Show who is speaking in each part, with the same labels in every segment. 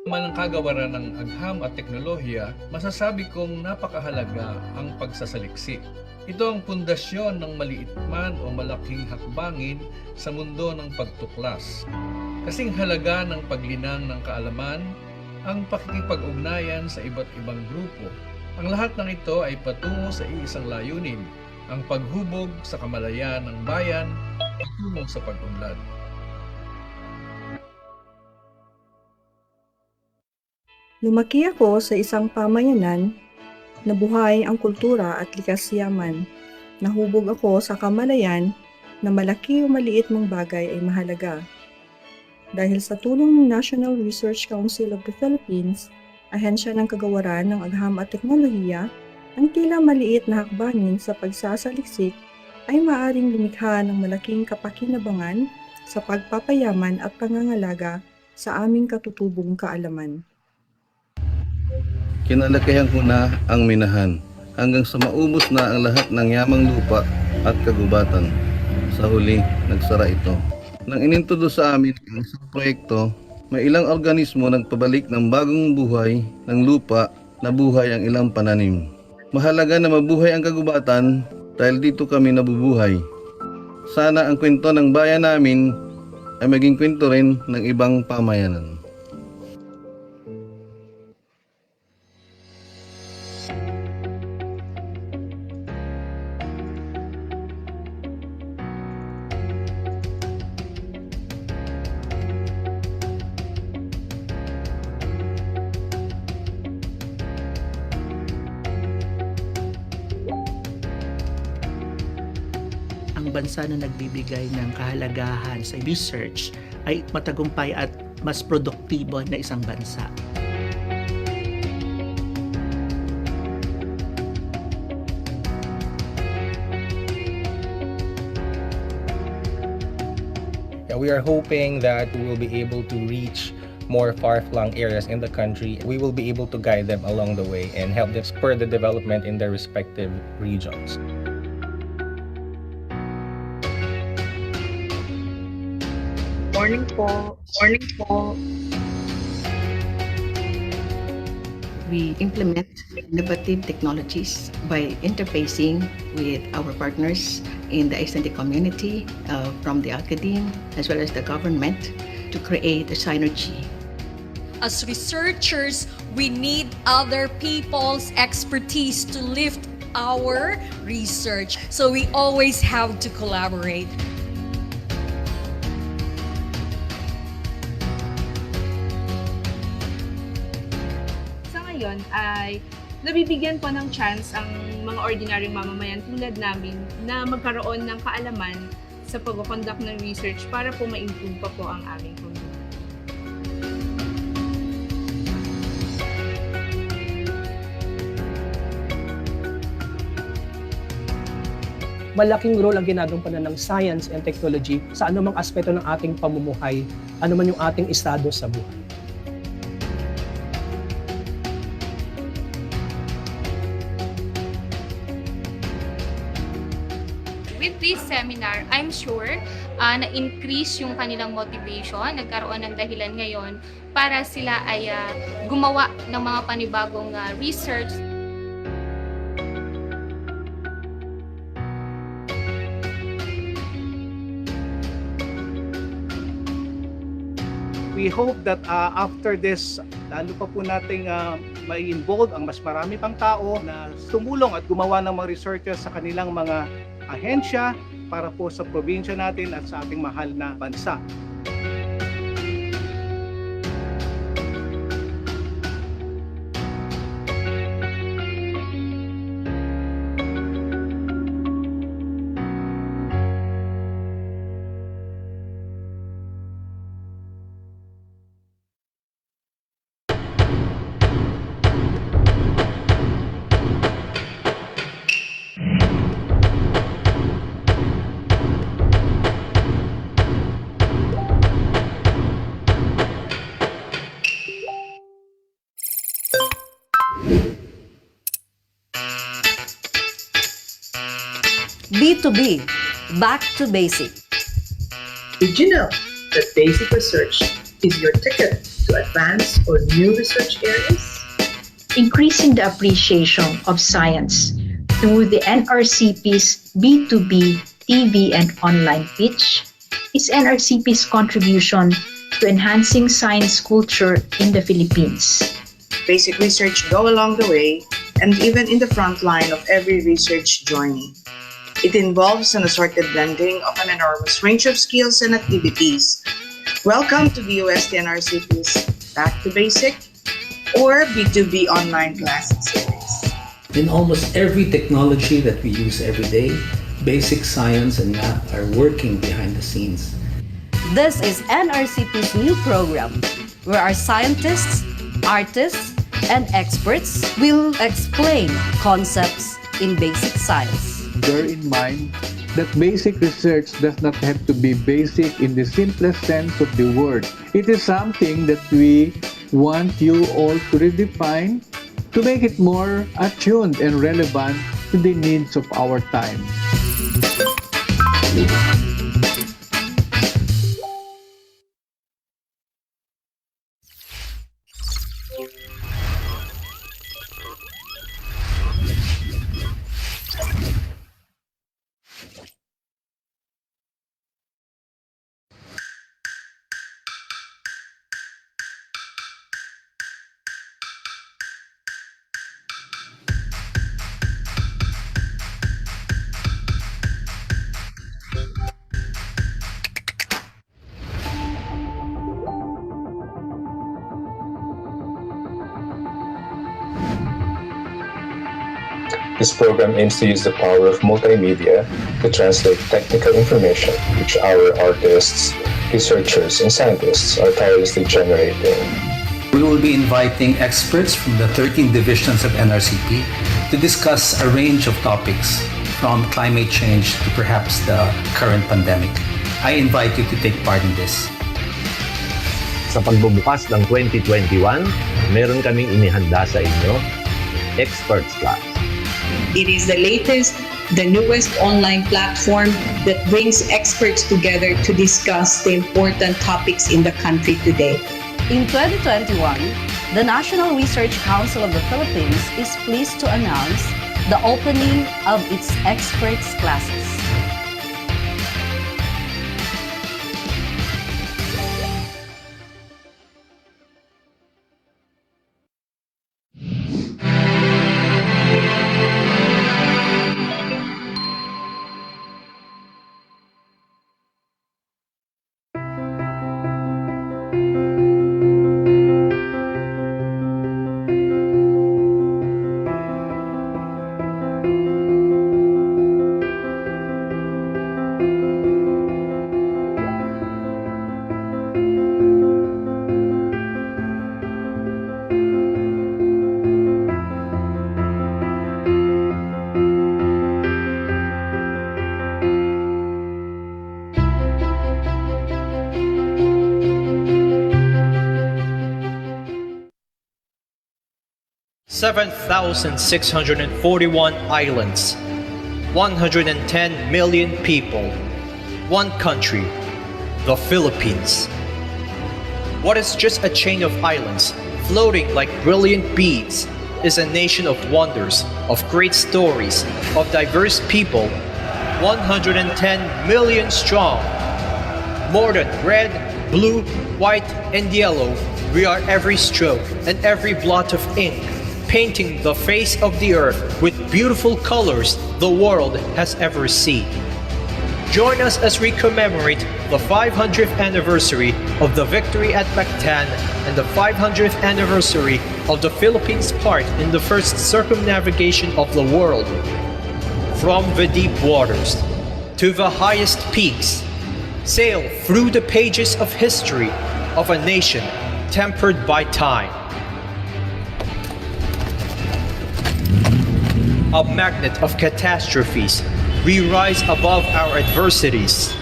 Speaker 1: Man ang kagawaran ng agham at teknolohiya, masasabi kong napakahalaga ang pagsasaliksik. Ito ang pundasyon ng maliit man o malaking hakbangin sa mundo ng pagtuklas. Kasing halaga ng paglinang ng kaalaman, ang pakikipag-ugnayan sa iba't ibang grupo. Ang lahat ng ito ay patungo sa iisang layunin, ang paghubog sa kamalayan ng bayan patungo sa pag-unlad.
Speaker 2: Lumaki ako sa isang pamayanan na buhay ang kultura at likas yaman. Nahubog ako sa kamalayan na malaki o maliit mong bagay ay mahalaga. Dahil sa tulong ng National Research Council of the Philippines, ahensya ng kagawaran ng agham at teknolohiya, ang tila maliit na hakbangin sa pagsasaliksik ay maaaring lumikha ng malaking kapakinabangan sa pagpapayaman at pangangalaga sa aming katutubong kaalaman.
Speaker 3: Kinalakihan ko na ang minahan hanggang sa maubos na ang lahat ng yamang lupa at kagubatan. Sa huli, nagsara ito. Nang inintroduce sa amin ang isang proyekto, may ilang organismo nagpabalik ng bagong buhay ng lupa na buhay ang ilang pananim. Mahalaga na mabuhay ang kagubatan dahil dito kami nabubuhay. Sana ang kwento ng bayan namin ay maging kwento rin ng ibang pamayanan.
Speaker 4: Ang bansa na nagbibigay ng kahalagahan sa research ay matagumpay at mas produktibo na isang bansa.
Speaker 5: We are hoping that we will be able to reach more far-flung areas in the country. We will be able to guide them along the way and help them spur the development in their respective regions.
Speaker 6: Morning po.
Speaker 7: We implement innovative technologies by interfacing with our partners in the extended community, from the academe as well as the government, to create a synergy.
Speaker 8: As researchers, we need other people's expertise to lift our research. So we always have to collaborate.
Speaker 6: Ngayon ay nabibigyan po ng chance ang mga ordinaryong mamamayan tulad namin na magkaroon ng kaalaman sa pag-conduct ng research para po ma-improve pa po ang aming community.
Speaker 9: Malaking role ang ginagampanan ng science and technology sa anumang aspeto ng ating pamumuhay, anuman yung ating estado sa buhay.
Speaker 10: With this seminar, I'm sure na-increase yung kanilang motivation, nagkaroon ng dahilan ngayon para sila ay gumawa ng mga panibagong research.
Speaker 11: We hope that after this, lalo pa po nating may involve ang mas marami pang tao na tumulong at gumawa ng mga researchers sa kanilang mga ahensya para po sa probinsya natin at sa ating mahal na bansa.
Speaker 12: B2B, back to basic.
Speaker 13: Did you know that basic research is your ticket to advance or new research areas?
Speaker 14: Increasing the appreciation of science through the NRCP's B2B TV and online pitch is NRCP's contribution to enhancing science culture in the Philippines.
Speaker 15: Basic research go along the way and even in the front line of every research journey. It involves an assorted blending of an enormous range of skills and activities. Welcome to the DOST-NRCP's Back to Basic or B2B online classes series.
Speaker 16: In almost every technology that we use every day, basic science and math are working behind the scenes.
Speaker 12: This is NRCP's new program, where our scientists, artists, and experts will explain concepts in basic science.
Speaker 17: Bear in mind that basic research does not have to be basic in the simplest sense of the word. It is something that we want you all to redefine to make it more attuned and relevant to the needs of our time.
Speaker 18: This program aims to use the power of multimedia to translate technical information which our artists, researchers, and scientists are tirelessly generating.
Speaker 16: We will be inviting experts from the 13 divisions of NRCP to discuss a range of topics from climate change to perhaps the current pandemic. I invite you to take part in this.
Speaker 19: Sa pagbubukas ng 2021, meron kaming inihanda sa inyo, Experts Class.
Speaker 20: It is the latest, the newest online platform that brings experts together to discuss the important topics in the country today.
Speaker 12: In 2021, the National Research Council of the Philippines is pleased to announce the opening of its experts classes.
Speaker 21: (7,641 islands, 110 million people, one country, the Philippines. What is just a chain of islands floating like brilliant beads is a nation of wonders, of great stories, of diverse people, 110 million strong. More than red, blue, white, and yellow, we are every stroke and every blot of ink, painting the face of the earth with beautiful colors the world has ever seen. Join us as we commemorate the 500th anniversary of the victory at Mactan and the 500th anniversary of the Philippines' part in the first circumnavigation of the world. From the deep waters to the highest peaks, sail through the pages of history of a nation tempered by time. A magnet of catastrophes, we rise above our adversities.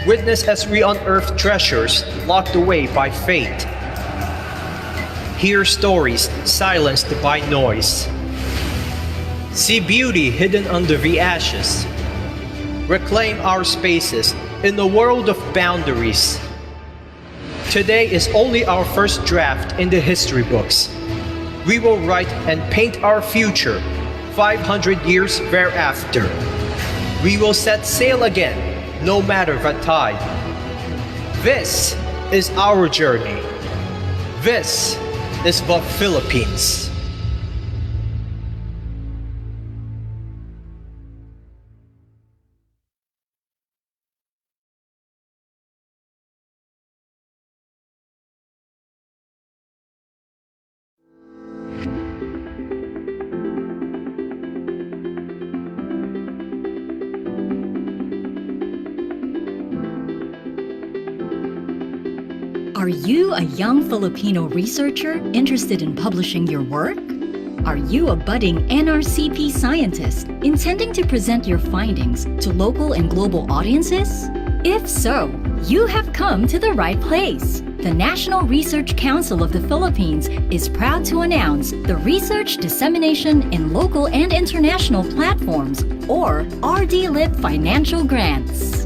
Speaker 21: Witness as we unearth treasures locked away by fate. Hear stories silenced by noise. See beauty hidden under the ashes. Reclaim our spaces in a world of boundaries. Today is only our first draft in the history books. We will write and paint our future 500 years thereafter. We will set sail again, no matter the tide. This is our journey. This is the Philippines.
Speaker 1: Are you a young Filipino researcher interested in publishing your work? Are you a budding NRCP scientist intending to present your findings to local and global audiences? If so, you have come to the right place. The National Research Council of the Philippines is proud to announce the Research Dissemination in Local and International Platforms, or RD-LIP Financial Grants.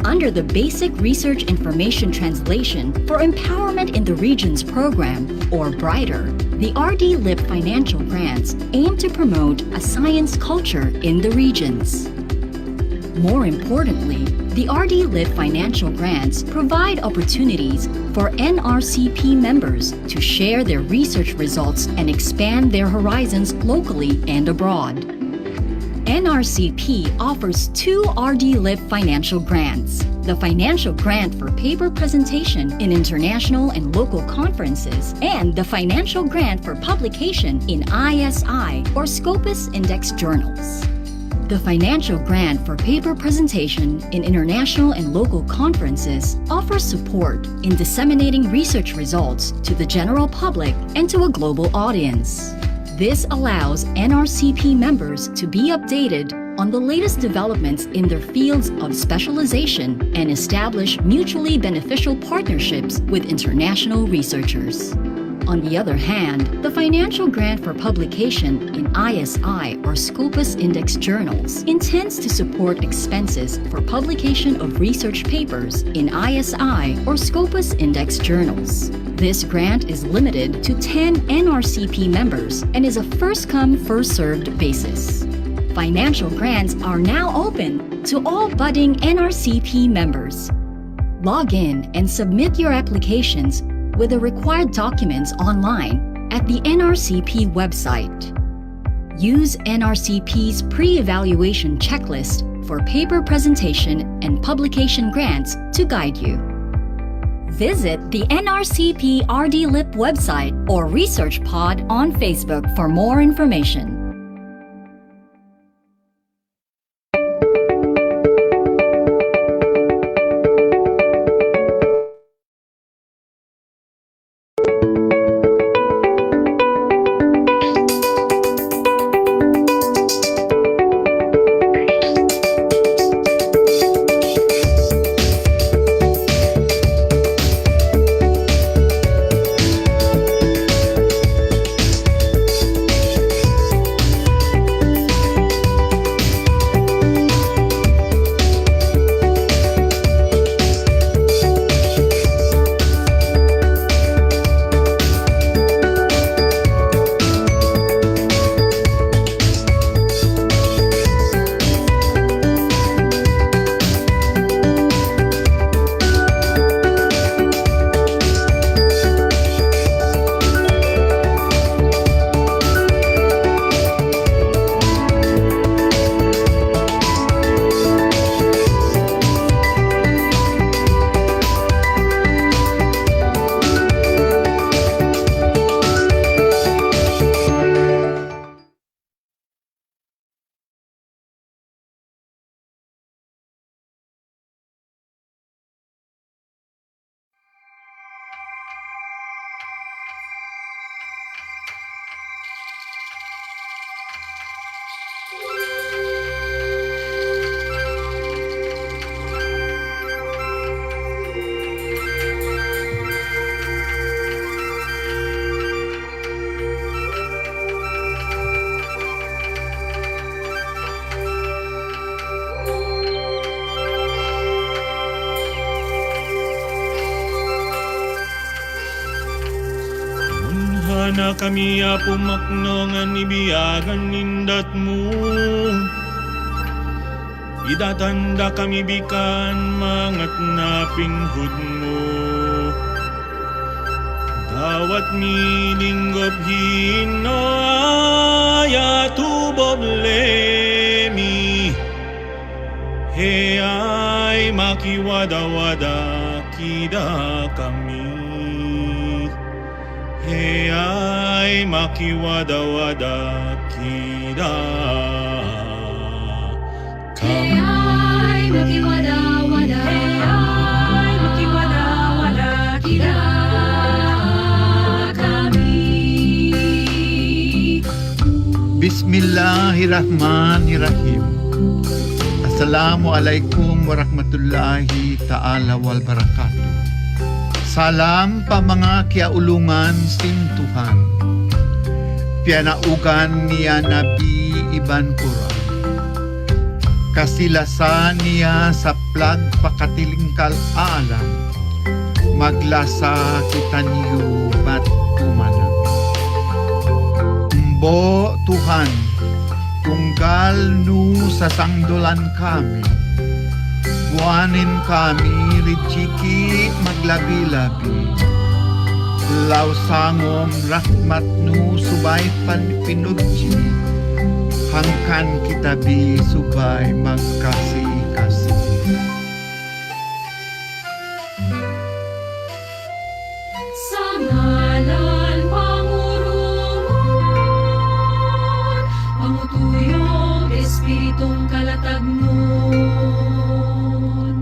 Speaker 1: Under the Basic Research Information Translation for Empowerment in the Regions program, or BRIGHTER, the RD-LIP financial grants aim to promote a science culture in the regions. More importantly, the RD-LIP financial grants provide opportunities for NRCP members to share their research results and expand their horizons locally and abroad. NRCP offers two RD-LIP financial grants: the Financial Grant for Paper Presentation in International and Local Conferences, and the Financial Grant for Publication in ISI or Scopus Index Journals. The Financial Grant for Paper Presentation in International and Local Conferences offers support in disseminating research results to the general public and to a global audience. This allows NRCP members to be updated on the latest developments in their fields of specialization and establish mutually beneficial partnerships with international researchers. On the other hand, the Financial Grant for Publication in ISI or Scopus Index Journals intends to support expenses for publication of research papers in ISI or Scopus Index Journals. This grant is limited to 10 NRCP members and is a first-come, first-served basis. Financial grants are now open to all budding NRCP members. Log in and submit your applications with the required documents online at the NRCP website. Use NRCP's pre-evaluation checklist for paper presentation and publication grants to guide you. Visit the NRCP RD-LIP website or Research Pod on Facebook for more information.
Speaker 2: na kami pumakno nga nibiyagan nindat mo. Idatanda kami bikan mangat na pinhud mo. Dawat mininggop hino aya tuboblemi. He ay makiwada-wada kida kami. He ay makiwada-wada kida kami.
Speaker 8: Ay makiwada-wada, ay makiwada-wada kita kami.
Speaker 22: Bismillahirrahmanirrahim. Assalamualaikum warahmatullahi ta'ala wal barakatuh. Salam pa mga kiaulungan sin Tuhan. Pianaugan niya Nabi Iban Quran. Kasilasan niya sa plag pakatilingkal alam. Maglasa kita niyo bat tumanang. Mbo Tuhan, tunggal nu sa sangdolan kami. Buanin kami rijiki maglabi-labi. Law sangom rahmat nu subay pinudji. Hangkan kita bi subay magkasih-kasih.
Speaker 8: Sa ngalan Pangurungan, pangutuyong Espiritong kalatagnon.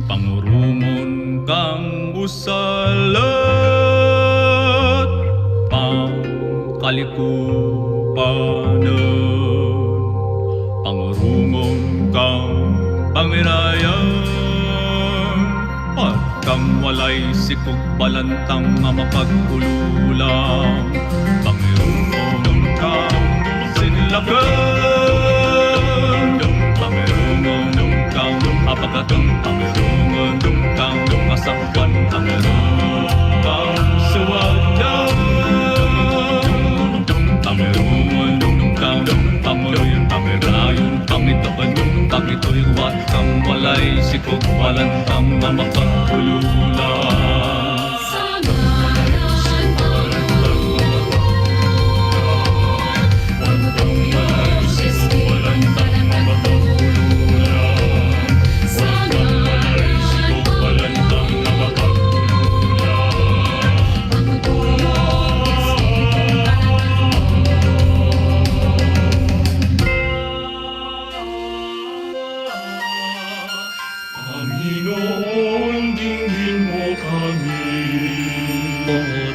Speaker 2: Pangurumon kang usalat, pangkalikupanan. Pangurumon kang pamirayan, at kang walay sikog balantang nga mapagkululang. Pangurumon kang sinlagan, pangurumon kang apagatung, pangurumon kang kasakpan, pangurumon kang suwadan, pangurumon kang pamuloy, pamirayon, pamitaban, pamitoy, wat kang walay sikog balantang nga mapagkululang.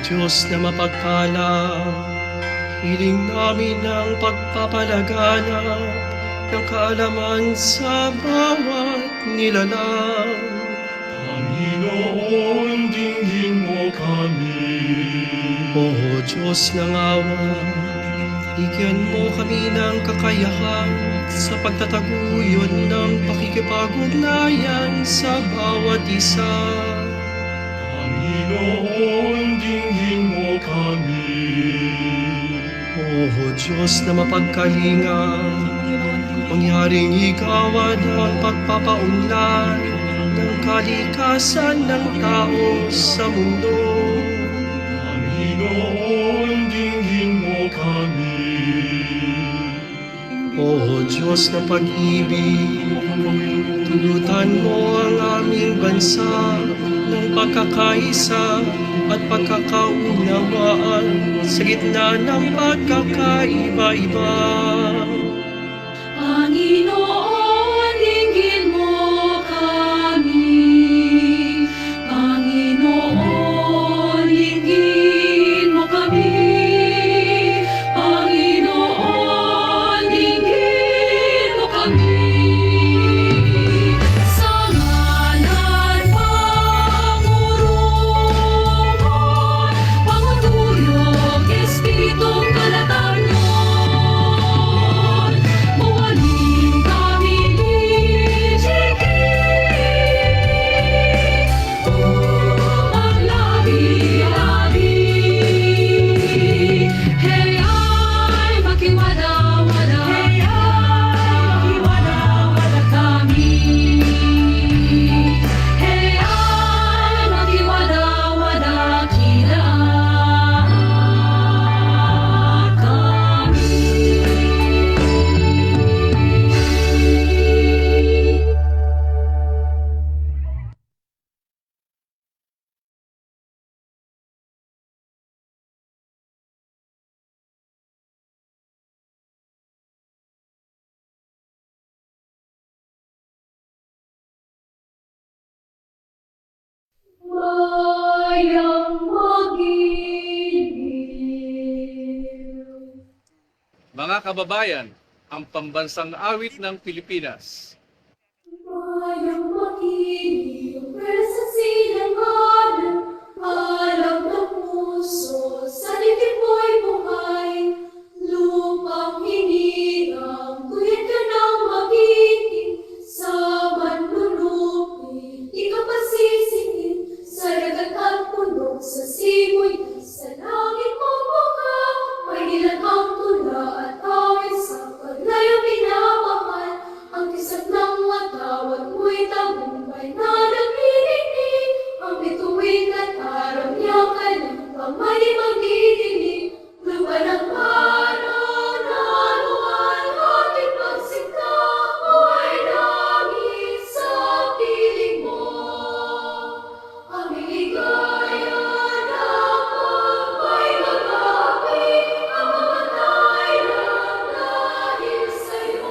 Speaker 9: Diyos na mapagpala, hiling namin ang pagpapalaganap ng kaalaman sa bawat nilalang.
Speaker 2: Panginoon, dinggin mo kami.
Speaker 9: O Diyos ng awa, bigyan mo kami ng kakayahan sa pagtataguyod ng pakikipag-ugnayan sa bawat isa.
Speaker 2: Panginoon, dinggin mo kami.
Speaker 9: O Diyos na mapagkalinga, mangyaring ikaw ang pagpapaunlad ng kalikasan ng tao sa mundo.
Speaker 2: Panginoon, dinggin mo kami.
Speaker 9: O Diyos ng pag-ibig, tulutan mo ang aming bansa ng pagkakaisa at pagkakaunawaan sa gitna ng pagkakaiba-iba.
Speaker 8: Panginoon, dinggin mo kami. Panginoon, dinggin mo kami. Panginoon, dinggin mo kami. Sa ngalan Pangurungan, pangutuyong Espiritong kalatagnon. Mayang magiliw.
Speaker 3: Mga kababayan, ang pambansang awit ng Pilipinas.
Speaker 8: Mayang magiliw, sa silanganan, alam ng puso, sa dibdib mo'y buhay. Lupang hinirang, tuyad ka ng magiting, sa manlulupin, di ka pasisingin, sa dagat at puno, sa simoy, sa langit mo buka, may nilagang tula at awit sa paglayo pinamahal, ang kisap ng matawag mo'y tagumpay na nagdidinig, ang bituin at araw niya ka ng pamay magdidinig, lupa ng araw na luwan, ating pagsinta, o ay langit sa piling mo. Ang ligaya na pagpay mag-api, ang mamatay lang dahil sa'yo.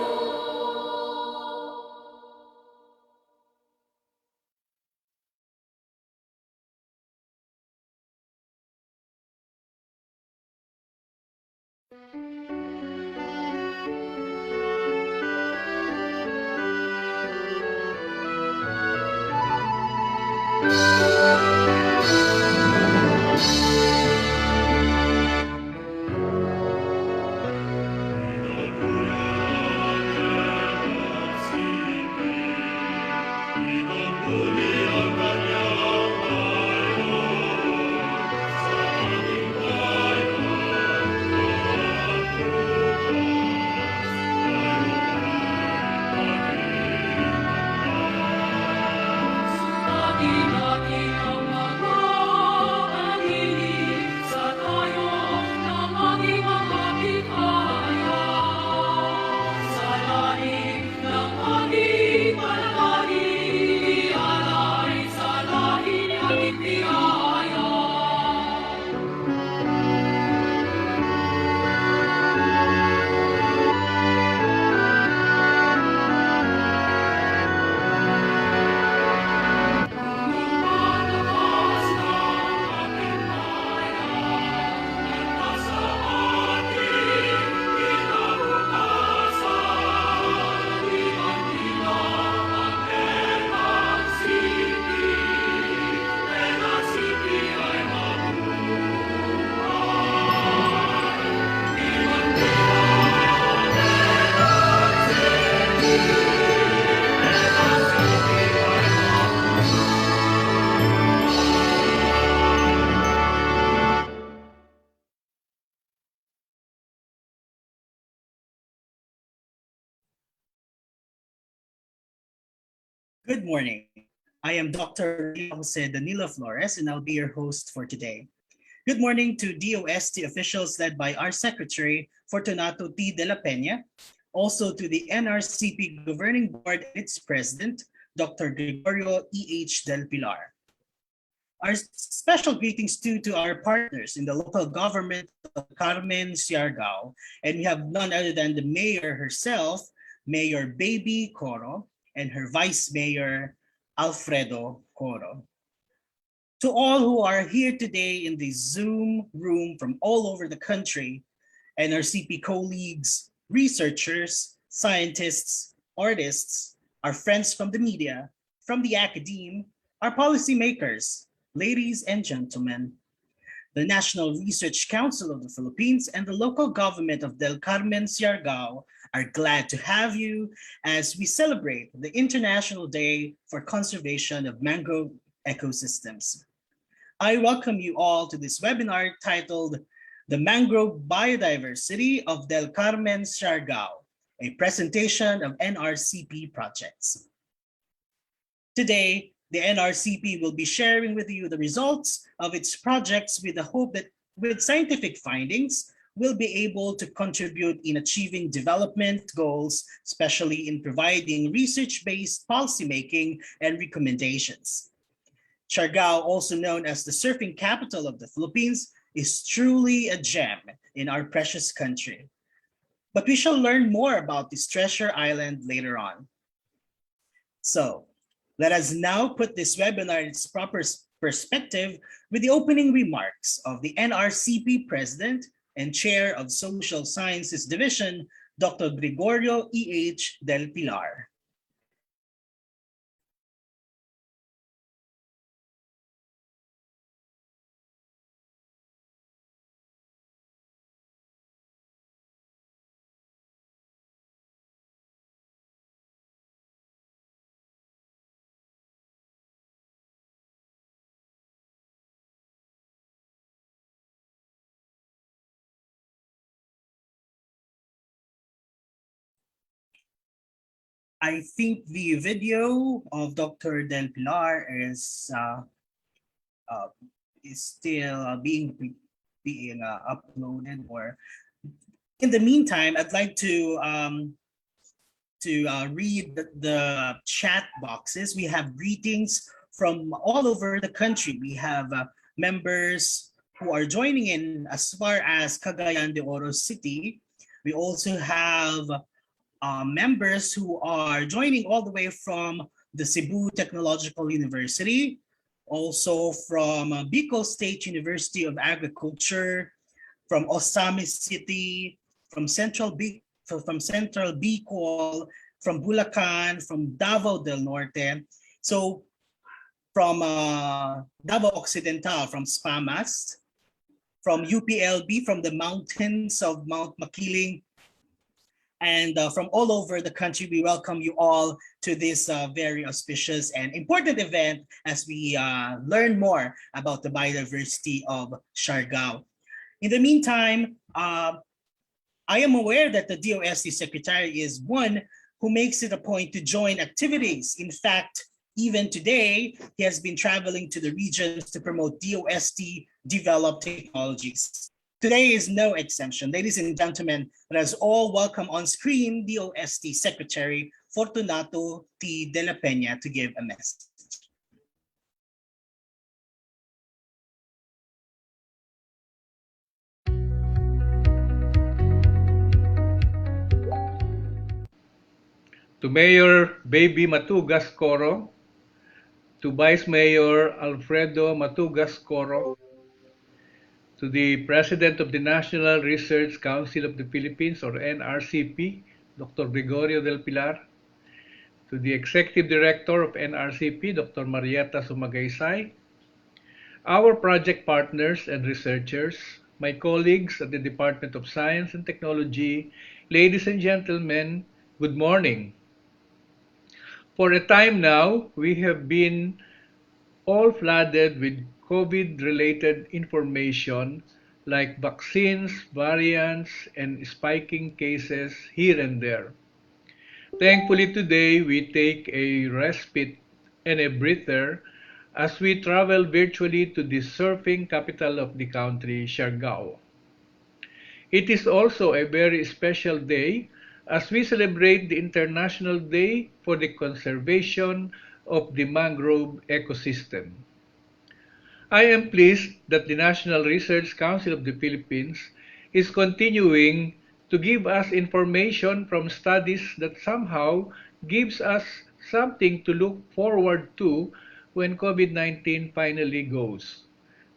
Speaker 4: Good morning. I am Dr. Jose Danilo Flores, and I'll be your host for today. Good morning to DOST officials led by our Secretary, Fortunato T. de la Peña, also to the NRCP Governing Board and its President, Dr. Gregorio E.H. del Pilar. Our special greetings too to our partners in the local government of Carmen Siargao, and we have none other than the mayor herself, Mayor Baby Coro, and her Vice Mayor, Alfredo Coro. To all who are here today in the Zoom room from all over the country, NRCP colleagues, researchers, scientists, artists, our friends from the media, from the academe, our policymakers, ladies and gentlemen, the National Research Council of the Philippines and the local government of Del Carmen Siargao are glad to have you as we celebrate the International Day for Conservation of Mangrove Ecosystems. I welcome you all to this webinar titled The Mangrove Biodiversity of Del Carmen Siargao, a presentation of NRCP projects. Today, the NRCP will be sharing with you the results of its projects with the hope that with scientific findings, we'll be able to contribute in achieving development goals, especially in providing research-based policymaking and recommendations. Siargao, also known as the surfing capital of the Philippines, is truly a gem in our precious country. But we shall learn more about this treasure island later on. So, let us now put this webinar in its proper perspective with the opening remarks of the NRCP President and Chair of Social Sciences Division, Dr. Gregorio E.H. Del Pilar. I think the video of Dr. Del Pilar is still being uploaded. Or in the meantime, I'd like to read the chat boxes. We have greetings from all over the country. We have members who are joining in as far as Cagayan de Oro City. We also have members who are joining all the way from the Cebu Technological University, also from Bicol State University of Agriculture, from Osamis City, from Central Bicol, from Bulacan, from Davao del Norte. So from Davao Occidental, from Spamas, from UPLB, from the mountains of Mount Makiling, and from all over the country. We welcome you all to this very auspicious and important event as we learn more about the biodiversity of Siargao. In the meantime, I am aware that the DOST Secretary is one who makes it a point to join activities. In fact, even today, he has been traveling to the regions to promote DOST-developed technologies. Today is no exception. Ladies and gentlemen, let us all welcome on screen DOST Secretary Fortunato T. de la Peña to give a message.
Speaker 3: To Mayor Baby Matugas Coro, to Vice Mayor Alfredo Matugas Coro, to the President of the National Research Council of the Philippines, or NRCP, Dr. Gregorio del Pilar, to the Executive Director of NRCP, Dr. Marieta Sumagaysay, our project partners and researchers, my colleagues at the Department of Science and Technology, ladies and gentlemen, good morning. For a time now, we have been all flooded with COVID-related information like vaccines, variants, and spiking cases here and there. Thankfully today, we take a respite and a breather as we travel virtually to the surfing capital of the country, Siargao. It is also a very special day as we celebrate the International Day for the Conservation of the Mangrove Ecosystem. I am pleased that the National Research Council of the Philippines is continuing to give us information from studies that somehow gives us something to look forward to when COVID-19 finally goes.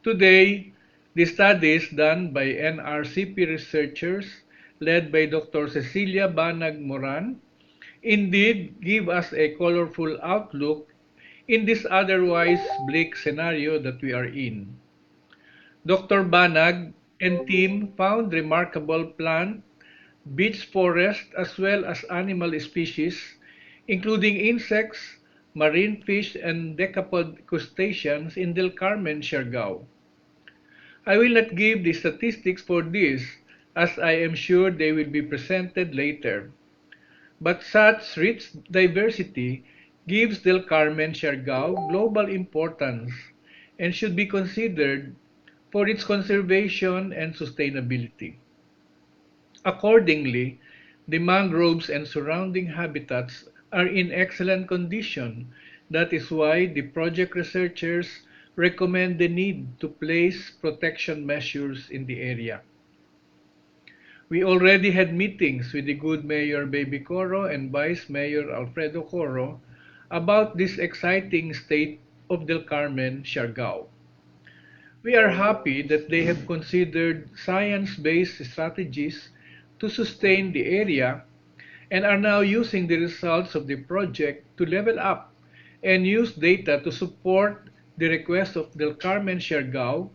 Speaker 3: Today, the studies done by NRCP researchers led by Dr. Cecilia Banag Moran indeed give us a colorful outlook in this otherwise bleak scenario that we are in. Dr. Banag and team found remarkable plant, beach forest, as well as animal species, including insects, marine fish, and decapod crustaceans in Del Carmen, Siargao. I will not give the statistics for this, as I am sure they will be presented later. But such rich diversity gives Del Carmen, Siargao global importance and should be considered for its conservation and sustainability. Accordingly, the mangroves and surrounding habitats are in excellent condition. That is why the project researchers recommend the need to place protection measures in the area. We already had meetings with the good Mayor Baby Coro and Vice Mayor Alfredo Coro about this exciting state of Del Carmen, Siargao. We are happy that they have considered science-based strategies to sustain the area and are now using the results of the project to level up and use data to support the request of Del Carmen, Siargao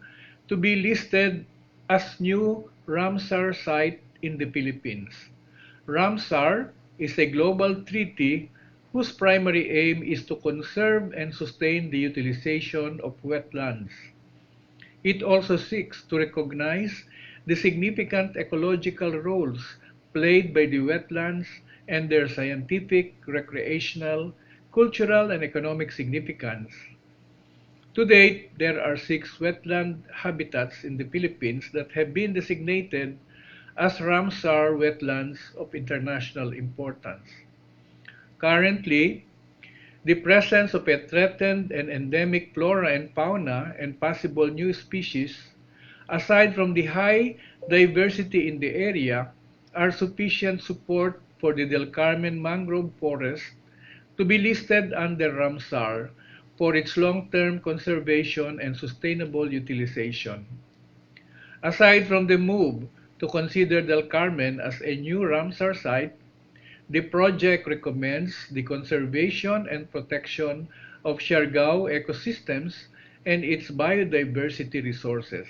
Speaker 3: to be listed as new Ramsar site in the Philippines. Ramsar is a global treaty whose primary aim is to conserve and sustain the utilization of wetlands. It also seeks to recognize the significant ecological roles played by the wetlands and their scientific, recreational, cultural, and economic significance. To date, there are 6 wetland habitats in the Philippines that have been designated as Ramsar wetlands of international importance. Currently, the presence of a threatened and endemic flora and fauna and possible new species, aside from the high diversity in the area, are sufficient support for the Del Carmen Mangrove Forest to be listed under Ramsar for its long-term conservation and sustainable utilization. Aside from the move to consider Del Carmen as a new Ramsar site, the project recommends the conservation and protection of Siargao ecosystems and its biodiversity resources.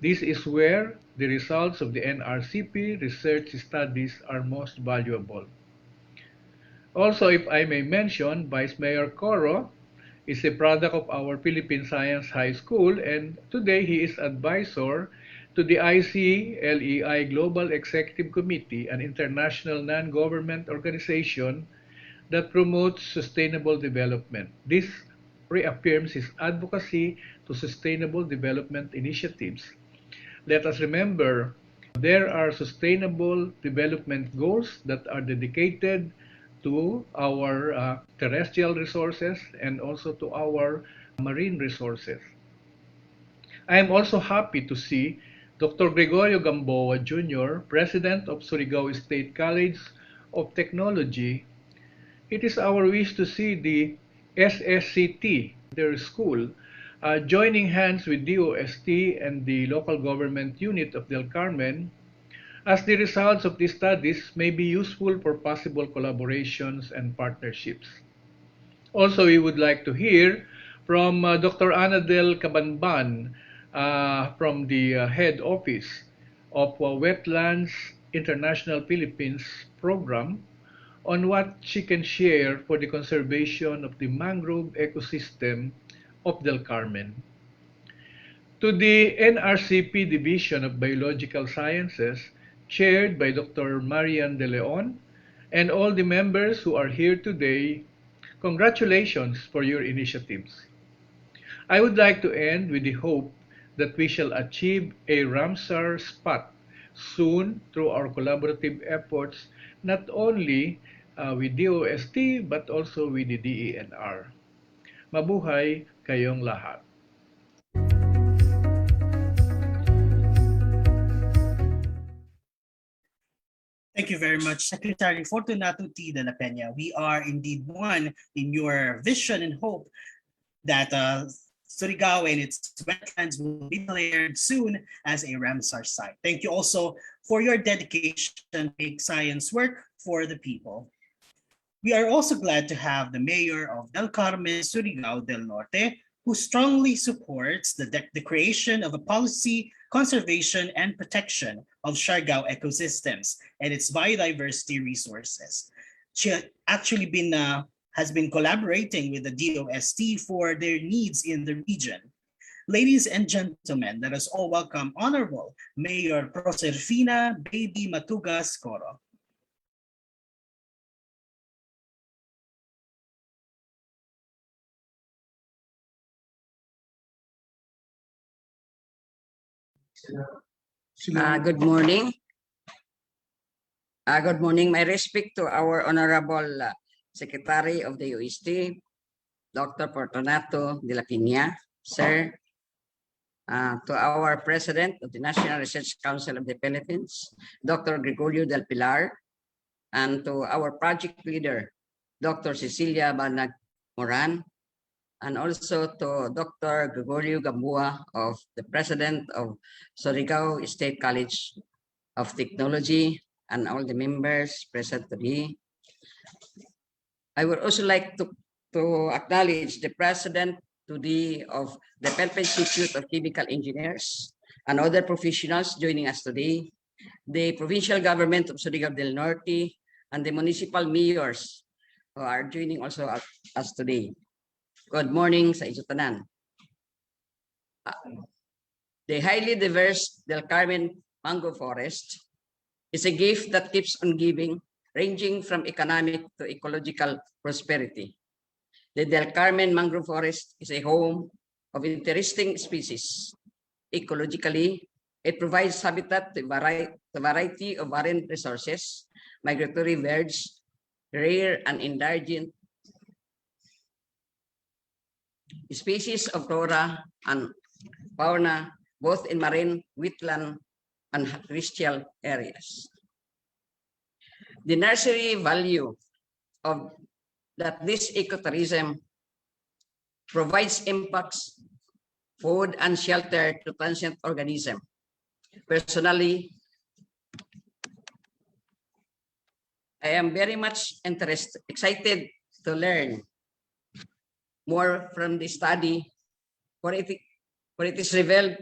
Speaker 3: This is where the results of the NRCP research studies are most valuable. Also, if I may mention, Vice Mayor Coro is a product of our Philippine Science High School, and today he is advisor to the ICLEI Global Executive Committee, an international non-government organization that promotes sustainable development. This reaffirms his advocacy to sustainable development initiatives. Let us remember, there are sustainable development goals that are dedicated to our terrestrial resources and also to our marine resources. I am also happy to see Dr. Gregorio Gamboa Jr., President of Surigao State College of Technology. It is our wish to see the SSCT, their school, joining hands with DOST and the local government unit of Del Carmen, as the results of these studies may be useful for possible collaborations and partnerships. Also, we would like to hear from Dr. Ana del Cabanban from the head office of Wetlands International Philippines program on what she can share for the conservation of the mangrove ecosystem of Del Carmen. To the NRCP Division of Biological Sciences, chaired by Dr. Marian De Leon, and all the members who are here today, congratulations for your initiatives. I would like to end with the hope that we shall achieve a Ramsar spot soon through our collaborative efforts, not only with DOST but also with the DENR. Mabuhay kayong lahat.
Speaker 4: Thank you very much, Secretary Fortunato T. de la Peña. We are indeed one in your vision and hope that Surigao and its wetlands will be declared soon as a Ramsar site. Thank you also for your dedication to make science work for the people. We are also glad to have the Mayor of Del Carmen, Surigao del Norte, who strongly supports the creation of a policy, conservation, and protection of Siargao ecosystems and its biodiversity resources. She actually has been collaborating with the DOST for their needs in the region. Ladies and gentlemen, let us all welcome Honorable Mayor Proserfina Baby Matugas Coro.
Speaker 5: Good morning. Good morning. My respect to our Honorable Secretary of the UST, Dr. Fortunato de la Peña, sir. To our President of the National Research Council of the Philippines, Dr. Gregorio del Pilar, and to our project leader, Dr. Cecilia Banag Moran, and also to Dr. Gregorio Gamboa, the President of Siargao State College of Technology, and all the members present today. I would also like to acknowledge the President today of the Philippine Institute of Chemical Engineers and other professionals joining us today, the provincial government of Surigao del Norte, and the municipal mayors who are joining also us today. Good morning sa inyo tanan. The highly diverse Del Carmen Mangrove Forest is a gift that keeps on giving, ranging from economic to ecological prosperity. The Del Carmen Mangrove Forest is a home of interesting species. Ecologically, it provides habitat to a variety of marine resources, migratory birds, rare and endangered species of flora and fauna, both in marine, wetland, and terrestrial areas. The nursery value of that this ecotourism provides impacts, food, and shelter to transient organisms. Personally, I am very much excited to learn more from the study, for it is revealed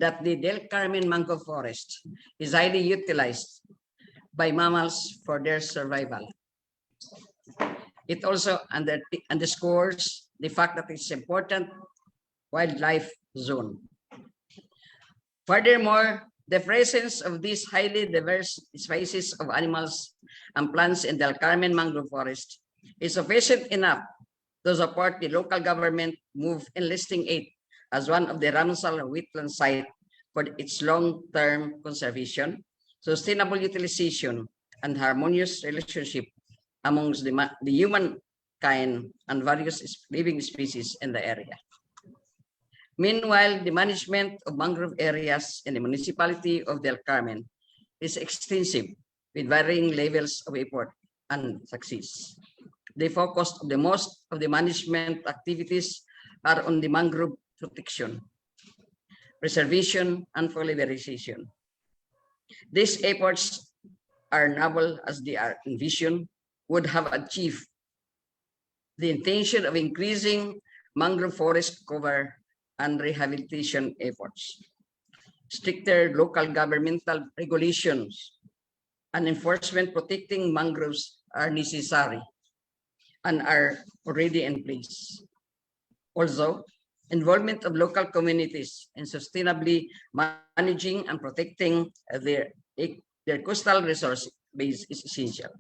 Speaker 5: that the Del Carmen Mangrove Forest is highly utilized by mammals for their survival. It also underscores the fact that it's an important wildlife zone. Furthermore, the presence of these highly diverse species of animals and plants in Del Carmen Mangrove Forest is sufficient enough to support the local government move in listing it as one of the Ramsar wetland site for its long-term conservation, sustainable utilization, and harmonious relationship amongst the humankind and various living species in the area. Meanwhile, the management of mangrove areas in the municipality of Del Carmen is extensive with varying levels of effort and success. The focus of the most of the management activities are on the mangrove protection, preservation, and polymerization. These efforts are noble as they are envisioned, would have achieved the intention of increasing mangrove forest cover and rehabilitation efforts. Stricter local governmental regulations and enforcement protecting mangroves are necessary and are already in place. Also, involvement of local communities in sustainably managing and protecting their coastal resource base is essential.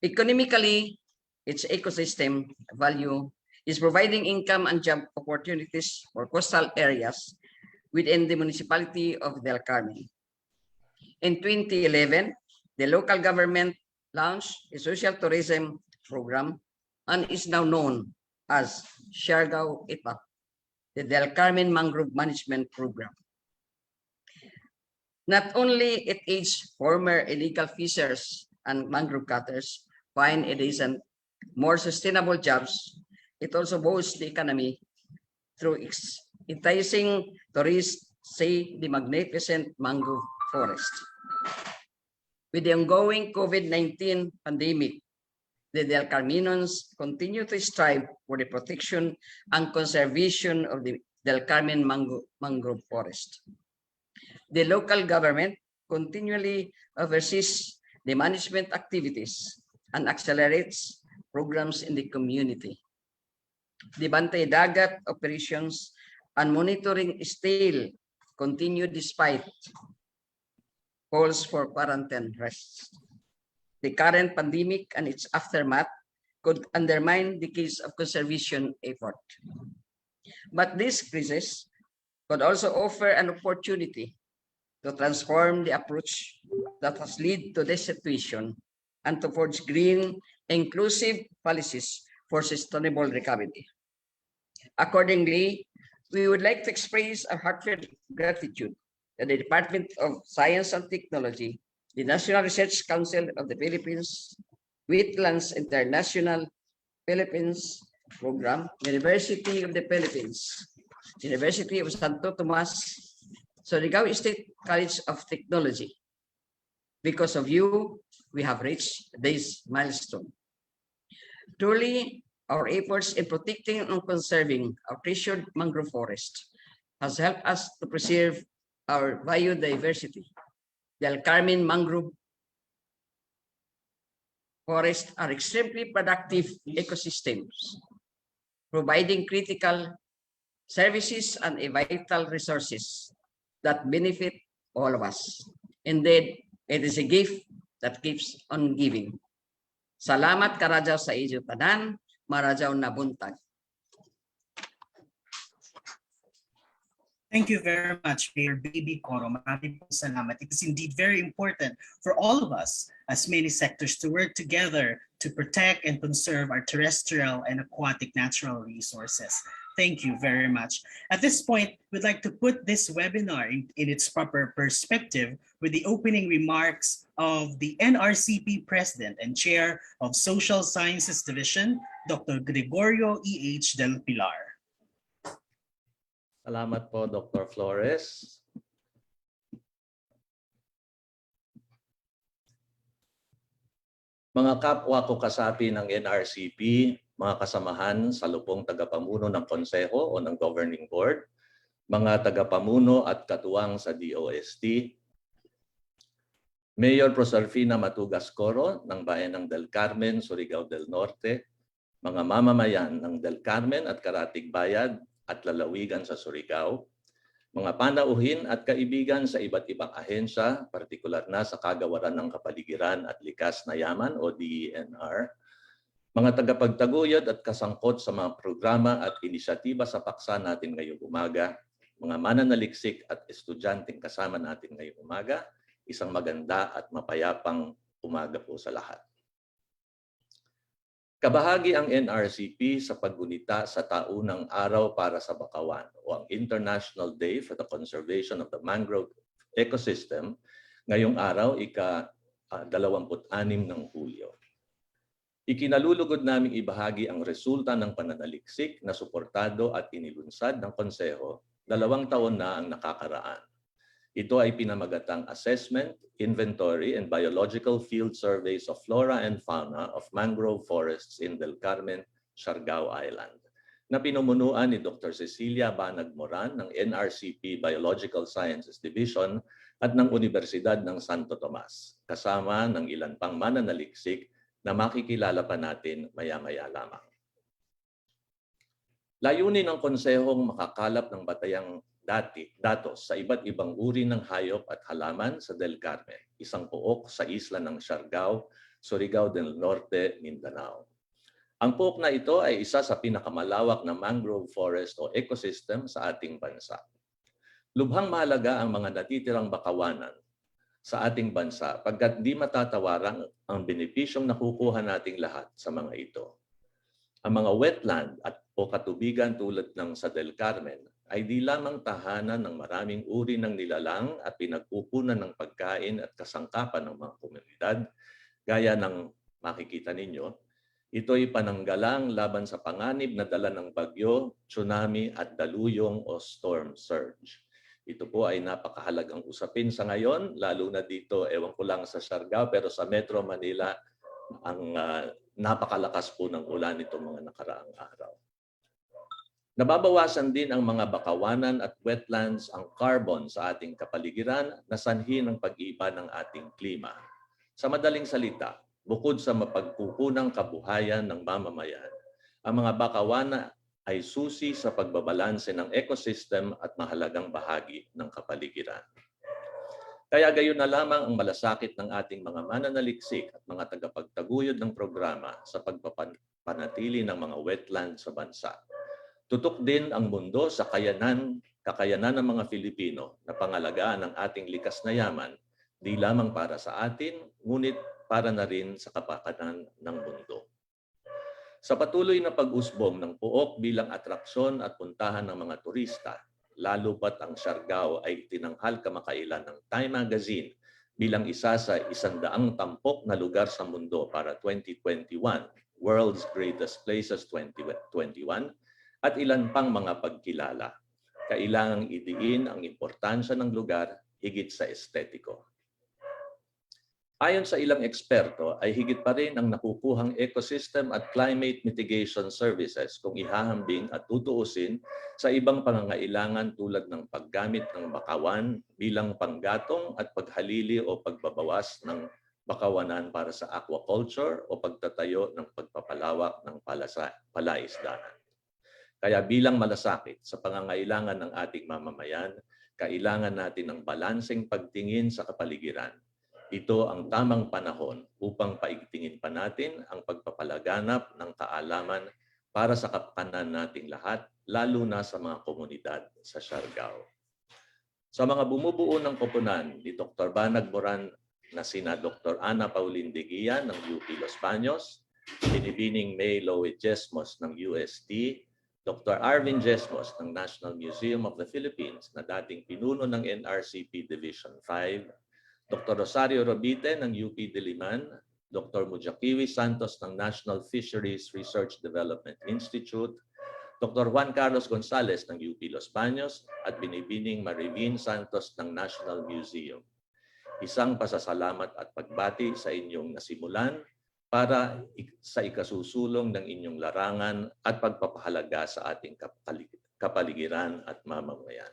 Speaker 5: Economically, its ecosystem value is providing income and job opportunities for coastal areas within the municipality of Del Carmen. In 2011, the local government launched a social tourism program and is now known as Siargao IPAP, the Del Carmen Mangrove Management Program. Not only it aids former illegal fishers and mangrove cutters find a decent, more sustainable jobs, it also boosts the economy through enticing tourists see the magnificent mangrove forest. With the ongoing COVID-19 pandemic, the Del Carmenians continue to strive for the protection and conservation of the Del Carmen mangrove forest. The local government continually oversees the management activities and accelerates programs in the community. The Bantay Dagat operations and monitoring still continue despite calls for quarantine rests. The current pandemic and its aftermath could undermine the case of conservation effort. But this crisis could also offer an opportunity to transform the approach that has led to this situation and to forge green, inclusive policies for sustainable recovery. Accordingly, we would like to express our heartfelt gratitude to the Department of Science and Technology, the National Research Council of the Philippines, Wetlands International, Philippines, program, University of the Philippines, University of Santo Tomas, Siargao State College of Technology. Because of you, we have reached this milestone. Truly, our efforts in protecting and conserving our treasured mangrove forest has helped us to preserve our biodiversity. The Carmen Mangrove Forests are extremely productive ecosystems, providing critical services and vital resources that benefit all of us. Indeed, it is a gift that keeps on giving. Salamat karajaw sa inyo tanan, marajaw na buntag.
Speaker 4: Thank you very much, Mayor Baby Coro. Maraming pong salamat. It is indeed very important for all of us as many sectors to work together to protect and conserve our terrestrial and aquatic natural resources. Thank you very much. At this point, we'd like to put this webinar in its proper perspective with the opening remarks of the NRCP President and Chair of Social Sciences Division, Dr. Gregorio E.H. Del Pilar.
Speaker 6: Salamat po, Dr. Flores. Mga kapwa ko kasapi ng NRCP, mga kasamahan sa lupong tagapamuno ng Konseho o ng Governing Board, mga tagapamuno at katuwang sa DOST, Mayor Proserfina Matugas Coro ng Bayan ng Del Carmen, Surigao del Norte, mga mamamayan ng Del Carmen at Karatig Bayad at lalawigan sa Surigao, mga panauhin at kaibigan sa iba't ibang ahensya, partikular na sa Kagawaran ng Kapaligiran at Likas na Yaman o DENR, mga tagapagtaguyod at kasangkot sa mga programa at inisyatiba sa paksa natin ngayong umaga, mga mananaliksik at estudyanteng kasama natin ngayong umaga, isang maganda at mapayapang umaga po sa lahat. Kabahagi ang NRCP sa paggunita sa taunang araw para sa bakawan o ang International Day for the Conservation of the Mangrove Ecosystem ngayong araw ika-26 ng Hulyo. Ikinalulugod naming ibahagi ang resulta ng pananaliksik na suportado at inilunsad ng Konseho 2 taon na ang nakakaraan. Ito ay pinamagatang Assessment, Inventory, and Biological Field Surveys of Flora and Fauna of Mangrove Forests in Del Carmen, Siargao Island, na pinumunuan ni Dr. Cecilia Banag Moran ng NRCP Biological Sciences Division at ng Universidad ng Santo Tomas, kasama ng ilan pang mananaliksik na makikilala pa natin maya-maya lamang. Layunin ng konsehong makakalap ng batayang datos sa iba't ibang uri ng hayop at halaman sa Del Carmen, isang pook sa isla ng Siargao, Surigao del Norte, Mindanao. Ang pook na ito ay isa sa pinakamalawak na mangrove forest o ecosystem sa ating bansa. Lubhang mahalaga ang mga natitirang bakawanan sa ating bansa pagkat di matatawarang ang benepisyong nakukuha nating lahat sa mga ito. Ang mga wetland at o katubigan tulad ng sa Del Carmen ay di lamang tahanan ng maraming uri ng nilalang at pinagkukunan ng pagkain at kasangkapan ng mga komunidad, gaya ng makikita ninyo. Ito'y pananggalang laban sa panganib na dala ng bagyo, tsunami at daluyong o storm surge. Ito po ay napakahalagang usapin sa ngayon, lalo na dito, ewan ko lang sa Siargao, pero sa Metro Manila, ang napakalakas po ng ulan itong mga nakaraang araw. Nababawasan din ang mga bakawanan at wetlands ang carbon sa ating kapaligiran na sanhi ng pag-iba ng ating klima. Sa madaling salita, bukod sa mapagkukunang kabuhayan ng mamamayan, ang mga bakawana ay susi sa pagbabalanse ng ecosystem at mahalagang bahagi ng kapaligiran. Kaya gayon na lamang ang malasakit ng ating mga mananaliksik at mga tagapagtaguyod ng programa sa pagpapanatili ng mga wetlands sa bansa. Tutok din ang mundo sa kakayanan ng mga Filipino na pangalagaan ang ating likas na yaman, di lamang para sa atin, ngunit para na rin sa kapakanan ng mundo. Sa patuloy na pag-usbong ng puok bilang atraksyon at puntahan ng mga turista, lalo pat ang Siargao ay tinanghal kamakailan ng Time Magazine bilang isa sa 100 tampok na lugar sa mundo para 2021 World's Greatest Places 2021, at ilan pang mga pagkilala. Kailangang idiin ang importansya ng lugar higit sa estetiko. Ayon sa ilang eksperto, ay higit pa rin ang nakukuhang ecosystem at climate mitigation services kung ihahambing at tutuusin sa ibang pangangailangan tulad ng paggamit ng bakawan bilang panggatong at paghalili o pagbabawas ng bakawanan para sa aquaculture o pagtatayo ng pagpapalawak ng palaisdaan. Kaya bilang malasakit sa pangangailangan ng ating mamamayan, kailangan natin ng balanseng pagtingin sa kapaligiran. Ito ang tamang panahon upang paigtingin pa natin ang pagpapalaganap ng kaalaman para sa kapakanan nating lahat, lalo na sa mga komunidad sa Siargao. Sa mga bumubuo ng koponan ni Dr. Banag Moran na sina Dr. Anna Paulino ng UP Los Baños, Binibining May Loe Jesmos ng UST, Dr. Arvin Jesmos ng National Museum of the Philippines na dating pinuno ng NRCP Division 5, Dr. Rosario Robite ng UP Diliman, Dr. Mujakiwi Santos ng National Fisheries Research Development Institute, Dr. Juan Carlos Gonzalez ng UP Los Baños at Binibining Marivin Santos ng National Museum. Isang pasasalamat at pagbati sa inyong nasimulan para sa ikasusulong ng inyong larangan at pagpapahalaga sa ating kapaligiran at mamamayan.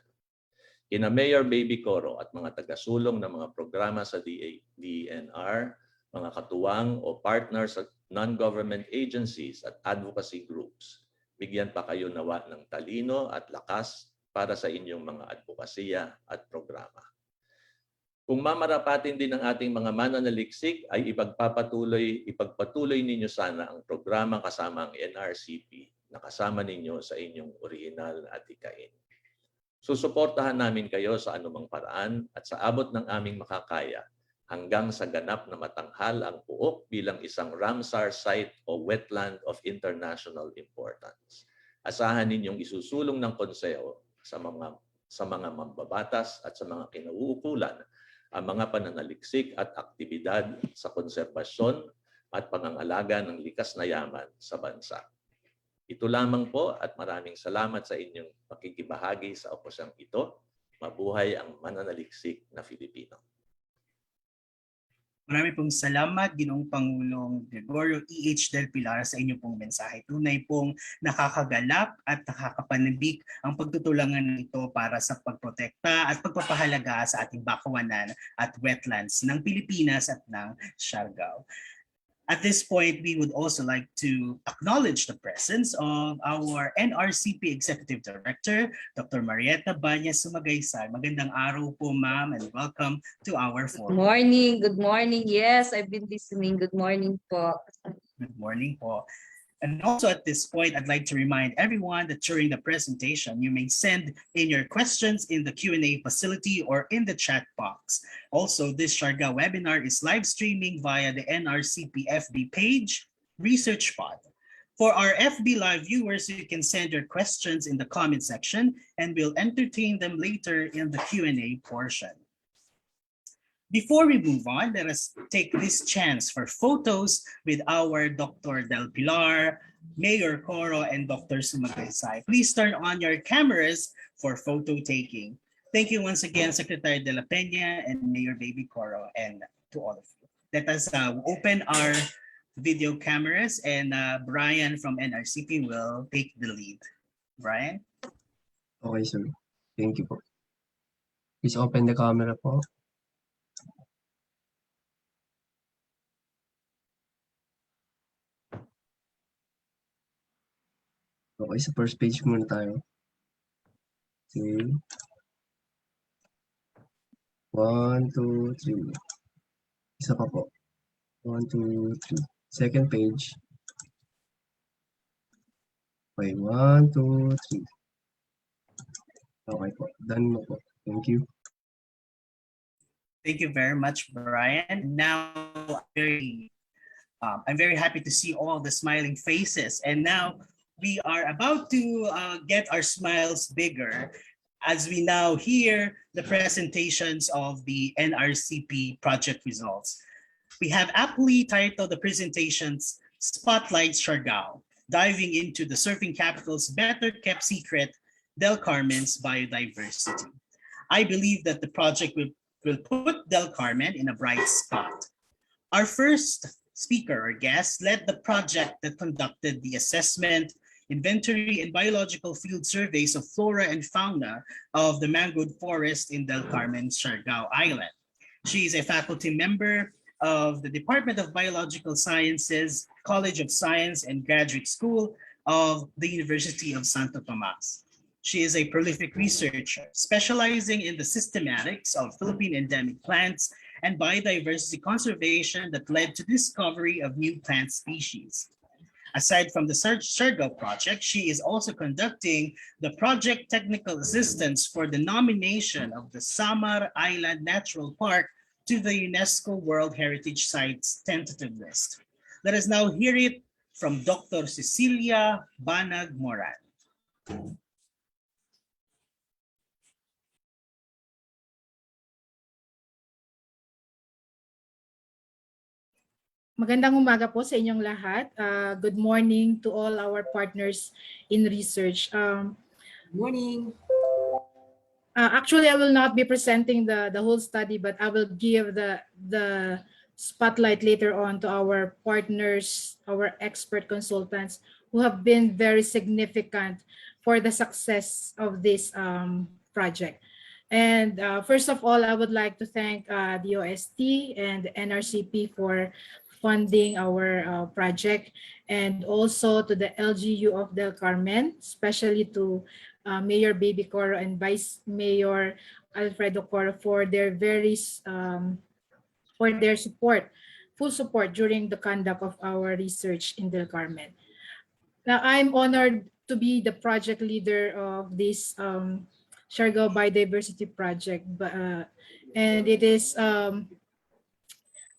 Speaker 6: Kina Mayor Baby Coro at mga tagasulong ng mga programa sa DENR, mga katuwang o partners sa non-government agencies at advocacy groups, bigyan pa kayo nawa ng talino at lakas para sa inyong mga advokasya at programa. Kung mamarapatin din ng ating mga mananaliksik ay ipagpatuloy ninyo sana ang programa kasama ang NRCP na kasama ninyo sa inyong orihinal na atikain. Susuportahan namin kayo sa anumang paraan at sa abot ng aming makakaya hanggang sa ganap na matanghal ang Puok bilang isang Ramsar Site o Wetland of International Importance. Asahan ninyong isusulong ng konseho sa mga mambabatas at sa mga kinauukulan ang mga pananaliksik at aktibidad sa konserbasyon at pangangalaga ng likas na yaman sa bansa. Ito lamang po at maraming salamat sa inyong pakikibahagi sa okasyong ito. Mabuhay ang mananaliksik na Filipino.
Speaker 4: Marami pong salamat, Ginoong Pangulong Gregorio E.H. Del Pilar, sa inyong pong mensahe. Tunay pong nakakagalap at nakakapanabik ang pagtutulangan nito para sa pagprotekta at pagpapahalaga sa ating bakawanan at wetlands ng Pilipinas at ng Siargao. At this point, we would also like to acknowledge the presence of our NRCP Executive Director, Dr. Marietta Banyas Sumagaysay. Magandang araw po, ma'am, and welcome to our forum.
Speaker 12: Good morning. Good morning. Yes, I've been listening. Good morning po.
Speaker 4: Good morning po. And also at this point, I'd like to remind everyone that during the presentation, you may send in your questions in the Q&A facility or in the chat box. Also, this Siargao webinar is live streaming via the NRCP FB page, Research Pod. For our FB Live viewers, you can send your questions in the comment section and we'll entertain them later in the Q&A portion. Before we move on, let us take this chance for photos with our Dr. Del Pilar, Mayor Coro, and Dr. Sumagaysay. Please turn on your cameras for photo taking. Thank you once again, Secretary De La Peña and Mayor Baby Coro, and to all of you. Let us open our video cameras, and Brian from NRCP will take the lead. Brian?
Speaker 7: Okay, sir. Thank you po. Please open the camera po. Okay, sa first page muna tayo. Okay. 1, 2, 3. Isa pa po. 1, 2, 3. Second page. Okay, 1, 2, 3. Okay po. Done mo po. Thank you.
Speaker 4: Thank you very much, Brian. Now, I'm very happy to see all the smiling faces. And now, we are about to get our smiles bigger as we now hear the presentations of the NRCP project results. We have aptly titled the presentations Spotlight Siargao, diving into the surfing capital's better-kept secret, Del Carmen's biodiversity. I believe that the project will put Del Carmen in a bright spot. Our first speaker or guest led the project that conducted the assessment, inventory, and biological field surveys of flora and fauna of the Mangrove Forest in Del Carmen, Siargao Island. She is a faculty member of the Department of Biological Sciences, College of Science and Graduate School of the University of Santo Tomas. She is a prolific researcher, specializing in the systematics of Philippine endemic plants and biodiversity conservation that led to discovery of new plant species. Aside from the Siargao project, she is also conducting the project technical assistance for the nomination of the Samar Island Natural Park to the UNESCO World Heritage Sites tentative list. Let us now hear it from Dr. Cecilia Banag Moran.
Speaker 10: Magandang umaga po sa inyong lahat. Good morning to all our partners in research.
Speaker 5: Morning.
Speaker 10: Actually, I will not be presenting the whole study, but I will give the spotlight later on to our partners, our expert consultants who have been very significant for the success of this project. And first of all, I would like to thank DOST and NRCP for funding our project, and also to the LGU of Del Carmen, especially to Mayor Baby Coro and Vice Mayor Alfredo Coro for their full support during the conduct of our research in Del Carmen. Now, I'm honored to be the project leader of this Siargao Biodiversity Project, and it is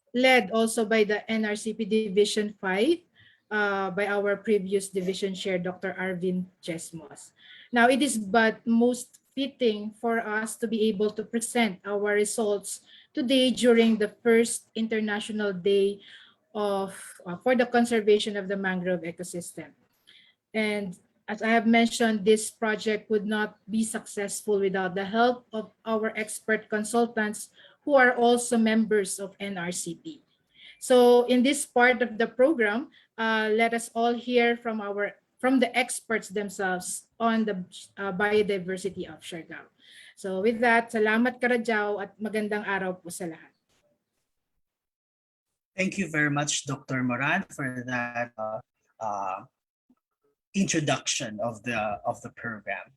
Speaker 10: led also by the NRCP Division 5 by our previous division chair, Dr. Arvin Chesmos. Now, it is but most fitting for us to be able to present our results today during the first International Day for the conservation of the mangrove ecosystem. And as I have mentioned, this project would not be successful without the help of our expert consultants who are also members of NRCP. So in this part of the program, let us all hear from the experts themselves on the biodiversity of Siargao. So with that, salamat Karadyaw at magandang araw po sa lahat.
Speaker 4: Thank you very much, Dr. Moran, for that introduction of the program.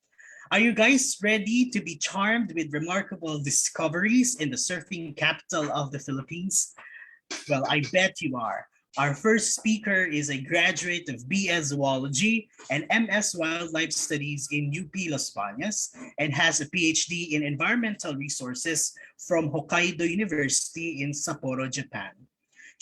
Speaker 4: Are you guys ready to be charmed with remarkable discoveries in the surfing capital of the Philippines? Well, I bet you are. Our first speaker is a graduate of BS Zoology and MS Wildlife Studies in UP Los Baños and has a PhD in Environmental Resources from Hokkaido University in Sapporo, Japan.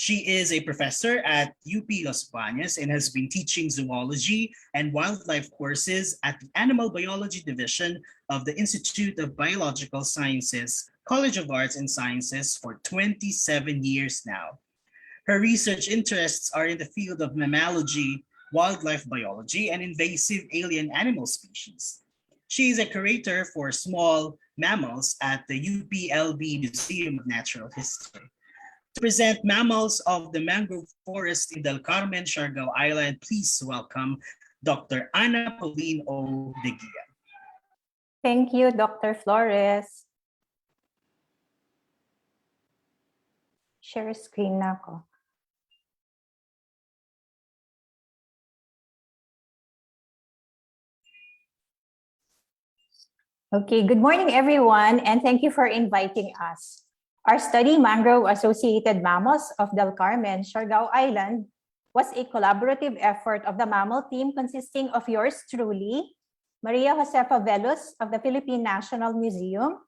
Speaker 4: She is a professor at UP Los Baños and has been teaching zoology and wildlife courses at the Animal Biology Division of the Institute of Biological Sciences, College of Arts and Sciences for 27 years now. Her research interests are in the field of mammalogy, wildlife biology, and invasive alien animal species. She is a curator for small mammals at the UPLB Museum of Natural History. To present Mammals of the Mangrove Forest in Del Carmen, Siargao Island, please welcome Dr. Anna Paulino de Guia.
Speaker 11: Thank you, Dr. Flores. Share screen na ako. Okay, good morning, everyone, and thank you for inviting us. Our study, Mangrove-Associated Mammals of Del Carmen, Siargao Island, was a collaborative effort of the mammal team consisting of yours truly, Maria Josefa Velos of the Philippine National Museum,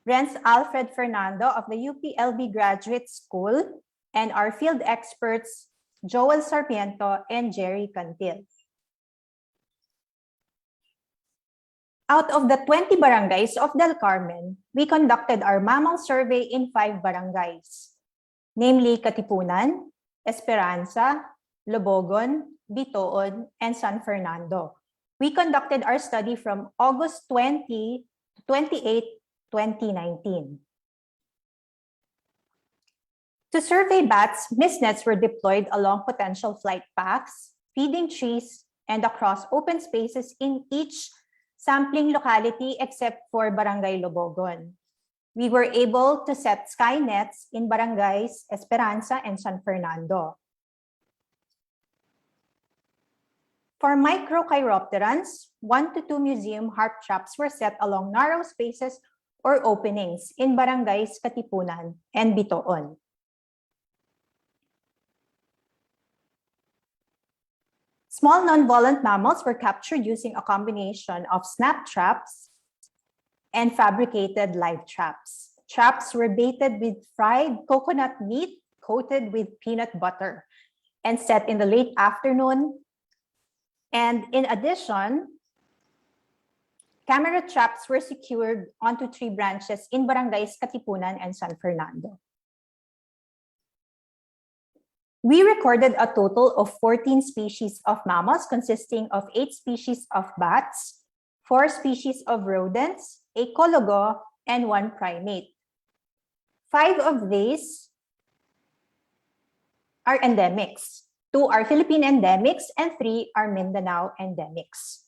Speaker 11: Renz Alfred Fernando of the UPLB Graduate School, and our field experts, Joel Sarmiento and Jerry Cantil. Out of the 20 barangays of Del Carmen, we conducted our mammal survey in 5 barangays, namely Katipunan, Esperanza, Lobogon, Bitoon, and San Fernando. We conducted our study from August 20 to 28, 2019. To survey bats, mist nets were deployed along potential flight paths, feeding trees, and across open spaces in each sampling locality except for Barangay Lobogon. We were able to set sky nets in Barangays Esperanza and San Fernando. For microchiropterans, 1 to 2 museum harp traps were set along narrow spaces or openings in Barangays Katipunan and Bitoon. Small non-volant mammals were captured using a combination of snap traps and fabricated live traps. Traps were baited with fried coconut meat coated with peanut butter and set in the late afternoon. And in addition, camera traps were secured onto tree branches in Barangays Katipunan and San Fernando. We recorded a total of 14 species of mammals consisting of 8 species of bats, 4 species of rodents, a colugo, and 1 primate. 5 of these are endemics. 2 are Philippine endemics and 3 are Mindanao endemics.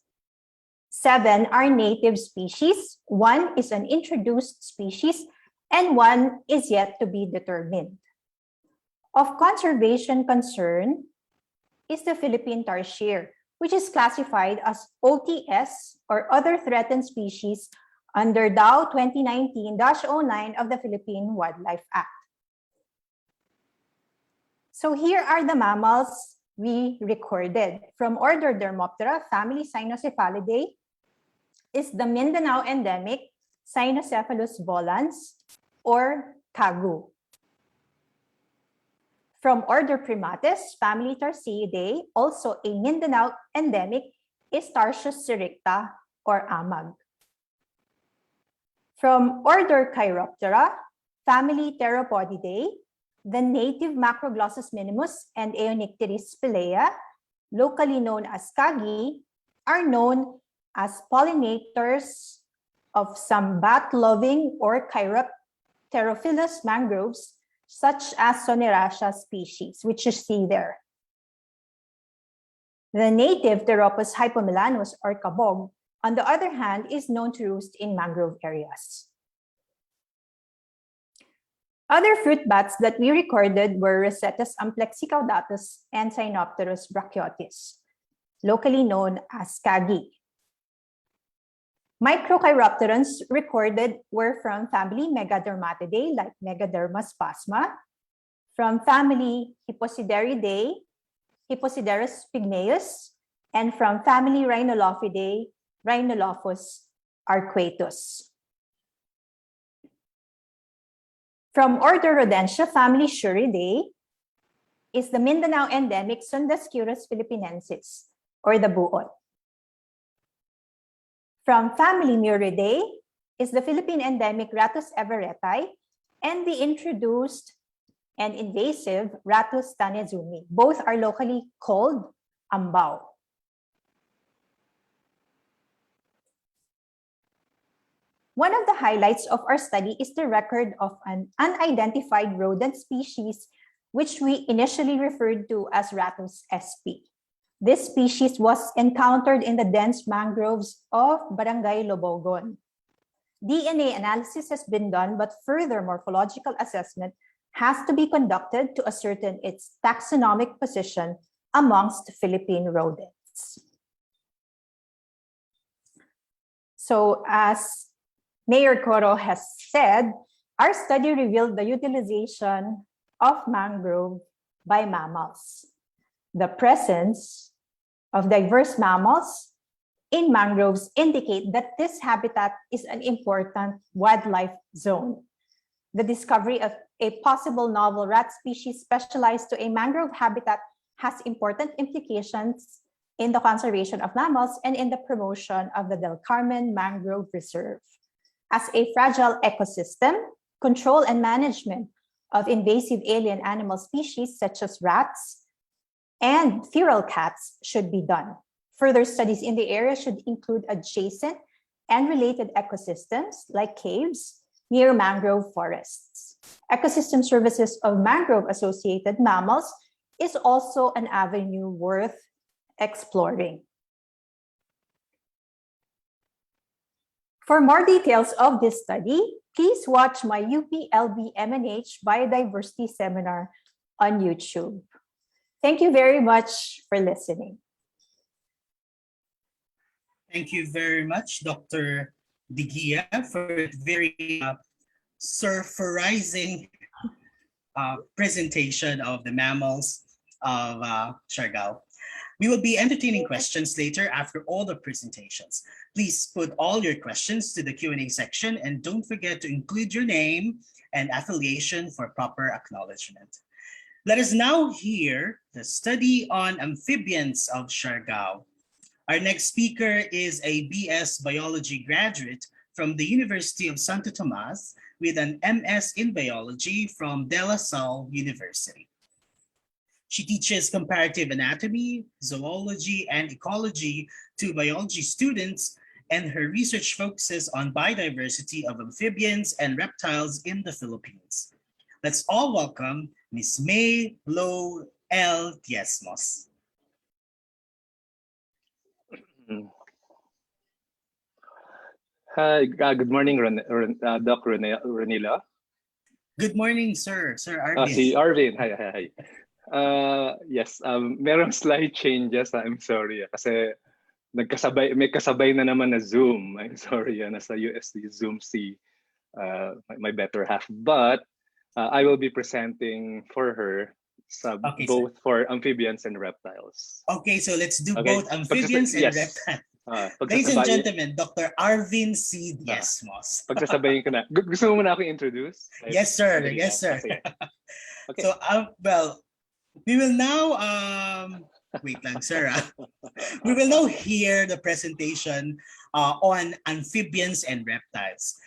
Speaker 11: 7 are native species, 1 is an introduced species, and 1 is yet to be determined. Of conservation concern is the Philippine tarsier, which is classified as OTS or Other Threatened Species under DAO 2019-09 of the Philippine Wildlife Act. So here are the mammals we recorded. From order Dermoptera, family Cynocephalidae, is the Mindanao endemic Cynocephalus volans or Kagu. From order Primates, family Tarsiidae, also a Mindanao endemic, is Tarsius siricta or Amag. From order Chiroptera, family Pteropodidae, the native Macroglossus minimus and Eonycteris spilea, locally known as Kagi, are known as pollinators of some bat-loving or chiropterophilous mangroves, such as Soneracia species, which you see there. The native Pteropus hypomelanus or kabog, on the other hand, is known to roost in mangrove areas. Other fruit bats that we recorded were Rossettus amplexicaudatus and Cynopterus brachiotis, locally known as Kagi. Microchiropterans recorded were from family Megadermatidae like Megaderma spasma, from family Hipposideridae, Hipposiderus pygmaeus, and from family Rhinolophidae, Rhinolophus arquatus. From order Rodentia, family Shuridae, is the Mindanao endemic Sundascurus philippinensis, or the buot. From family Muridae is the Philippine endemic Rattus everetti and the introduced and invasive Rattus tanezumi. Both are locally called ambao. One of the highlights of our study is the record of an unidentified rodent species, which we initially referred to as Rattus sp. This species was encountered in the dense mangroves of Barangay Lobogon. DNA analysis has been done, but further morphological assessment has to be conducted to ascertain its taxonomic position amongst Philippine rodents. So as Mayor Coro has said, our study revealed the utilization of mangrove by mammals. The presence of diverse mammals in mangroves indicate that this habitat is an important wildlife zone. The discovery of a possible novel rat species specialized to a mangrove habitat has important implications in the conservation of mammals and in the promotion of the Del Carmen Mangrove Reserve. As a fragile ecosystem, control and management of invasive alien animal species such as rats and feral cats should be done. Further studies in the area should include adjacent and related ecosystems like caves near mangrove forests. Ecosystem services of mangrove-associated mammals is also an avenue worth exploring. For more details of this study, please watch my UP-LB-MNH Biodiversity Seminar on YouTube. Thank you very much for listening.
Speaker 4: Thank you very much, Dr. Digia, for a very surprising presentation of the mammals of Siargao. We will be entertaining questions later after all the presentations. Please put all your questions to the Q&A section and don't forget to include your name and affiliation for proper acknowledgement. Let us now hear the study on amphibians of Siargao. Our next speaker is a BS Biology graduate from the University of Santo Tomas with an MS in Biology from De La Salle University. She teaches comparative anatomy, zoology, and ecology to biology students, and her research focuses on biodiversity of amphibians and reptiles in the Philippines. Let's all welcome Ms. May Lo L. Diezmos.
Speaker 13: Hi, good morning, Doc Renila.
Speaker 4: Good morning, sir. Sir Arvin.
Speaker 13: Si Arvin. Hi. Yes, merong slight changes. I'm sorry kasi may kasabay na naman na Zoom. I'm sorry, nasa USD Zoom si my better half. But I will be presenting for her both for amphibians and reptiles.
Speaker 4: Okay, so let's do both amphibians and reptiles. Ladies and gentlemen, Dr. Arvin C. Diezmos.
Speaker 13: Pagsasabayin ko na. Gusto mo muna ako introduce?
Speaker 4: Yes, sir. Yes, sir. Okay. So, well, we will now, wait lang, sir. We will now hear the presentation on amphibians and reptiles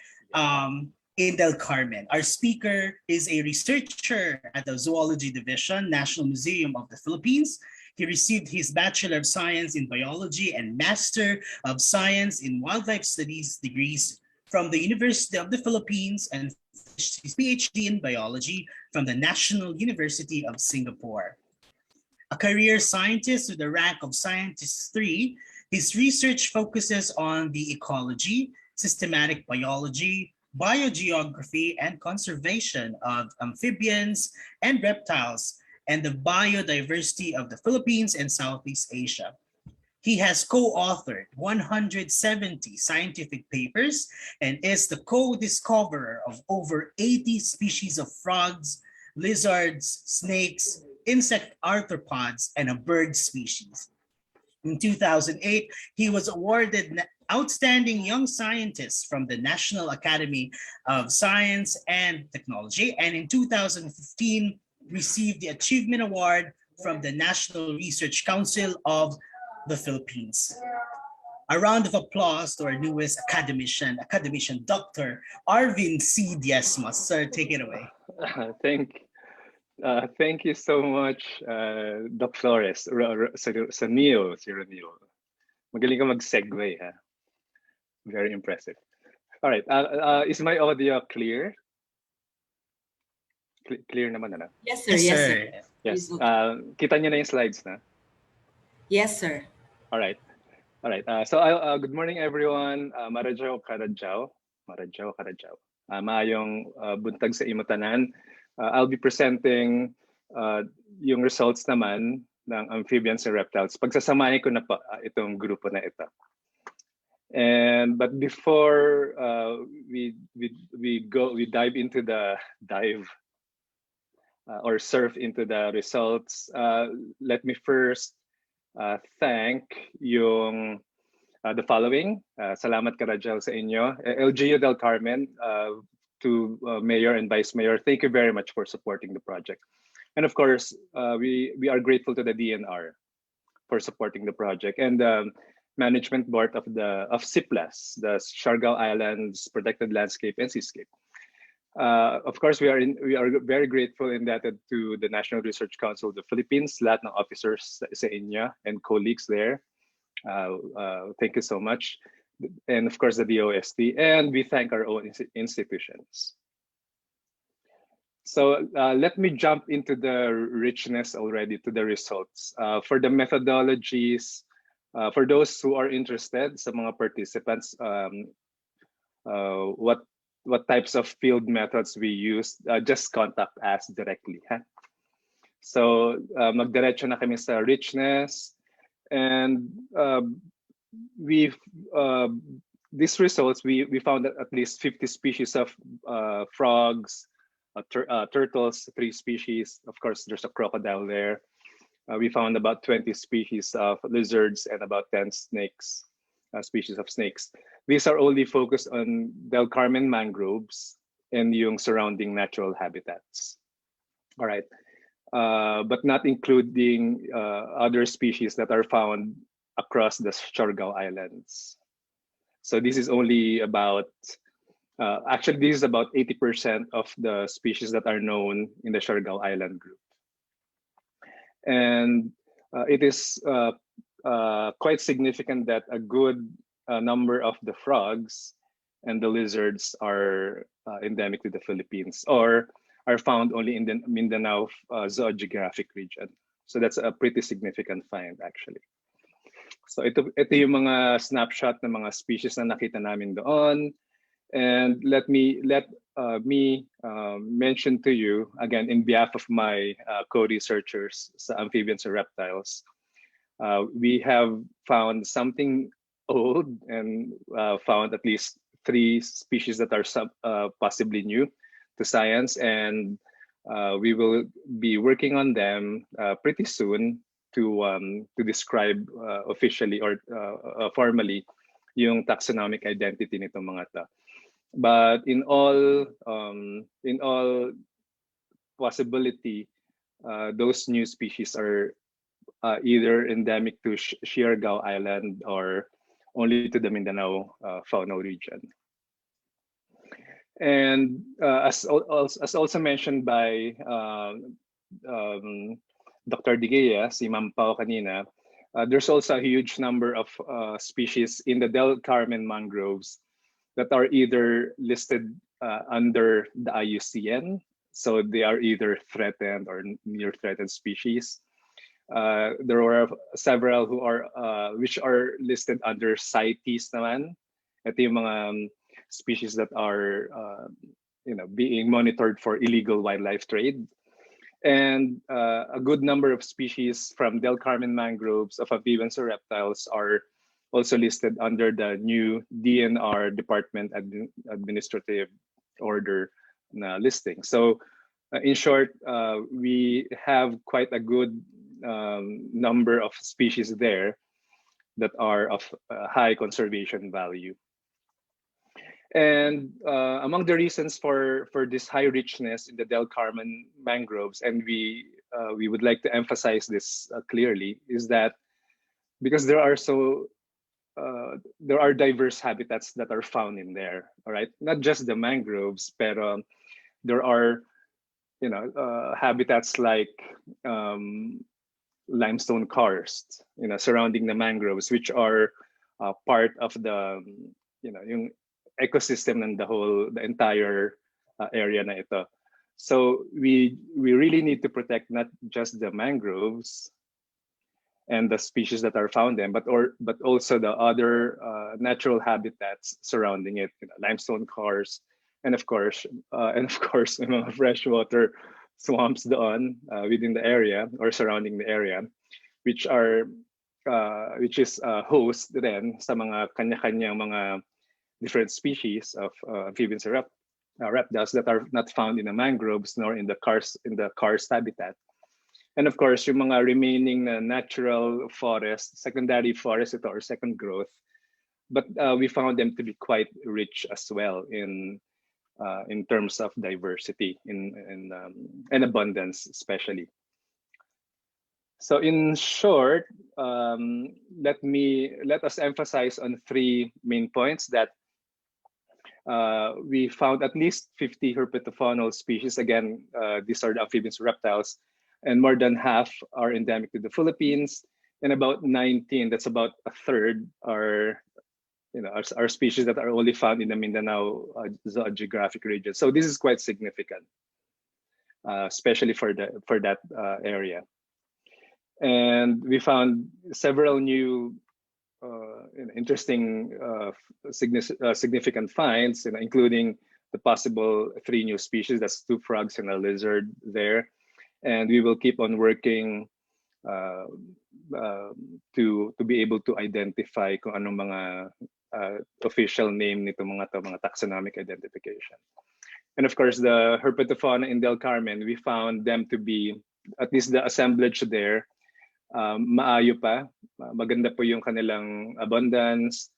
Speaker 4: in Del Carmen. Our speaker is a researcher at the Zoology Division, National Museum of the Philippines. He received his Bachelor of Science in Biology and Master of Science in Wildlife Studies degrees from the University of the Philippines and finished his PhD in Biology from the National University of Singapore. A career scientist with the rank of Scientist 3, his research focuses on the ecology, systematic biology, biogeography, and conservation of amphibians and reptiles, and the biodiversity of the Philippines and Southeast Asia. He has co-authored 170 scientific papers and is the co-discoverer of over 80 species of frogs, lizards, snakes, insect arthropods, and a bird species. In 2008, he was awarded Outstanding Young Scientist from the National Academy of Science and Technology, and in 2015, received the Achievement Award from the National Research Council of the Philippines. A round of applause to our newest academician, Dr. Arvin C. Diezmos. Sir, take it away.
Speaker 13: Thank you so much, Doc Flores, sa Neil, si Ranil. Magaling ka mag-segue, ha? Very impressive. All right, is my audio clear? Clear naman, ano?
Speaker 12: Yes, sir. Yes, sir.
Speaker 13: Yes. Kita niyo na yung slides na?
Speaker 12: Yes, sir.
Speaker 13: All right. So, good morning, everyone. Maradjao Karadjao. Maayong buntag sa imutanan. I'll be presenting yung results naman ng amphibians and reptiles. Pagsasamahin ko na po itong grupo na ito. But before we dive into the or surf into the results, let me first thank yung the following. Salamat Karajal sa inyo. LGU Del Carmen, to Mayor and Vice Mayor, thank you very much for supporting the project. And of course, we are grateful to the DNR for supporting the project, and the management board of SIPLAS, the Siargao Islands Protected Landscape and Seascape. Of course, we are very grateful and indebted to the National Research Council of the Philippines, lahat ng officers sa inyo and colleagues there. Thank you so much. And of course, the DOST, and we thank our own institutions. So let me jump into the richness already, to the results. For the methodologies, for those who are interested, sa mga participants, what types of field methods we use, just contact us directly. Huh? So magdiretso na kami sa richness, and these results, we found that at least 50 species of frogs, turtles, 3 species. Of course, there's a crocodile there. We found about 20 species of lizards and about 10 snakes. Species of snakes. These are only focused on Del Carmen mangroves and yung surrounding natural habitats. All right, but not including other species that are found across the Siargao Islands. So this is only about, actually this is about 80% of the species that are known in the Siargao Island group. And it is quite significant that a good number of the frogs and the lizards are endemic to the Philippines, or are found only in the Mindanao zoogeographic region. So that's a pretty significant find, actually. So ito yung mga snapshot ng mga species na nakita namin doon. And let me mention to you, again, in behalf of my co-researchers sa Amphibians and Reptiles, we have found something old and found at least 3 species that are possibly new to science, and we will be working on them pretty soon to describe officially or formally yung taxonomic identity nitong mga to. But in all possibility, those new species are either endemic to Siargao Island or only to the Mindanao fauna region. And as also mentioned by Dr. Digea, si Ma'am Pao kanina, there's also a huge number of species in the Del Carmen mangroves that are either listed under the IUCN, so they are either threatened or near threatened species. There were several which are listed under CITES naman. Ito yung mga species that are being monitored for illegal wildlife trade. And a good number of species from Del Carmen mangroves of amphibians or reptiles are also listed under the new DNR Department Administrative Order listing. So in short, we have quite a good number of species there that are of high conservation value. And among the reasons for this high richness in the Del Carmen mangroves, and we would like to emphasize this clearly, is that because there are diverse habitats that are found in there. All right, not just the mangroves, but there are habitats like limestone karst, surrounding the mangroves, which are part of the yung ecosystem and the entire area na ito. So we really need to protect not just the mangroves and the species that are found in, but also the other natural habitats surrounding it, limestone karst, and of course mga freshwater swamps doon within the area or surrounding the area, which is host then sa mga kanya-kanyang mga different species of amphibians and reptiles that are not found in the mangroves nor in the karst habitat. And of course, yung mga remaining natural forest, secondary forest ito or second growth, but we found them to be quite rich as well in terms of diversity and abundance, especially. So in short, let us emphasize on 3 main points: that we found at least 50 herpetofaunal species. Again, these are the amphibians and reptiles, and more than half are endemic to the Philippines, and about 19, that's about a third, are are species that are only found in the Mindanao geographic region. So this is quite significant, especially for that area. And we found several new interesting significant finds, including the possible 3 new species. That's 2 frogs and a lizard there. And we will keep on working to be able to identify kung anong mga official name nito mga taxonomic identification. And of course, the herpetofauna in Del Carmen, we found them to be, at least the assemblage there, maayo pa. Maganda po yung kanilang abundance,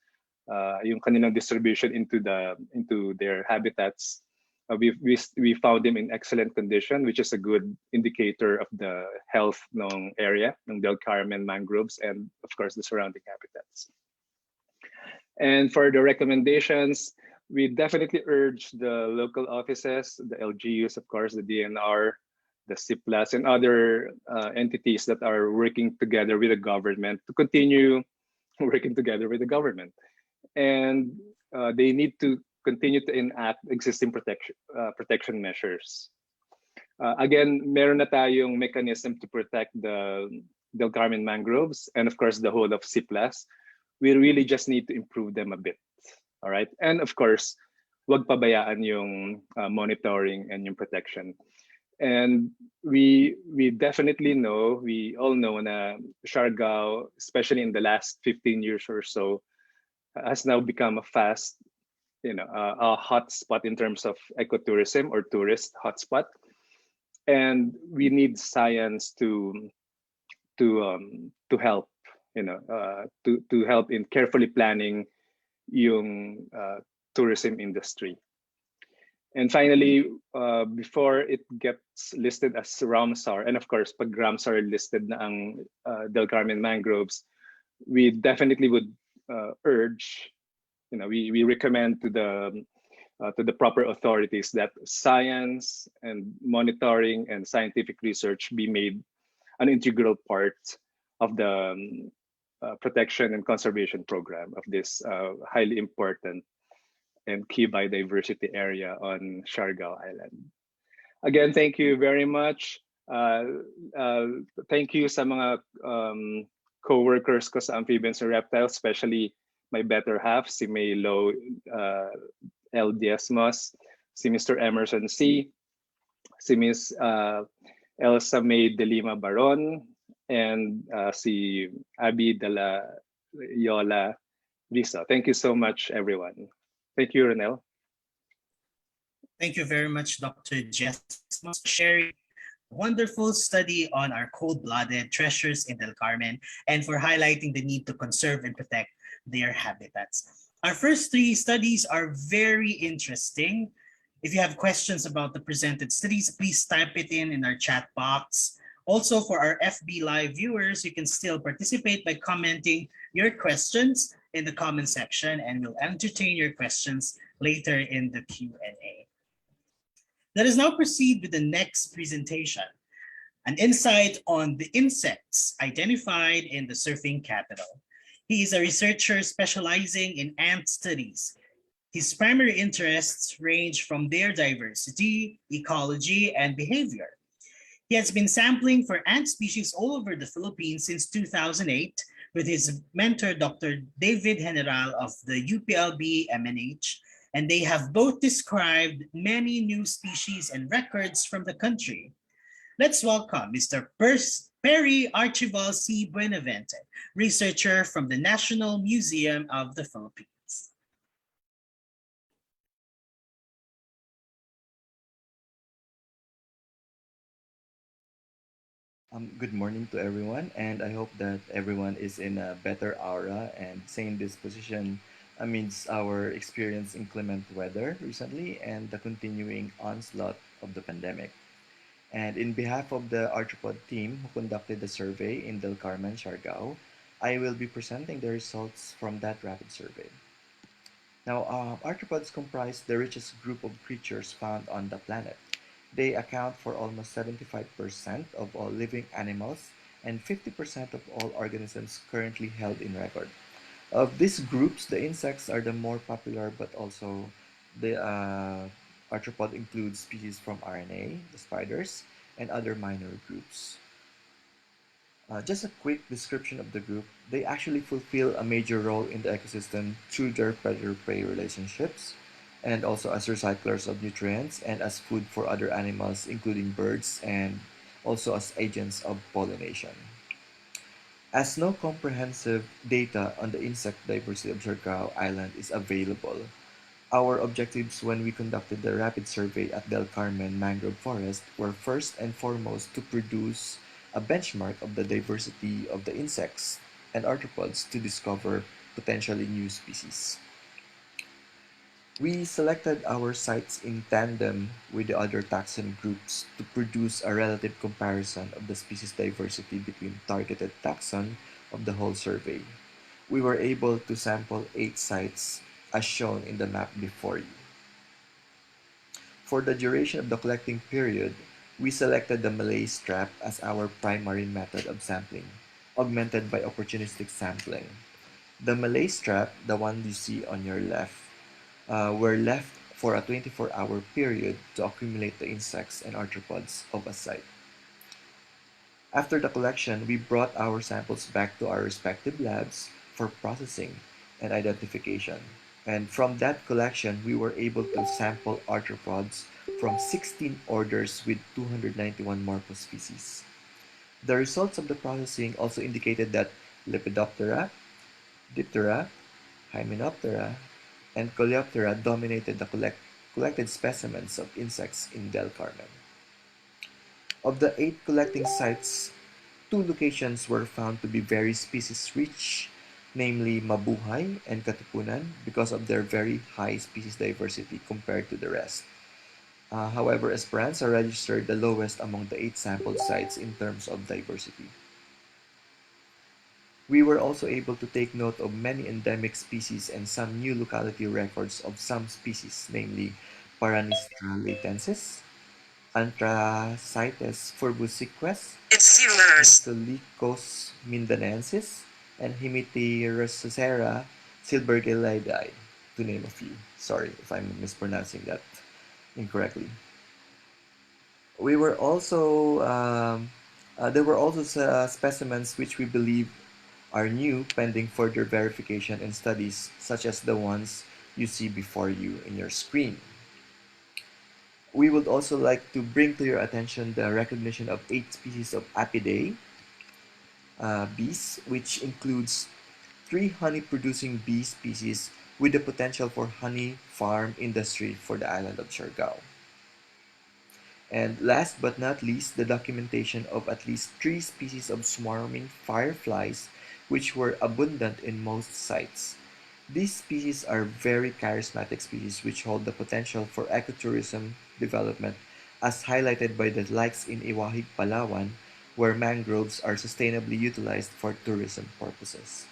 Speaker 13: yung kanilang distribution into their habitats. We found them in excellent condition, which is a good indicator of the health ng area, ng Del Carmen mangroves, and of course the surrounding habitats. And for the recommendations, we definitely urge the local offices, the LGUs, of course, the DNR, the CIPLAS, and other entities that are working together with the government to continue working together with the government. And they need to continue to enact existing protection measures. Again, meron na tayong mechanism to protect the Del Carmen mangroves, and of course the whole of CIPLAS. We really just need to improve them a bit. All right, and of course, wag pabayaan yung monitoring and yung protection. And we definitely know, we all know na Siargao, especially in the last 15 years or so, has now become a fast, a hot spot in terms of ecotourism or tourist hotspot. And we need science to help, to help in carefully planning yung tourism industry. And finally, before it gets listed as Ramsar, and of course, pag Ramsar listed na ang Del Carmen mangroves, we definitely would urge, we recommend to the proper authorities that science and monitoring and scientific research be made an integral part of the protection and conservation program of this highly important and key biodiversity area on Siargao Island. Again, thank you very much. Thank you sa mga co-workers ko sa Amphibians and Reptiles, especially my better half, si May Lo L. Diezmos, si Mr. Emerson C., si Ms. Elsa May de Lima Baron, and si Abby de la Yola Visa. Thank you so much, everyone. Thank you, Ronel.
Speaker 4: Thank you very much, Dr. Jess, for sharing a wonderful study on our cold-blooded treasures in Del Carmen and for highlighting the need to conserve and protect their habitats. Our first 3 studies are very interesting. If you have questions about the presented studies, please type it in our chat box. Also, for our FB Live viewers, you can still participate by commenting your questions in the comment section, and we'll entertain your questions later in the Q&A. Let us now proceed with the next presentation, an insight on the insects identified in the surfing capital. He is a researcher specializing in ant studies. His primary interests range from their diversity, ecology, and behavior. He has been sampling for ant species all over the Philippines since 2008 with his mentor, Dr. David General of the UPLB MNH, and they have both described many new species and records from the country. Let's welcome Mr. Perry Archibald C. Buenavente, researcher from the National Museum of the Philippines.
Speaker 14: Good morning to everyone, and I hope that everyone is in a better aura and sane disposition amidst our experience in inclement weather recently and the continuing onslaught of the pandemic. And in behalf of the Arthropod team who conducted the survey in Del Carmen, Siargao, I will be presenting the results from that rapid survey. Now, arthropods comprise the richest group of creatures found on the planet. They account for almost 75% of all living animals and 50% of all organisms currently held in record. Of these groups, the insects are the more popular, but also the arthropod includes species from RNA, the spiders, and other minor groups. Just a quick description of the group. They actually fulfill a major role in the ecosystem through their predator-prey relationships, and also as recyclers of nutrients and as food for other animals, including birds, and also as agents of pollination. As no comprehensive data on the insect diversity of Siargao Island is available, our objectives when we conducted the rapid survey at Del Carmen Mangrove Forest were first and foremost to produce a benchmark of the diversity of the insects and arthropods to discover potentially new species. We selected our sites in tandem with the other taxon groups to produce a relative comparison of the species diversity between targeted taxon of the whole survey. We were able to sample 8 sites as shown in the map before you. For the duration of the collecting period, we selected the Malays trap as our primary method of sampling, augmented by opportunistic sampling. The Malays trap, the one you see on your left, were left for a 24-hour period to accumulate the insects and arthropods of a site. After the collection, we brought our samples back to our respective labs for processing and identification. And from that collection, we were able to sample arthropods from 16 orders with 291 morpho species. The results of the processing also indicated that Lepidoptera, Diptera, Hymenoptera, and Coleoptera dominated the collected specimens of insects in Del Carmen. Of the 8 collecting sites, 2 locations were found to be very species-rich, namely Mabuhay and Katipunan, because of their very high species diversity compared to the rest. However, Esperanza registered the lowest among the 8 sampled sites in terms of diversity. We were also able to take note of many endemic species and some new locality records of some species, namely Paranistra latensis, Anthracites furbusiques, Solicos mindanensis, and Hemitirosacera silbergelidii, to name a few. Sorry if I'm mispronouncing that incorrectly. We were also there were also specimens which we believe are new pending further verification and studies, such as the ones you see before you in your screen. We would also like to bring to your attention the recognition of 8 species of Apidae bees, which includes 3 honey-producing bee species with the potential for honey farm industry for the island of Siargao. And last but not least, the documentation of at least 3 species of swarming fireflies, which were abundant in most sites. These species are very charismatic species which hold the potential for ecotourism development, as highlighted by the likes in Iwahig, Palawan, where mangroves are sustainably utilized for tourism purposes.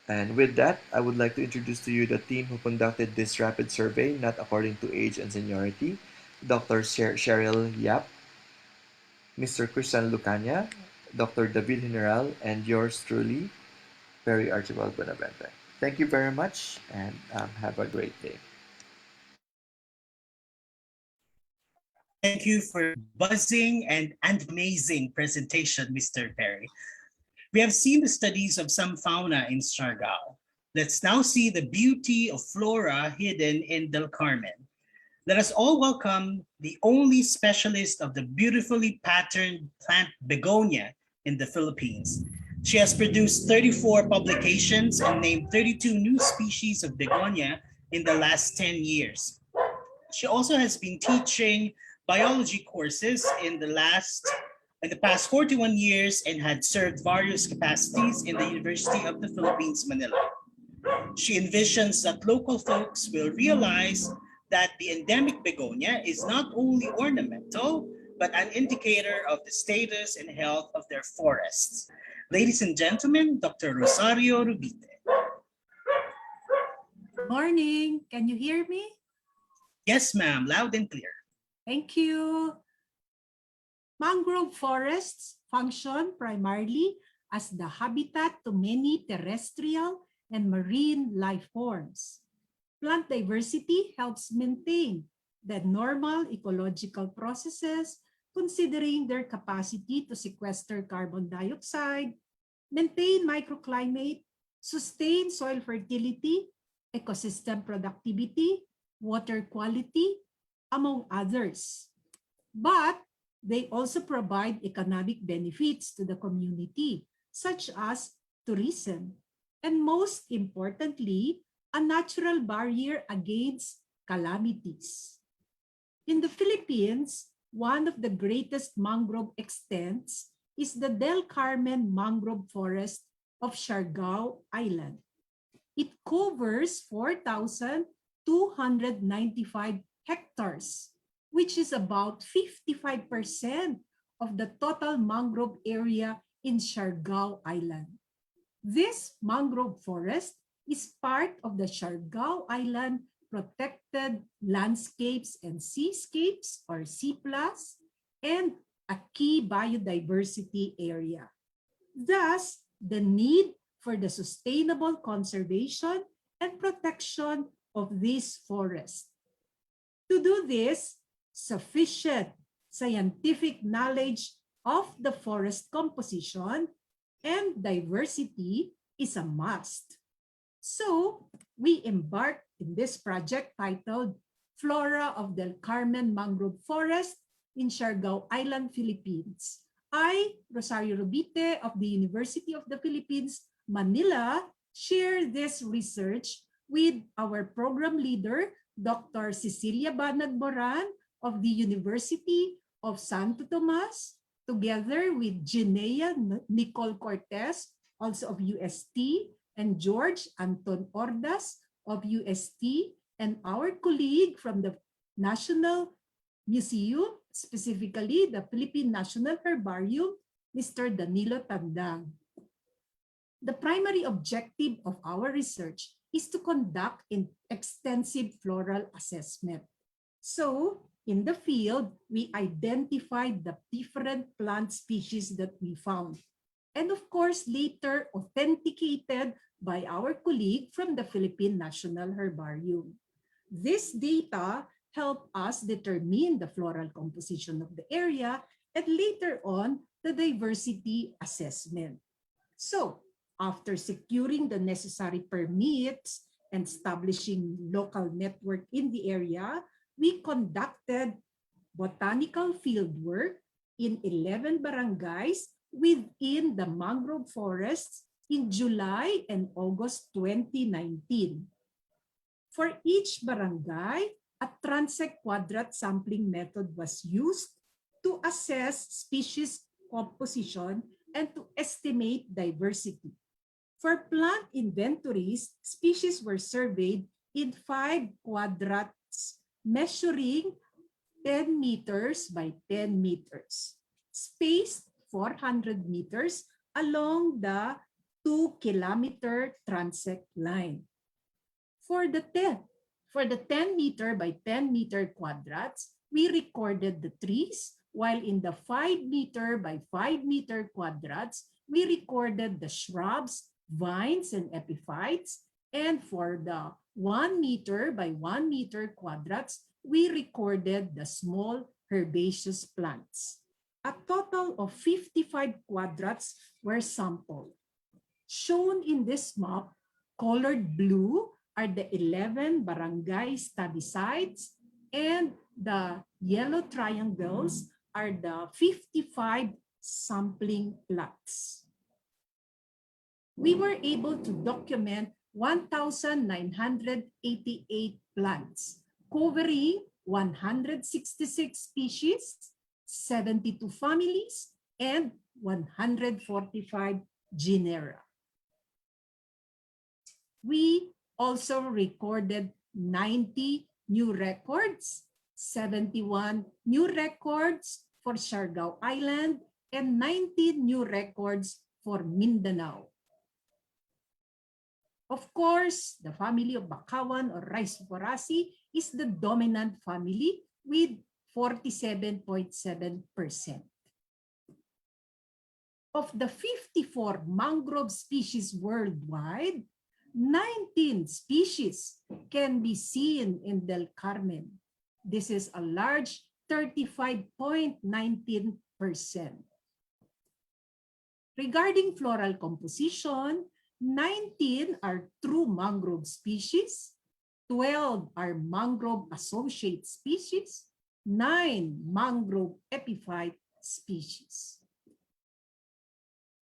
Speaker 14: And with that, I would like to introduce to you the team who conducted this rapid survey, not according to age and seniority: Dr. Cheryl Yap, Mr. Christian Lucania, Dr. David General, and yours truly, Perry Archibald Benavente. Thank you very much, and have a great day.
Speaker 4: Thank you for buzzing and amazing presentation, Mr. Perry. We have seen the studies of some fauna in Siargao. Let's now see the beauty of flora hidden in Del Carmen. Let us all welcome the only specialist of the beautifully patterned plant begonia in the Philippines. She has produced 34 publications and named 32 new species of begonia in the last 10 years. She also has been teaching biology courses in the past 41 years and had served various capacities in the University of the Philippines, Manila. She envisions that local folks will realize that the endemic begonia is not only ornamental, but an indicator of the status and health of their forests. Ladies and gentlemen, Dr. Rosario Rubite.
Speaker 15: Morning. Can you hear me?
Speaker 4: Yes, ma'am. Loud and clear.
Speaker 15: Thank you. Mangrove forests function primarily as the habitat to many terrestrial and marine life forms. Plant diversity helps maintain the normal ecological processes, considering their capacity to sequester carbon dioxide, maintain microclimate, sustain soil fertility, ecosystem productivity, water quality, among others. But they also provide economic benefits to the community, such as tourism, and most importantly, a natural barrier against calamities. In the Philippines, one of the greatest mangrove extents is the Del Carmen Mangrove Forest of Siargao Island. It covers 4,295 hectares, which is about 55% of the total mangrove area in Siargao Island. This mangrove forest is part of the Siargao Island Protected Landscapes and Seascapes, or C+, and a key biodiversity area. Thus, the need for the sustainable conservation and protection of this forest. To do this, sufficient scientific knowledge of the forest composition and diversity is a must. So, we embarked in this project titled Flora of Del Carmen Mangrove Forest in Siargao Island, Philippines. I, Rosario Rubite of the University of the Philippines, Manila, share this research with our program leader, Dr. Cecilia Banag-Moran of the University of Santo Tomas, together with Ginea Nicole Cortez, also of UST, and George Anton Ordas of UST, and our colleague from the National Museum, specifically the Philippine National Herbarium, Mr. Danilo Tandang. The primary objective of our research is to conduct an extensive floral assessment. So, in the field, we identified the different plant species that we found, and of course, later authenticated by our colleague from the Philippine National Herbarium. This data help us determine the floral composition of the area and later on, the diversity assessment. So, after securing the necessary permits and establishing local network in the area, we conducted botanical fieldwork in 11 barangays within the mangrove forests in July and August 2019. For each barangay, a Transect Quadrat sampling method was used to assess species composition and to estimate diversity. For plant inventories, species were surveyed in 5 quadrats measuring 10 meters by 10 meters, spaced 400 meters along the 2-kilometer transect line. For the 10 meter by 10 meter quadrats, we recorded the trees, while in the 5 meter by 5 meter quadrats, we recorded the shrubs, vines, and epiphytes. And for the 1 meter by 1 meter quadrats, we recorded the small herbaceous plants. A total of 55 quadrats were sampled. Shown in this map, colored blue are the 11 barangay study sites, and the yellow triangles are the 55 sampling plots. We were able to document 1,988 plants, covering 166 species, 72 families, and 145 genera. We also recorded 90 new records, 71 new records for Siargao Island, and 19 new records for Mindanao. Of course, the family of Bakawan or Rhizophoracea is the dominant family with 47.7%. Of the 54 mangrove species worldwide, 19 species can be seen in Del Carmen. This is a large 35.19%. Regarding floral composition, 19 are true mangrove species, 12 are mangrove associate species, 9 mangrove epiphyte species.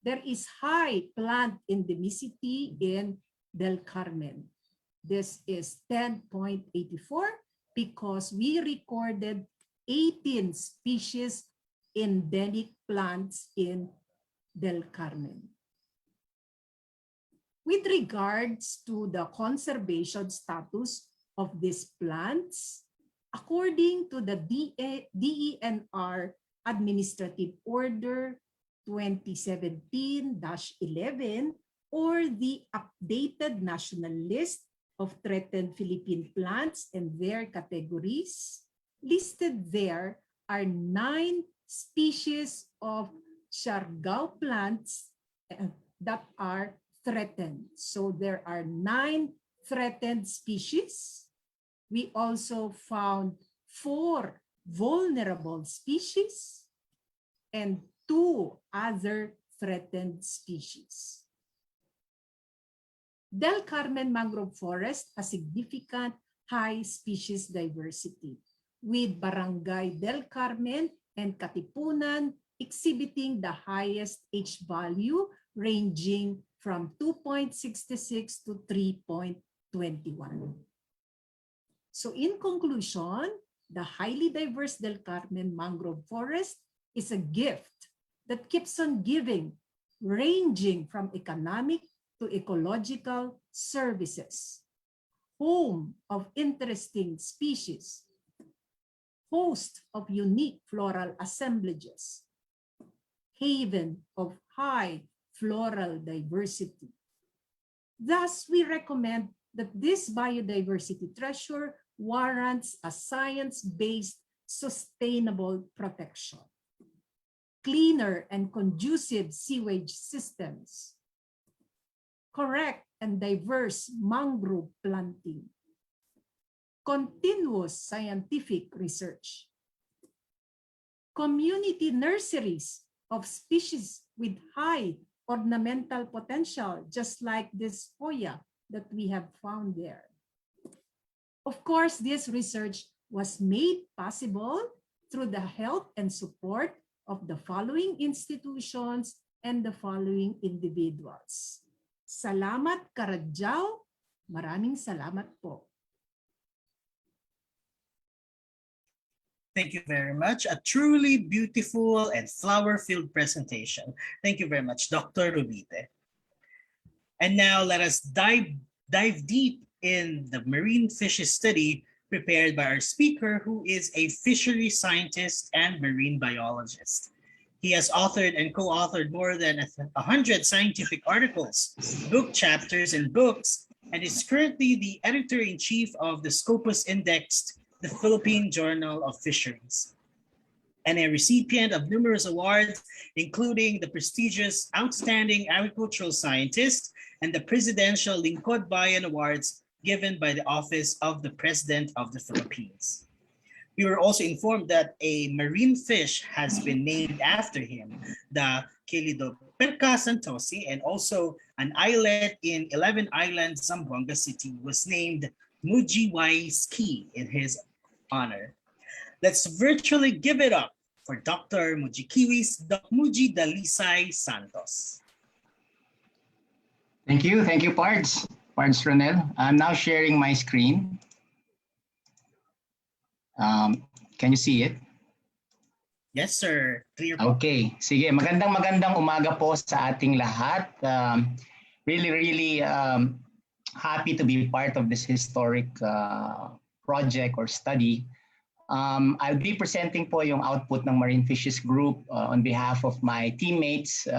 Speaker 15: There is high plant endemicity in Del Carmen. This is 10.84 because we recorded 18 species endemic plants in Del Carmen. With regards to the conservation status of these plants, according to the DENR Administrative Order 2017-11 or the updated national list of threatened Philippine plants and their categories, listed there are 9 species of Siargao plants that are threatened. So there are 9 threatened species. We also found 4 vulnerable species and 2 other threatened species. Del Carmen Mangrove Forest has significant high species diversity, with Barangay Del Carmen and Katipunan exhibiting the highest H value ranging from 2.66 to 3.21. So in conclusion, the highly diverse Del Carmen Mangrove Forest is a gift that keeps on giving, ranging from economic to ecological services, home of interesting species, host of unique floral assemblages, haven of high floral diversity. Thus, we recommend that this biodiversity treasure warrants a science-based sustainable protection, cleaner and conducive sewage systems, correct and diverse mangrove planting, continuous scientific research, community nurseries of species with high ornamental potential, just like this Hoya that we have found there. Of course, this research was made possible through the help and support of the following institutions and the following individuals. Salamat Karadyaw. Maraming salamat po.
Speaker 4: Thank you very much. A truly beautiful and flower-filled presentation. Thank you very much, Dr. Rubite. And now let us dive deep in the marine fishes study prepared by our speaker, who is a fishery scientist and marine biologist. He has authored and co-authored more than 100 scientific articles, book chapters, and books, and is currently the editor-in-chief of the Scopus Indexed, the Philippine Journal of Fisheries, and a recipient of numerous awards, including the prestigious Outstanding Agricultural Scientist and the Presidential Lingkod Bayan Awards given by the Office of the President of the Philippines. We were also informed that a marine fish has been named after him, the Chilidoperca santosi, and also an islet in 11 Islands, Zamboanga City, was named Mujiwai's Key in his honor. Let's virtually give it up for Dr. Mujikiwi's Doc Muji Dalisay Santos.
Speaker 17: Thank you, Pards Ronel. I'm now sharing my screen. Can you see it?
Speaker 4: Yes, sir. Clear.
Speaker 17: Okay, sige. Magandang umaga po sa ating lahat. Really happy to be part of this historic project or study. I'll be presenting po yung output ng Marine Fishes Group on behalf of my teammates,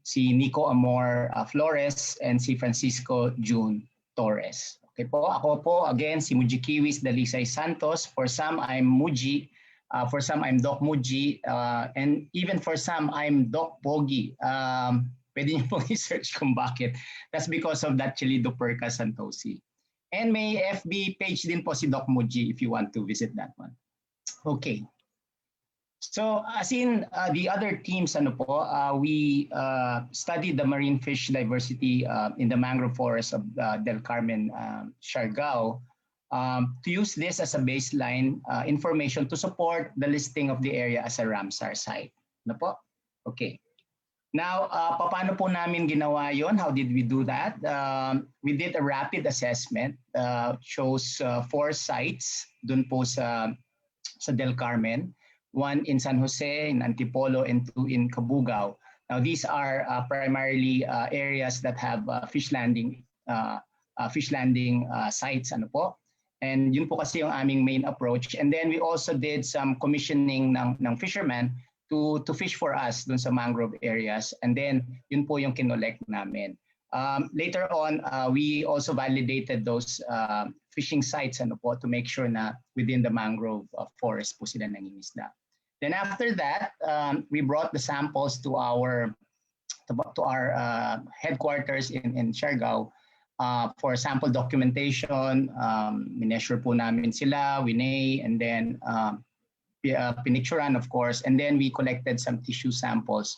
Speaker 17: si Nico Amor Flores, and si Francisco June Torres. Okay po, ako po again si Muji Kiwis Dalisay Santos. For some, I'm Muji. For some, I'm Doc Muji. And even for some, I'm Doc Pogi. Pwede niyo pong i-search kung bakit. That's because of that Chilido Perca Santosi. And may FB page din po si Doc Muji if you want to visit that one. Okay. So as in the other teams, we studied the marine fish diversity in the mangrove forests of Del Carmen, Siargao, to use this as a baseline information to support the listing of the area as a Ramsar site. Ano po? Okay. Now, paano po namin ginawa yon? How did we do that? We did a rapid assessment, chose 4 sites dun po sa Del Carmen, 1 in San Jose, in Antipolo, and 2 in Cabugao. Now, these are primarily areas that have fish landing sites, ano po? And yun po kasi yung aming main approach. And then we also did some commissioning ng fishermen to fish for us dun sa mangrove areas. And then yun po yung kinolect namin. Later on, we also validated those fishing sites to make sure na within the mangrove forest po sila nangingisda. Then after that, we brought the samples to our headquarters in Siargao for sample documentation. Mineasure po namin sila, winay, and then pinicturean, of course, and then we collected some tissue samples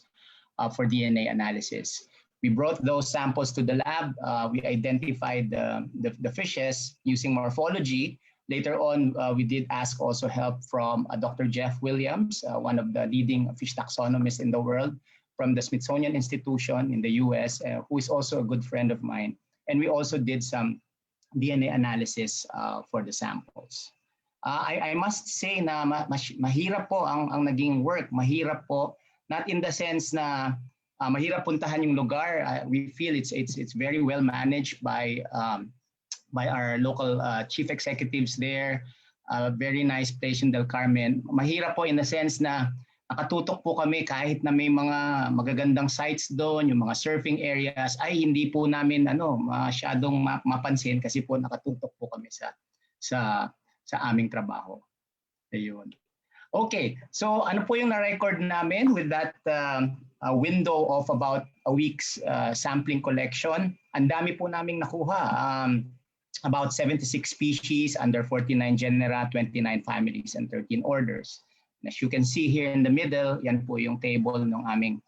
Speaker 17: for DNA analysis. We brought those samples to the lab. We identified the fishes using morphology. Later on, we did ask also help from Dr. Jeff Williams, one of the leading fish taxonomists in the world, from the Smithsonian Institution in the US, who is also a good friend of mine. And we also did some DNA analysis for the samples. I must say na mahirap po ang naging work. Mahirap po, not in the sense na mahirap puntahan yung lugar. We feel it's very well managed by our local chief executives there. Very nice place in Del Carmen. Mahirap po in the sense na nakatutok po kami kahit na may mga magagandang sites doon, yung mga surfing areas, ay hindi po namin masyadong mapansin kasi po nakatutok po kami sa aming trabaho. Ayun. Okay, so ano po yung na-record namin with that window of about a week's sampling collection? Ang dami po naming nakuha. About 76 species under 49 genera, 29 families, and 13 orders. And as you can see here in the middle, yan po yung table ng aming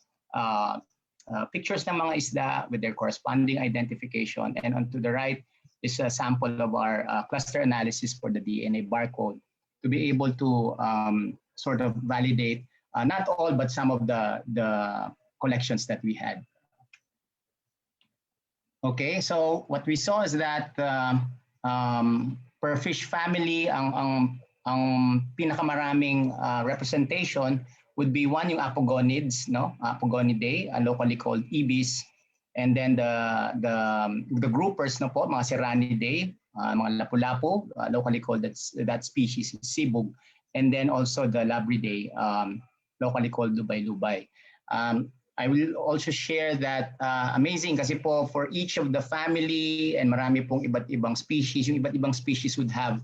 Speaker 17: pictures ng mga isda with their corresponding identification. And on to the right is a sample of our cluster analysis for the DNA barcode to be able to sort of validate not all but some of the collections that we had. Okay, so what we saw is that per fish family, ang pinakamaraming representation would be one yung apogonids, Apogonidae, locally called ibis. And then the groupers po, mga Serranidae, mga lapu-lapu, locally called that species is sibug. And then also the Labridae, locally called lubay-lubay. I will also share that amazing kasi po for each of the family and marami pong iba't ibang species, yung iba't ibang species would have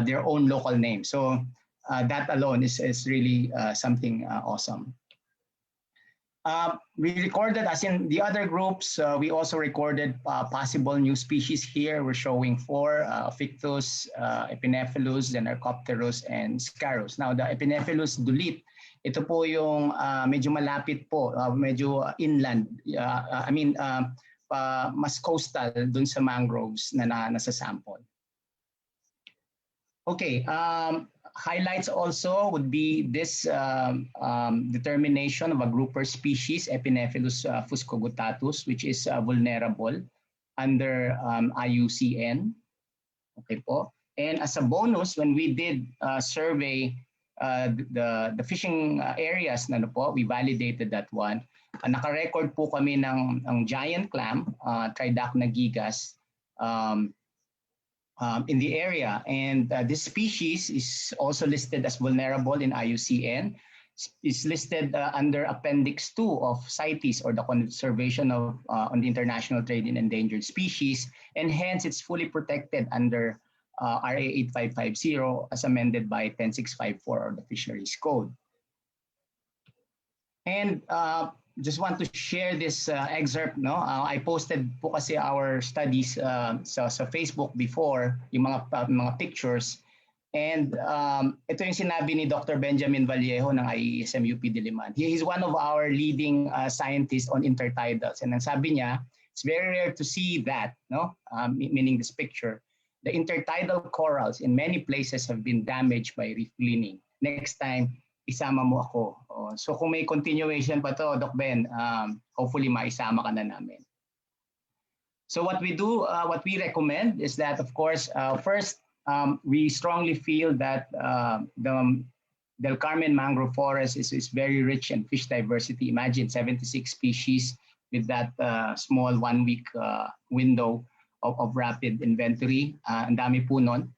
Speaker 17: their own local name. So that alone is really something awesome. We recorded, as in the other groups, we also recorded possible new species here. We're showing 4, Fictus, Epinephelus, then Arcopterus, and Scarus. Now, the Epinephelus dulit, ito po yung medyo malapit po, medyo inland. Mas coastal dun sa mangroves na nasa sample. Okay, highlights also would be this determination of a grouper species, Epinephelus fuscogutatus, which is vulnerable under IUCN. Okay po. And as a bonus, when we did survey the fishing areas we validated that one. Naka-record po kami ng giant clam, Tridacna gigas, in the area, and this species is also listed as vulnerable in IUCN. is listed under Appendix 2 of CITES, or the Conservation of on the International Trade in Endangered Species, and hence it's fully protected under RA 8550 as amended by 10654 or the Fisheries Code. And just want to share this excerpt. No, I posted po kasi our studies sa Facebook before, yung mga pictures. And ito yung sinabi ni Dr. Benjamin Vallejo ng IESM UP Diliman. He is one of our leading scientists on intertidals. And ang sabi niya, it's very rare to see that, no? Meaning this picture. The intertidal corals in many places have been damaged by reef cleaning. Next time, isama mo ako. So kung may continuation pa to, Doc Ben, hopefully maisama ka na namin. So what we do, what we recommend is that, of course, first, we strongly feel that the Del Carmen Mangrove Forest is very rich in fish diversity. Imagine 76 species with that small 1-week window of rapid inventory. Ang dami po nun.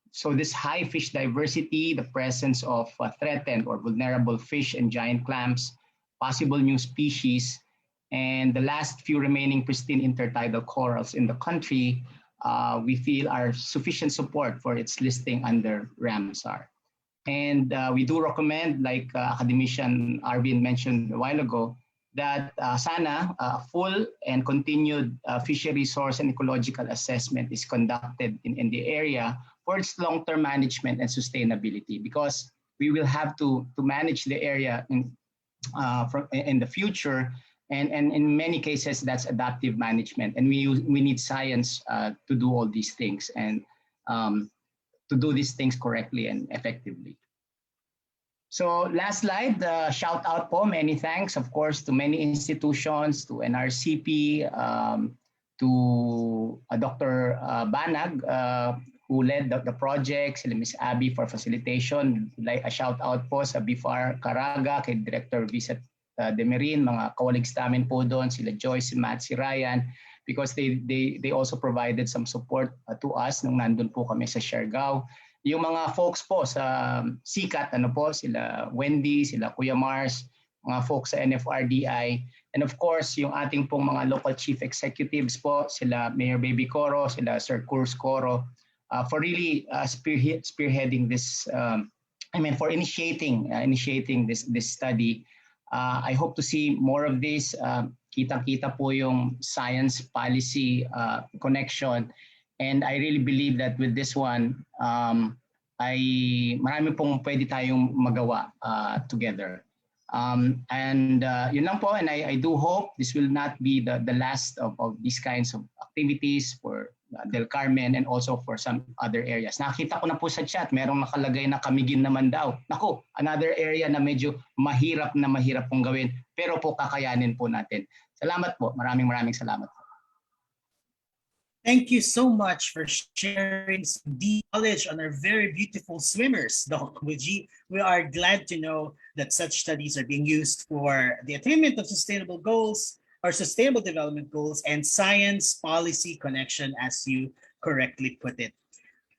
Speaker 17: So this high fish diversity, the presence of threatened or vulnerable fish and giant clams, possible new species, and the last few remaining pristine intertidal corals in the country, we feel are sufficient support for its listing under Ramsar. And we do recommend, like academician Arvin mentioned a while ago, that sana full and continued fishery source and ecological assessment is conducted in the area for its long-term management and sustainability, because we will have to manage the area in the future. And in many cases, that's adaptive management. And we need science to do all these things and to do these things correctly and effectively. So last slide, shout out po, many thanks, of course, to many institutions, to NRCP, to Dr. Banag, who led the project, sila Ms. Abby for facilitation. Like a shout out po sa BIFAR Caraga, kay Director Vicet Demerin, mga colleagues namin po doon, sila Joyce, si Matt, si Ryan, because they also provided some support to us nung nandun po kami sa Siargao. Yung mga folks po sa SICAT, ano po, sila Wendy, sila Kuya Mars, mga folks sa NFRDI, and of course, yung ating pong mga local chief executives po, sila Mayor Baby Coro, sila Sir Kurs Coro, for really spearheading this, for initiating this study. I hope to see more of this. Kitang-kita po yung science policy connection. And I really believe that with this one, marami pong pwede tayong magawa together. And yun lang po, and I do hope this will not be the last of these kinds of activities for Del Carmen and also for some other areas. Nakita ko na po sa chat, merong nakalagay na Camiguin naman daw. Naku, another area na medyo mahirap pong gawin, pero po kakayanin po natin. Salamat po, maraming salamat po.
Speaker 4: Thank you so much for sharing some deep knowledge on our very beautiful swimmers, Doc Wuji. We are glad to know that such studies are being used for the attainment of sustainable goals or sustainable development goals and science policy connection, as you correctly put it.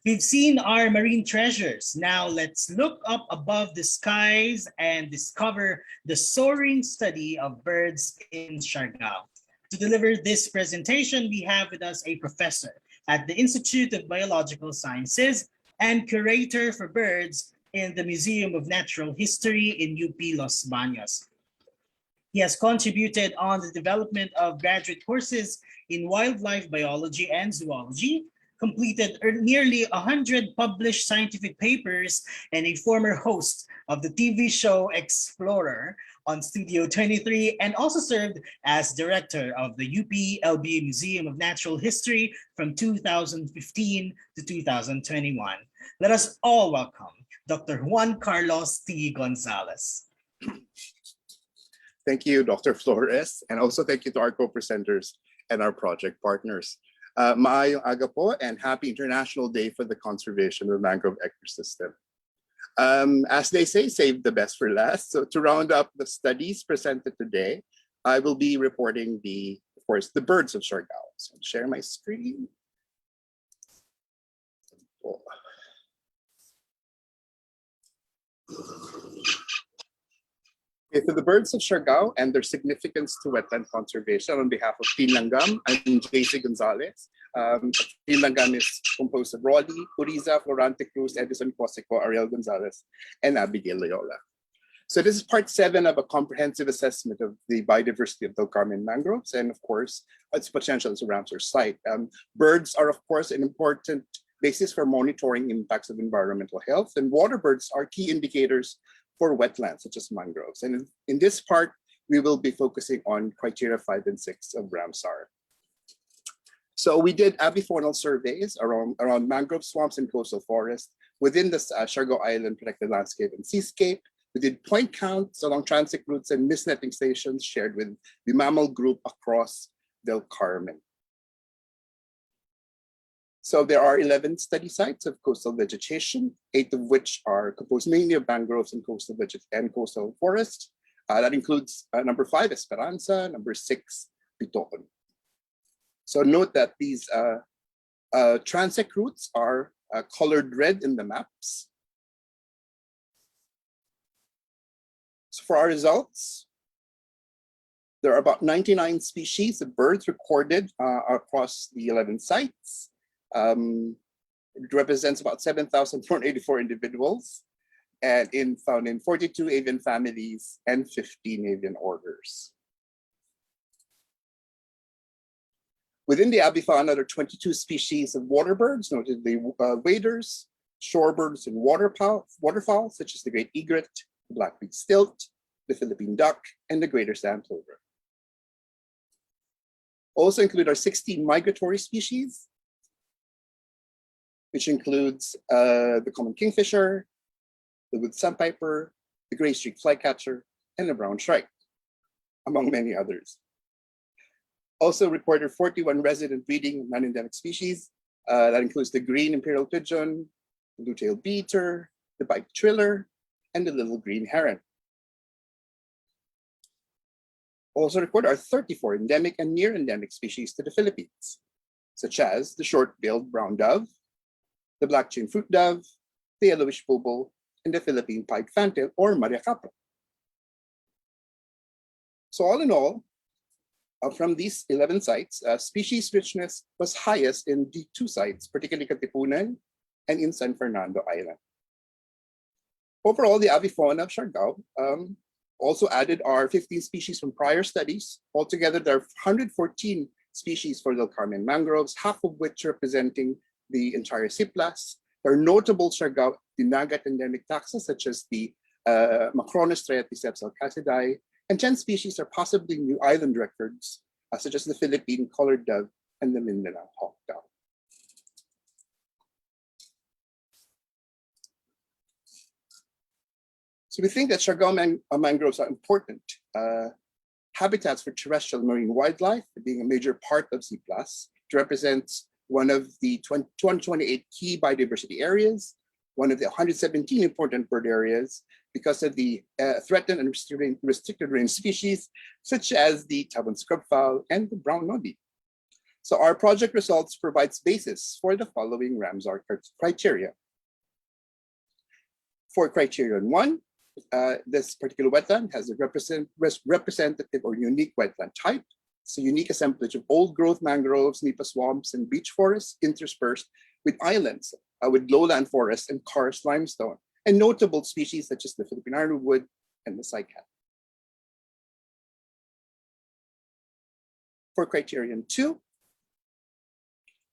Speaker 4: We've seen our marine treasures. Now let's look up above the skies and discover the soaring study of birds in Siargao. To deliver this presentation, we have with us a professor at the Institute of Biological Sciences and curator for birds in the Museum of Natural History in UP Los Baños. He has contributed on the development of graduate courses in wildlife biology and zoology, completed nearly 100 published scientific papers, and a former host of the TV show Explorer on Studio 23, and also served as director of the UP-LB Museum of Natural History from 2015 to 2021. Let us all welcome Dr. Juan Carlos T. Gonzalez.
Speaker 16: Thank you, Dr. Flores, and also thank you to our co-presenters and our project partners. Maayong aga po, and happy International Day for the Conservation of Mangrove Ecosystem. As they say, save the best for last. So to round up the studies presented today, I will be reporting of course, the birds of Siargao. So I'll share my screen. Okay, for the birds of Siargao and their significance to wetland conservation, on behalf of Team Langgam, I'm JC Gonzalez. Team Langgam is composed of Rolly, Uriza, Florante Cruz, Edison Cosico, Ariel Gonzalez, and Abigail Loyola. So this is part 7 of a comprehensive assessment of the biodiversity of the Carmen mangroves and, of course, its potential as a Ramsar site. Birds are, of course, an important basis for monitoring impacts of environmental health, and water birds are key indicators for wetlands, such as mangroves. And in this part, we will be focusing on criteria 5 and 6 of Ramsar. So we did avifaunal surveys around mangrove swamps and coastal forests within the Siargao Island protected landscape and seascape. We did point counts along transect routes and mist netting stations shared with the mammal group across Del Carmen. So there are 11 study sites of coastal vegetation, 8 of which are composed mainly of mangroves and coastal forests. That includes number 5, Esperanza, number 6, Pitoon. So note that these transect routes are colored red in the maps. So for our results, there are about 99 species of birds recorded across the 11 sites. It represents about 7,484 individuals and found in 42 avian families and 15 avian orders. Within the avifauna, there are 22 species of water birds, notably waders, shorebirds, and waterfowl, such as the great egret, the black-beaked stilt, the Philippine duck, and the greater sand plover. Also include our 16 migratory species, which includes the common kingfisher, the wood sandpiper, the gray-streaked flycatcher, and the brown shrike, among many others. Also recorded 41 resident breeding non-endemic species. That includes the green imperial pigeon, the blue-tailed beater, the piped triller, and the little green heron. Also recorded are 34 endemic and near-endemic species to the Philippines, such as the short-billed brown dove, the black-chained fruit dove, the yellowish bulbul, and the Philippine pied fantail or mariacapra. So all in all, from these 11 sites, species richness was highest in the 2 sites, particularly Katipunan and in San Fernando Island. Overall, the avifauna of Siargao also added our 15 species from prior studies. Altogether, there are 114 species for the Carmen mangroves, half of which representing the entire Ciplas. There are notable Siargao dinagat endemic taxa, such as the Macronus triaticeps alcacidae, and 10 species are possibly new island records, such as the Philippine collared dove and the Mindanao hawk dove. So we think that Siargao mangroves are important habitats for terrestrial marine wildlife, being a major part of C+. It represents one of the 228 key biodiversity areas, one of the 117 important bird areas because of the threatened and restricted range species, such as the tabon scrubfowl and the brown noddy. So our project results provides basis for the following Ramsar criteria. For criterion 1, this particular wetland has a representative or unique wetland type. It's a unique assemblage of old growth mangroves, nipa swamps, and beach forests interspersed with islands, with lowland forests and karst limestone, and notable species such as the Philippine ironwood and the cycad. For criterion 2,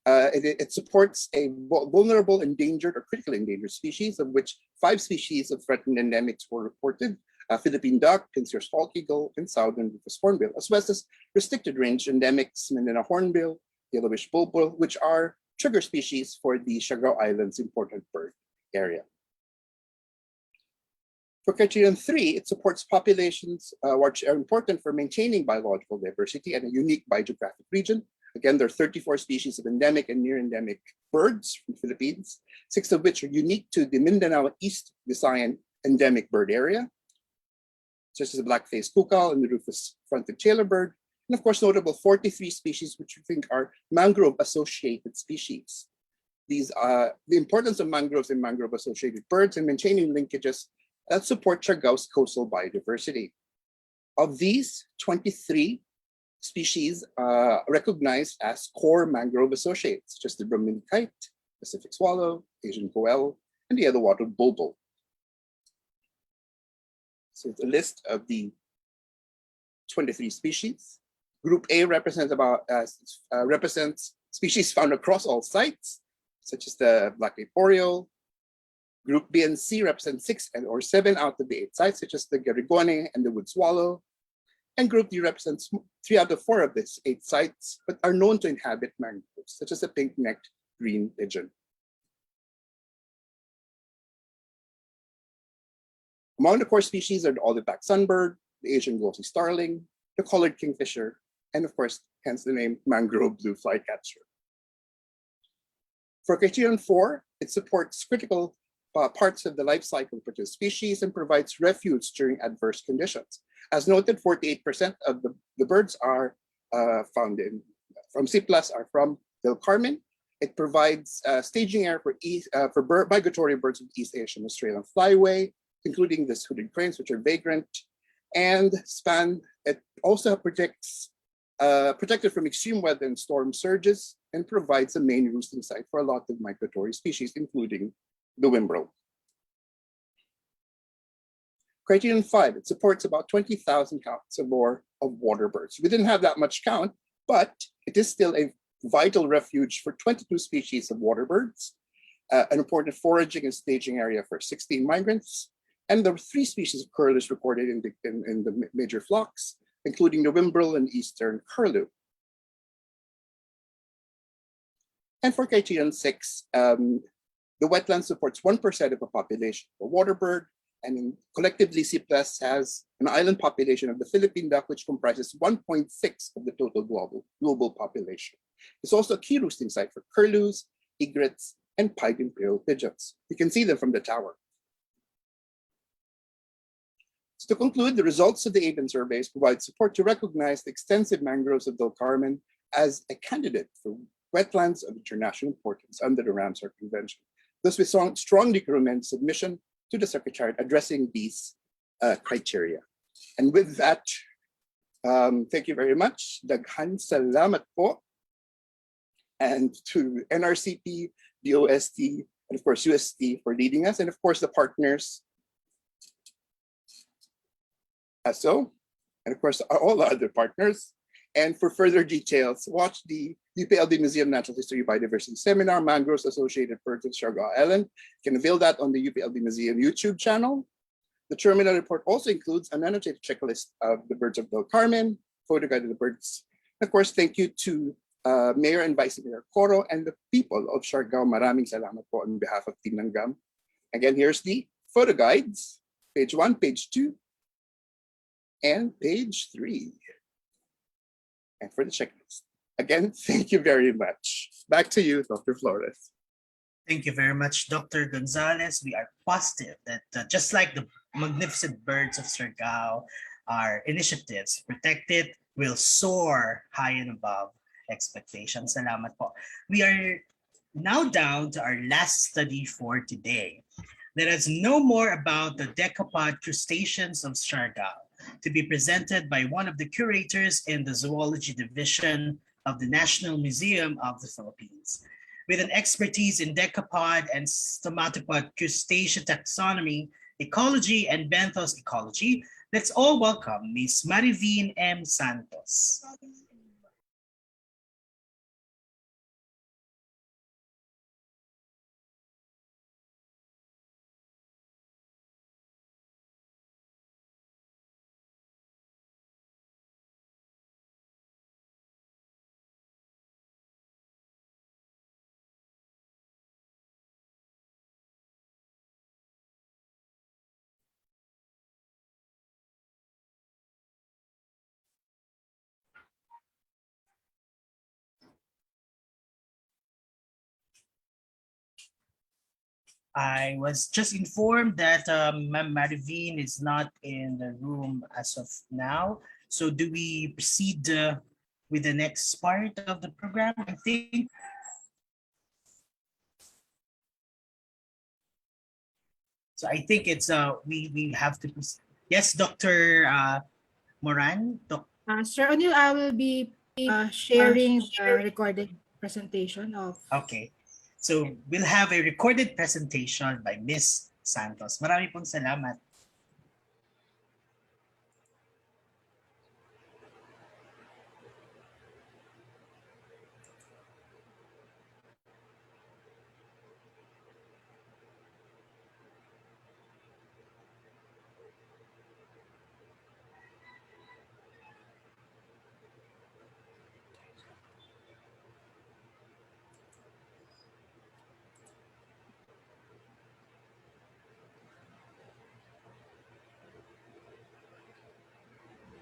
Speaker 16: it supports a vulnerable, endangered, or critically endangered species, of which 5 species of threatened endemics were reported: Philippine duck, Pincer's falk eagle, and southern rufous hornbill, as well as restricted range endemics, Mindanao hornbill, yellowish bulbul, which are trigger species for the Siargao Island's important bird area. For criterion 3, it supports populations which are important for maintaining biological diversity and a unique biogeographic region. Again, there are 34 species of endemic and near-endemic birds from the Philippines, 6 of which are unique to the Mindanao East Visayan endemic bird area, such as the black-faced kukal and the rufous-fronted tailorbird, and of course notable 43 species which we think are mangrove-associated species. These are the importance of mangroves and mangrove-associated birds and maintaining linkages that support Siargao's coastal biodiversity. Of these, 23 species recognized as core mangrove associates, such as the Brahmin kite, Pacific swallow, Asian coel, and the yellow-watered bulbul. So it's a list of the 23 species. Group A represents species found across all sites, such as the black-leaf oriole. Group B and C represent 6 or 7 out of the 8 sites, such as the garigone and the wood swallow. And Group D represents 3 out of 4 of these 8 sites, but are known to inhabit mangroves, such as the pink-necked green pigeon. Among the core species are the olive-backed sunbird, the Asian glossy starling, the collared kingfisher, and of course, hence the name mangrove blue flycatcher. For criterion 4, it supports critical parts of the life cycle for the species and provides refuge during adverse conditions. As noted, 48% of the birds are found from C+ are from Del Carmen. It provides staging area for migratory birds of East Asian Australian flyway, including the hooded cranes, which are vagrant, and it also protects protected from extreme weather and storm surges, and provides a main roosting site for a lot of migratory species, including the whimbrel. Criterion 5, it supports about 20,000 counts or more of water birds. We didn't have that much count, but it is still a vital refuge for 22 species of water birds, an important foraging and staging area for 16 migrants, and there were 3 species of curlews recorded in the major flocks, including the whimbrel and eastern curlew. And for criterion 6, the wetland supports 1% of the population of a water bird, and collectively C+ has an island population of the Philippine duck, which comprises 1.6 of the total global population. It's also a key roosting site for curlews, egrets, and pied imperial pigeons. You can see them from the tower. So to conclude, the results of the AVEN surveys provide support to recognize the extensive mangroves of Del Carmen as a candidate for wetlands of international importance under the Ramsar Convention. Thus, we strongly recommend submission to the Secretariat addressing these criteria. And with that, thank you very much. Daghan salamat po. And to NRCP, DOST, and of course UST for leading us, and of course the partners, ASO, and of course all the other partners. And for further details, watch the UPLB Museum Natural History Biodiversity Seminar, Mangroves Associated Birds of Siargao Island. You can avail that on the UPLB Museum YouTube channel. The terminal report also includes an annotated checklist of the birds of Del Carmen, photo guide of the birds. Of course, thank you to Mayor and Vice Mayor Coro and the people of Siargao. Maraming salamat po on behalf of Team Nanggam. Again, here's the photo guides, page 1, page 2, and page 3. And for the checklist. Again, thank you very much. Back to you, Dr. Flores.
Speaker 4: Thank you very much, Dr. Gonzalez. We are positive that just like the magnificent birds of Siargao, our initiatives protected will soar high and above expectations. Salamat po. We are now down to our last study for today. Let us know more about the decapod crustaceans of Siargao, to be presented by one of the curators in the Zoology Division of the National Museum of the Philippines. With an expertise in decapod and stomatopod crustacean taxonomy, ecology, and benthos ecology, let's all welcome Ms. Marivin M. Santos. I was just informed that Ma'am Marivin is not in the room as of now. So do we proceed with the next part of the program? I think. So I think it's we have to proceed. Yes, Dr. Moran.
Speaker 10: Sir O'Neill, I will be sharing the recorded presentation of...
Speaker 4: Okay. So we'll have a recorded presentation by Miss Santos. Marami pong salamat.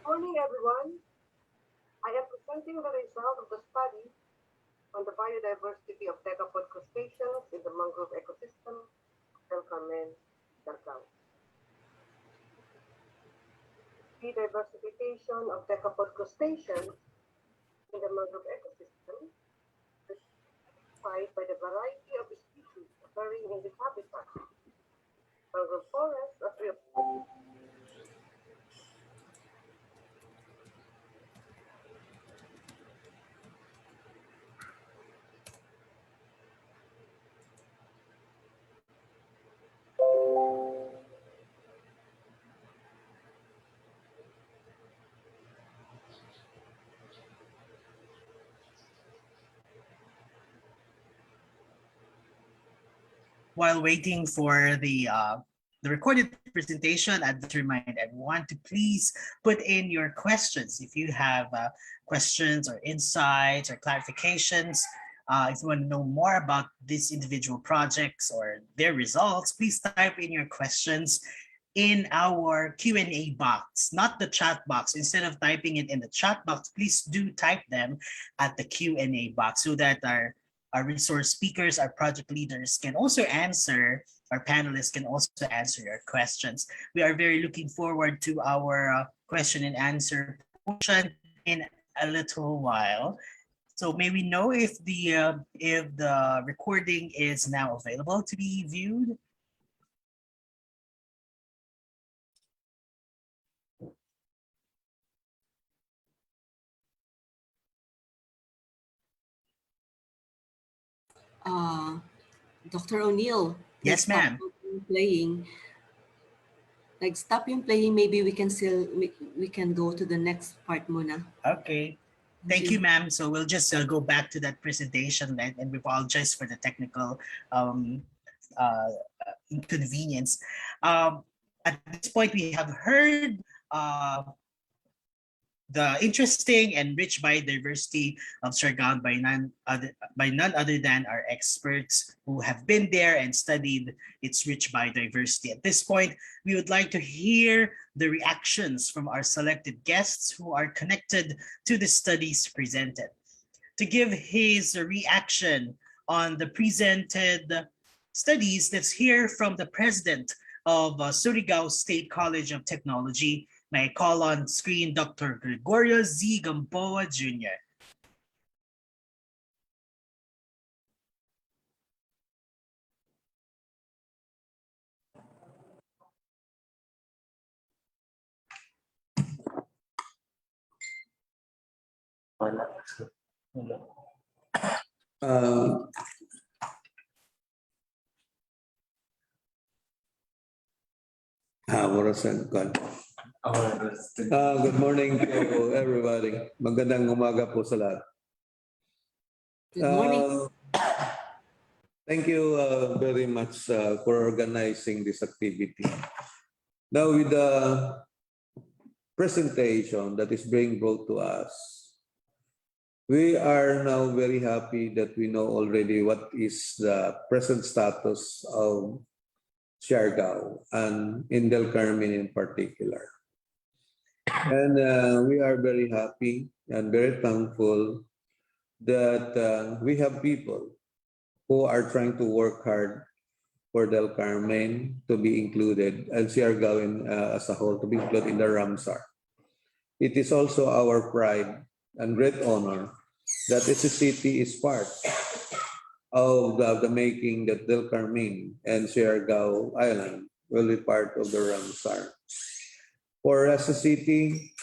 Speaker 18: Morning, everyone. I am presenting the result of the study on the biodiversity of decapod crustaceans in the mangrove ecosystem of Carmen Siargao. The diversification of decapod crustaceans in the mangrove ecosystem is defined by the variety of species occurring in this habitat. Mangrove forests are free of
Speaker 4: While waiting for the recorded presentation, I'd like to remind everyone to please put in your questions. If you have questions or insights or clarifications, if you want to know more about these individual projects or their results, please type in your questions in our Q&A box, not the chat box. Instead of typing it in the chat box, please do type them at the Q&A box so that our resource speakers, our project leaders can also answer, our panelists can also answer your questions. We are very looking forward to our question and answer portion in a little while. So may we know if the recording is now available to be viewed?
Speaker 12: Dr. O'Neill.
Speaker 4: Yes, ma'am.
Speaker 12: Playing. Like stop yung playing, maybe we can go to the next part muna.
Speaker 4: Okay. Thank you, ma'am. So we'll just go back to that presentation and we apologize for the technical inconvenience. At this point, we have heard the interesting and rich biodiversity of Siargao by none other than our experts who have been there and studied its rich biodiversity. At this point, we would like to hear the reactions from our selected guests who are connected to the studies presented. To give his reaction on the presented studies, let's hear from the president of Surigao State College of Technology. May I call on screen Dr. Gregorio Z. Gamboa Jr.
Speaker 19: Good morning to everybody. Magandang umaga po sa lahat.
Speaker 12: Good morning.
Speaker 19: Thank you very much for organizing this activity. Now with the presentation that is being brought to us, we are now very happy that we know already what is the present status of Siargao and in Del Carmen in particular. And we are very happy and very thankful that we have people who are trying to work hard for Del Carmen to be included and Siargao as a whole to be included in the Ramsar. It is also our pride and great honor that SCCT is part of the making that Del Carmen and Siargao Island will be part of the Ramsar. For as a city,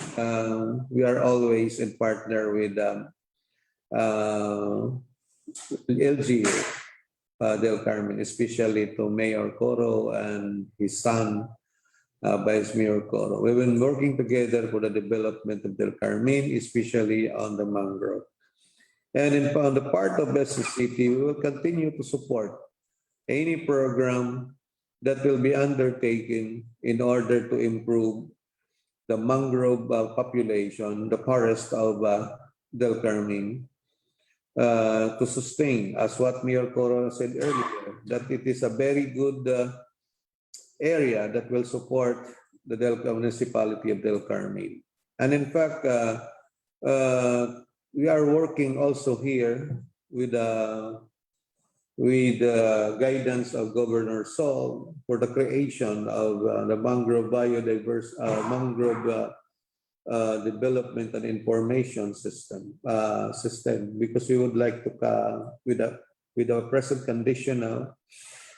Speaker 19: we are always in partner with LGU Del Carmen, especially to Mayor Coro and his son, Vice Mayor Coro. We've been working together for the development of Del Carmen, especially on the mangrove. And on the part of the city, we will continue to support any program that will be undertaken in order to improve the mangrove population, the forest of Del Carmen, to sustain, as what Mayor Coro said earlier, that it is a very good area that will support the municipality of Del Carmen. And in fact, we are working also here with guidance of Governor Sol for the creation of the mangrove development and information system, because we would like to, with our present condition now,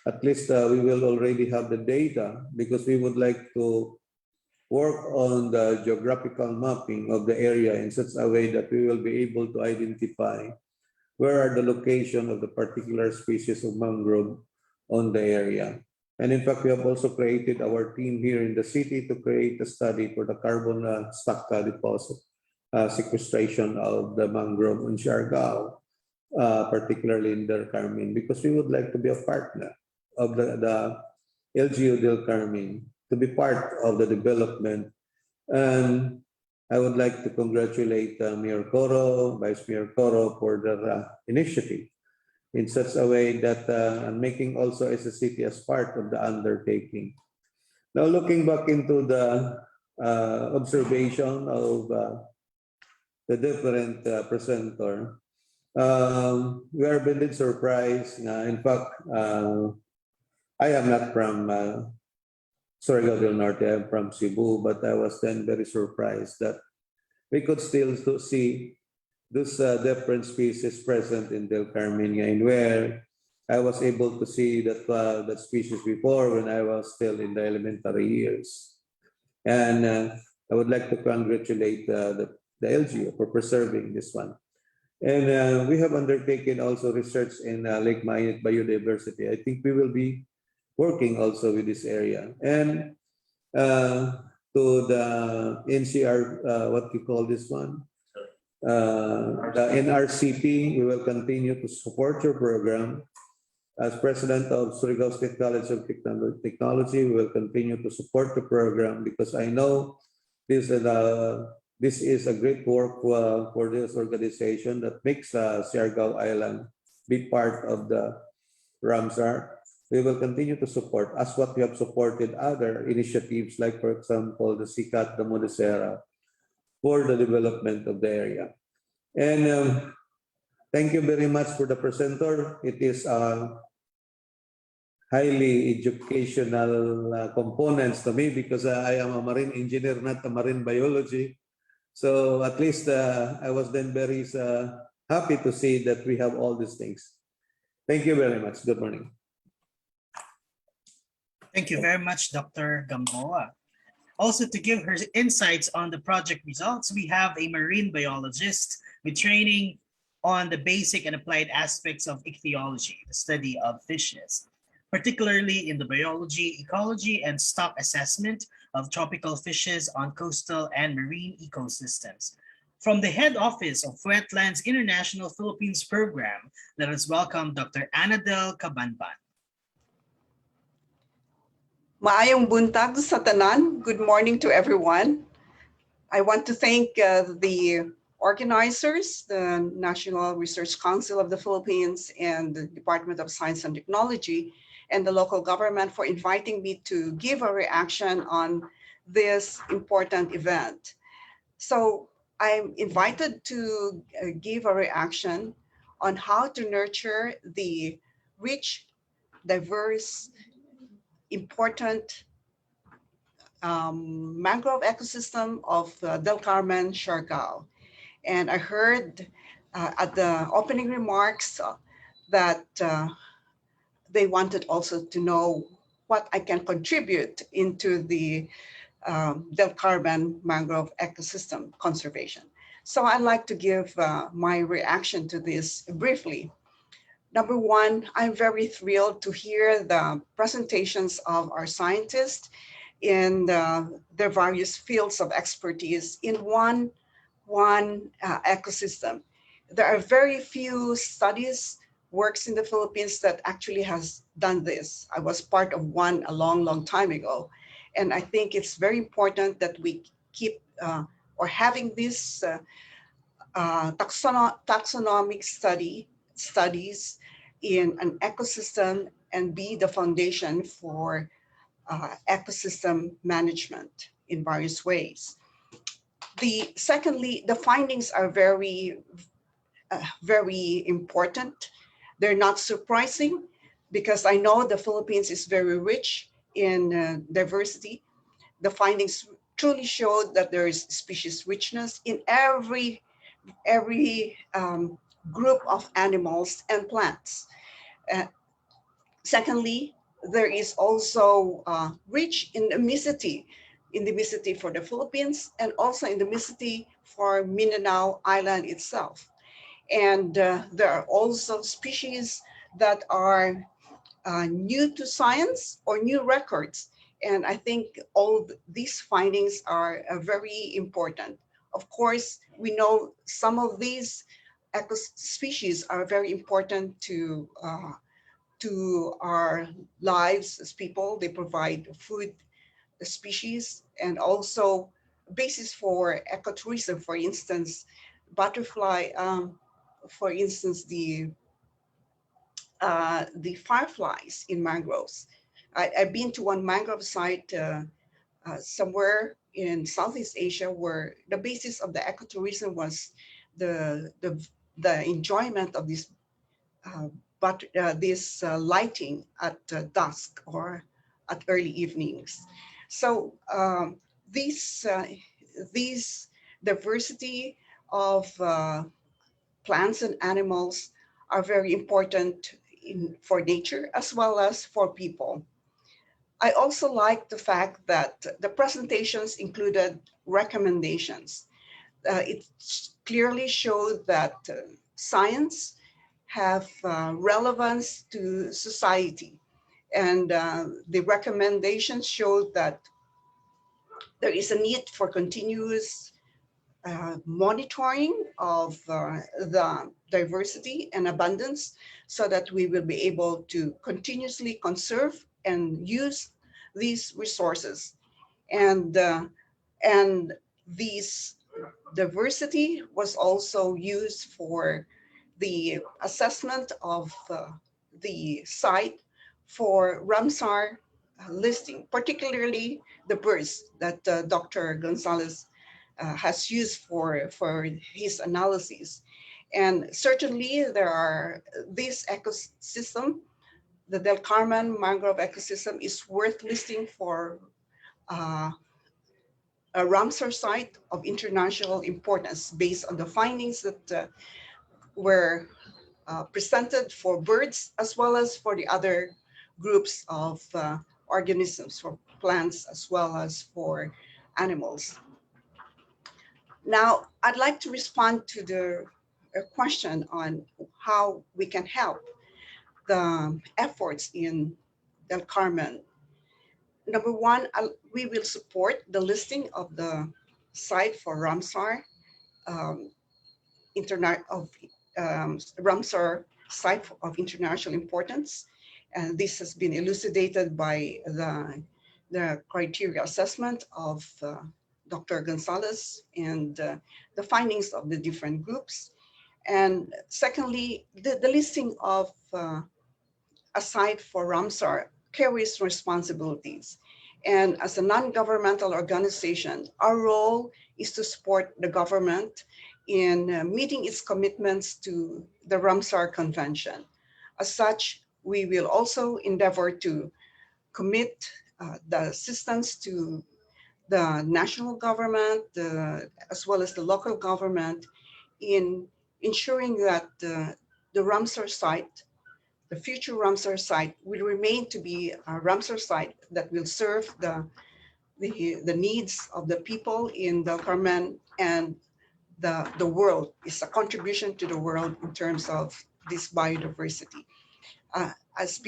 Speaker 19: at least we will already have the data, because we would like to work on the geographical mapping of the area in such a way that we will be able to identify where are the location of the particular species of mangrove on the area. And in fact, we have also created our team here in the city to create a study for the carbon stock deposit sequestration of the mangrove in Siargao, particularly in Del Carmen, because we would like to be a partner of the LGU Del Carmen, to be part of the development. And I would like to congratulate Mayor Coro, Vice Mayor Coro for their initiative in such a way that making also as a city as part of the undertaking. Now, looking back into the observation of the different presenter, we are really surprised. In fact, I am not from Surigao del Norte, I'm from Cebu, but I was then very surprised that we could still see this different species present in Del Carmen, and where I was able to see that species before when I was still in the elementary years. And I would like to congratulate the LGU for preserving this one. And we have undertaken also research in Lake Mainit biodiversity. I think we will be working also with this area. And to the NCR, what we call this one? The NRCP, we will continue to support your program. As president of Surigao State College of Technology, we will continue to support the program, because I know this is a great work for this organization that makes Siargao Island be part of the Ramsar. We will continue to support, as what we have supported other initiatives, like, for example, the SICAT, the Modesera, for the development of the area. And thank you very much for the presenter. It is highly educational components to me, because I am a marine engineer, not a marine biology. So at least I was then very happy to see that we have all these things. Thank you very much. Good morning.
Speaker 4: Thank you very much, Dr. Gamboa. Also, to give her insights on the project results, we have a marine biologist with training on the basic and applied aspects of ichthyology, the study of fishes, particularly in the biology, ecology, and stock assessment of tropical fishes on coastal and marine ecosystems. From the head office of Wetlands International Philippines Program, let us welcome Dr. Anna Del Cabanban.
Speaker 20: Maayong buntag sa tanan. Good morning to everyone. I want to thank the organizers, the National Research Council of the Philippines and the Department of Science and Technology, and the local government for inviting me to give a reaction on this important event. So I'm invited to give a reaction on how to nurture the rich, diverse, important mangrove ecosystem of Del Carmen, Siargao. And I heard at the opening remarks that they wanted also to know what I can contribute into the Del Carmen mangrove ecosystem conservation. So I'd like to give my reaction to this briefly. Number one, I'm very thrilled to hear the presentations of our scientists in their various fields of expertise in one ecosystem. There are very few studies, works in the Philippines that actually has done this. I was part of one a long time ago. And I think it's very important that we keep or having this taxonomic studies in an ecosystem and be the foundation for ecosystem management in various ways. Secondly, the findings are very important. They're not surprising because I know the Philippines is very rich in diversity. The findings truly show that there is species richness in every group of animals and plants. Secondly, there is also rich endemicity for the Philippines and also endemicity for Mindanao Island itself. And there are also species that are new to science or new records. And I think all these findings are very important. Of course, we know some of these species are very important to our lives as people. They provide food species and also basis for ecotourism. For instance, butterfly, for instance, the fireflies in mangroves. I've been to one mangrove site somewhere in Southeast Asia where the basis of the ecotourism was the enjoyment of this lighting at dusk or at early evenings. So these diversity of plants and animals are very important for nature as well as for people. I also like the fact that the presentations included recommendations. It clearly showed that science have relevance to society. And the recommendations showed that there is a need for continuous monitoring of the diversity and abundance so that we will be able to continuously conserve and use these resources. And this diversity was also used for the assessment of the site for Ramsar listing, particularly the birds that Dr. Gonzalez has used for his analysis. And certainly there are this ecosystem, the Del Carmen mangrove ecosystem is worth listing for a Ramsar site of international importance based on the findings that were presented for birds as well as for the other groups of organisms, for plants as well as for animals. Now, I'd like to respond to the question on how we can help the efforts in Del Carmen. Number one, we will support the listing of the site for Ramsar, Ramsar site of international importance. And this has been elucidated by the criteria assessment of Dr. Gonzalez and the findings of the different groups. And secondly, the listing of a site for Ramsar carries responsibilities. And as a non-governmental organization, our role is to support the government in meeting its commitments to the Ramsar Convention. As such, we will also endeavor to commit the assistance to the national government, as well as the local government, in ensuring that the Ramsar site, the future Ramsar site, will remain to be a Ramsar site that will serve the the needs of the people in the Carmen and the world. It's a contribution to the world in terms of this biodiversity. As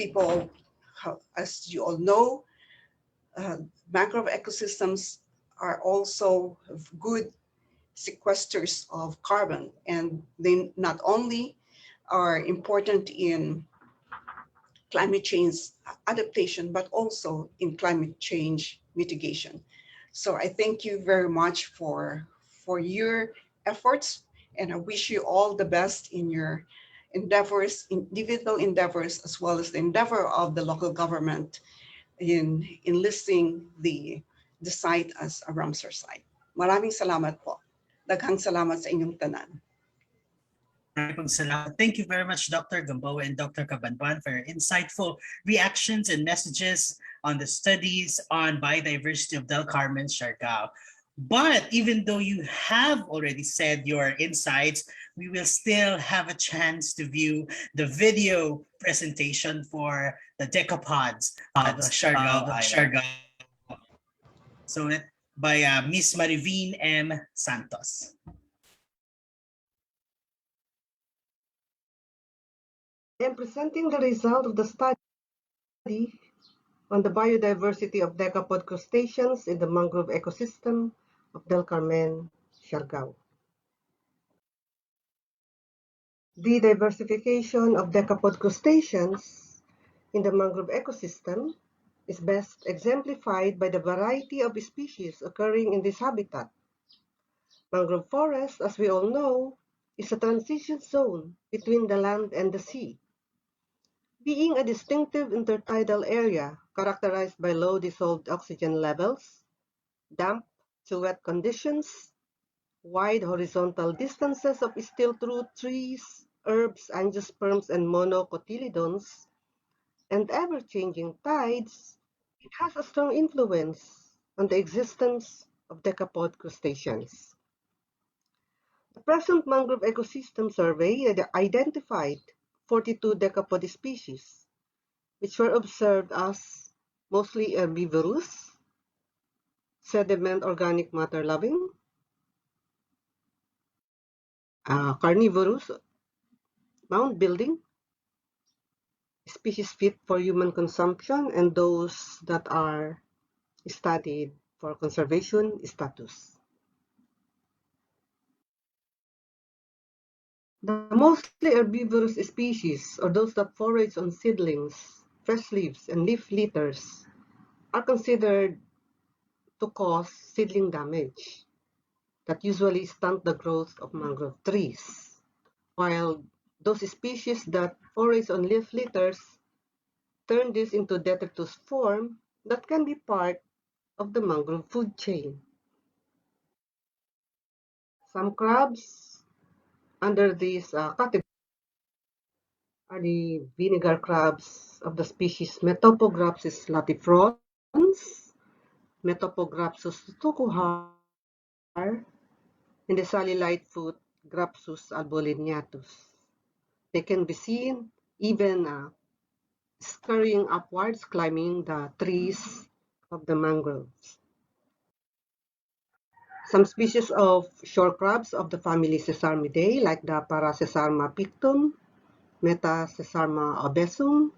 Speaker 20: you all know, mangrove ecosystems are also good sequesters of carbon, and they not only are important in climate change adaptation, but also in climate change mitigation. So I thank you very much for your efforts, and I wish you all the best in your endeavors, individual endeavors, as well as the endeavor of the local government in listing the site as a Ramsar site. Maraming salamat po. Daghang salamat sa inyong tanan.
Speaker 4: Thank you very much, Dr. Gamboa and Dr. Cabanban, for your insightful reactions and messages on the studies on biodiversity of Del Carmen, Siargao. But even though you have already said your insights, we will still have a chance to view the video presentation for the decapods of Siargao Island. So by Miss Marivine M. Santos.
Speaker 1: I am presenting the result of the study on the biodiversity of decapod crustaceans in the mangrove ecosystem of Del Carmen, Siargao. The diversification of decapod crustaceans in the mangrove ecosystem is best exemplified by the variety of species occurring in this habitat. Mangrove forest, as we all know, is a transition zone between the land and the sea. Being a distinctive intertidal area characterized by low dissolved oxygen levels, damp to wet conditions, wide horizontal distances of stilt-root trees, herbs, angiosperms, and monocotyledons, and ever-changing tides, it has a strong influence on the existence of decapod crustaceans. The present mangrove ecosystem survey identified 42 decapod species, which were observed as mostly herbivorous, sediment organic matter loving, carnivorous, mound building, species fit for human consumption, and those that are studied for conservation status. The mostly herbivorous species, or those that forage on seedlings, fresh leaves, and leaf litters, are considered to cause seedling damage that usually stunt the growth of mangrove trees, while those species that forage on leaf litters turn this into detritus form that can be part of the mangrove food chain. Some crabs under this category are the vinegar crabs of the species Metopograpsis latifrons, Metopograpsus tucuhar, and the lightfoot Grapsus alboliniatus. They can be seen even scurrying upwards, climbing the trees of the mangroves. Some species of shore crabs of the family Sesarmidae, like the Parasesarma pictum, Metasesarma obesum,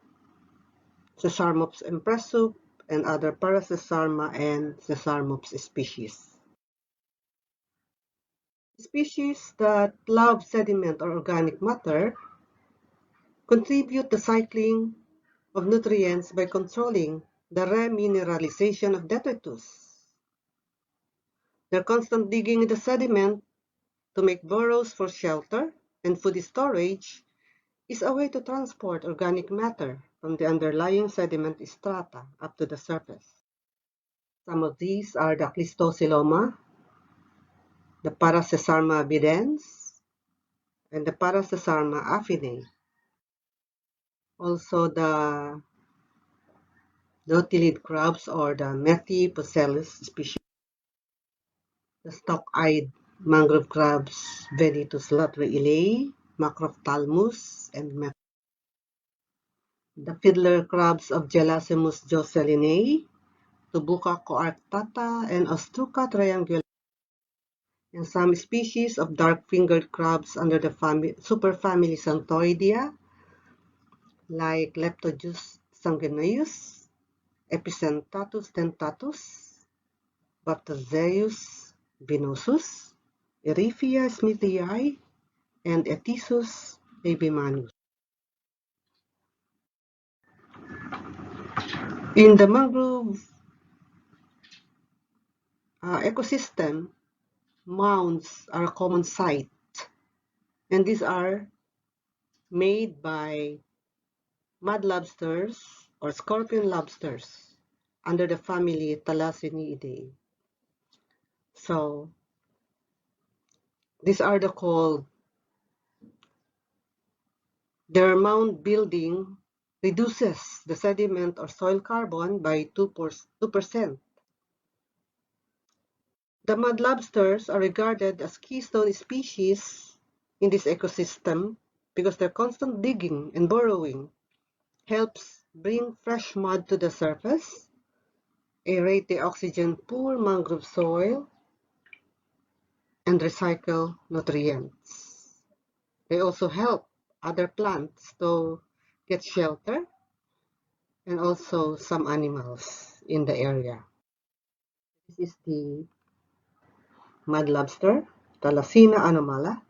Speaker 1: Sesarmops impressum, and other Parasesarma and Sesarmops species. Species that love sediment or organic matter contribute to cycling of nutrients by controlling the remineralization of detritus. Their constant digging in the sediment to make burrows for shelter and food storage is a way to transport organic matter from the underlying sediment strata up to the surface. Some of these are the Clistocyloma, the Parasesarma bidens, and the Parasesarma affinae. Also the dotylid crabs or the Methypocellus species, the stalk-eyed mangrove crabs Venitus latreillei, Macrophthalmus, and the fiddler crabs of Gelasimus jocelynei, Tubuca coarctata, and Ostruca triangulata, and some species of dark-fingered crabs under the superfamily Xanthoidea, like Leptojuice sanguineus, Epicentatus dentatus, Baptozeus venosus, Erifia smithii, and Etisus abimanus. In the mangrove ecosystem, mounds are a common sight, and these are made by mud lobsters or scorpion lobsters under the family Thalassinidae. So these are called, their mound building reduces the sediment or soil carbon by 2%. The mud lobsters are regarded as keystone species in this ecosystem because their constant digging and burrowing helps bring fresh mud to the surface, aerate the oxygen-poor mangrove soil, and recycle nutrients. They also help other plants to get shelter and also some animals in the area. This is the mud lobster, Thalassina anomala.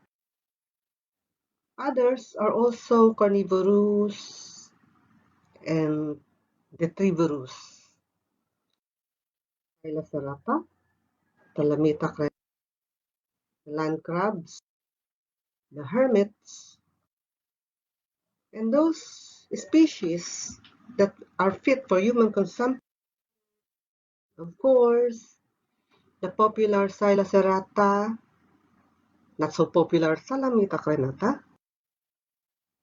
Speaker 1: Others are also carnivorous and detrivorous. Hylocerata, Thalamita crenata, land crabs, the hermits, and those species that are fit for human consumption. Of course, the popular Hylocerata, not so popular Thalamita crenata,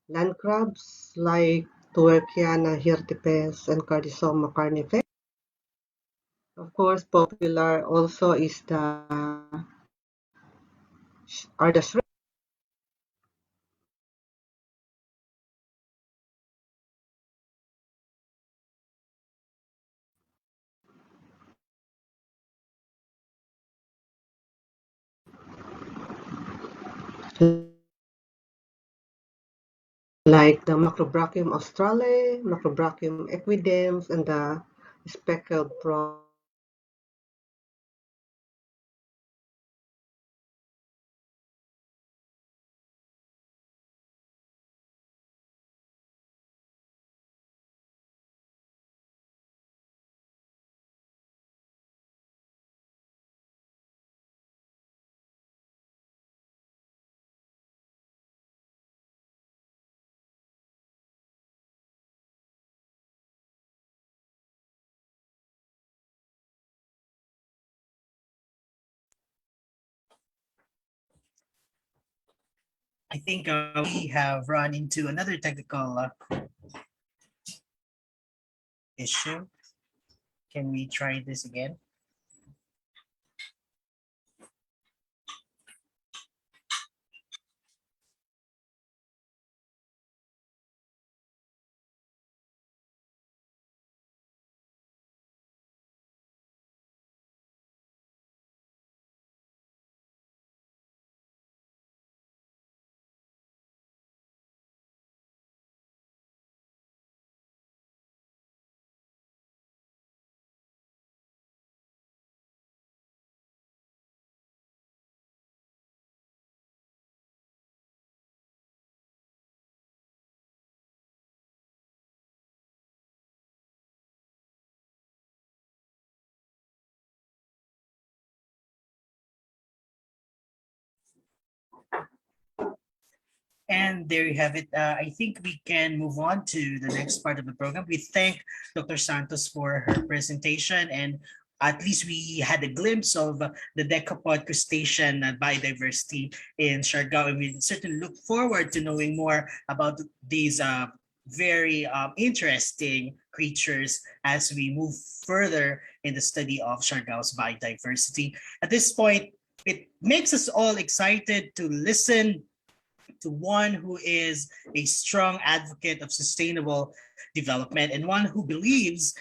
Speaker 1: land crabs like Tuerciana hirtipes and Cardisoma carnifex. Of course, popular also is the shrimp. Like the Macrobrachium australe, Macrobrachium equidens, and the speckled prawn.
Speaker 4: I think we have run into another technical issue. Can we try this again? And there you have it. I think we can move on to the next part of the program. We thank Dr. Santos for her presentation, and at least we had a glimpse of the decapod crustacean biodiversity in Siargao, and we certainly look forward to knowing more about these very interesting creatures as we move further in the study of Siargao's biodiversity. At this point, it makes us all excited to listen to one who is a strong advocate of sustainable development and one who believes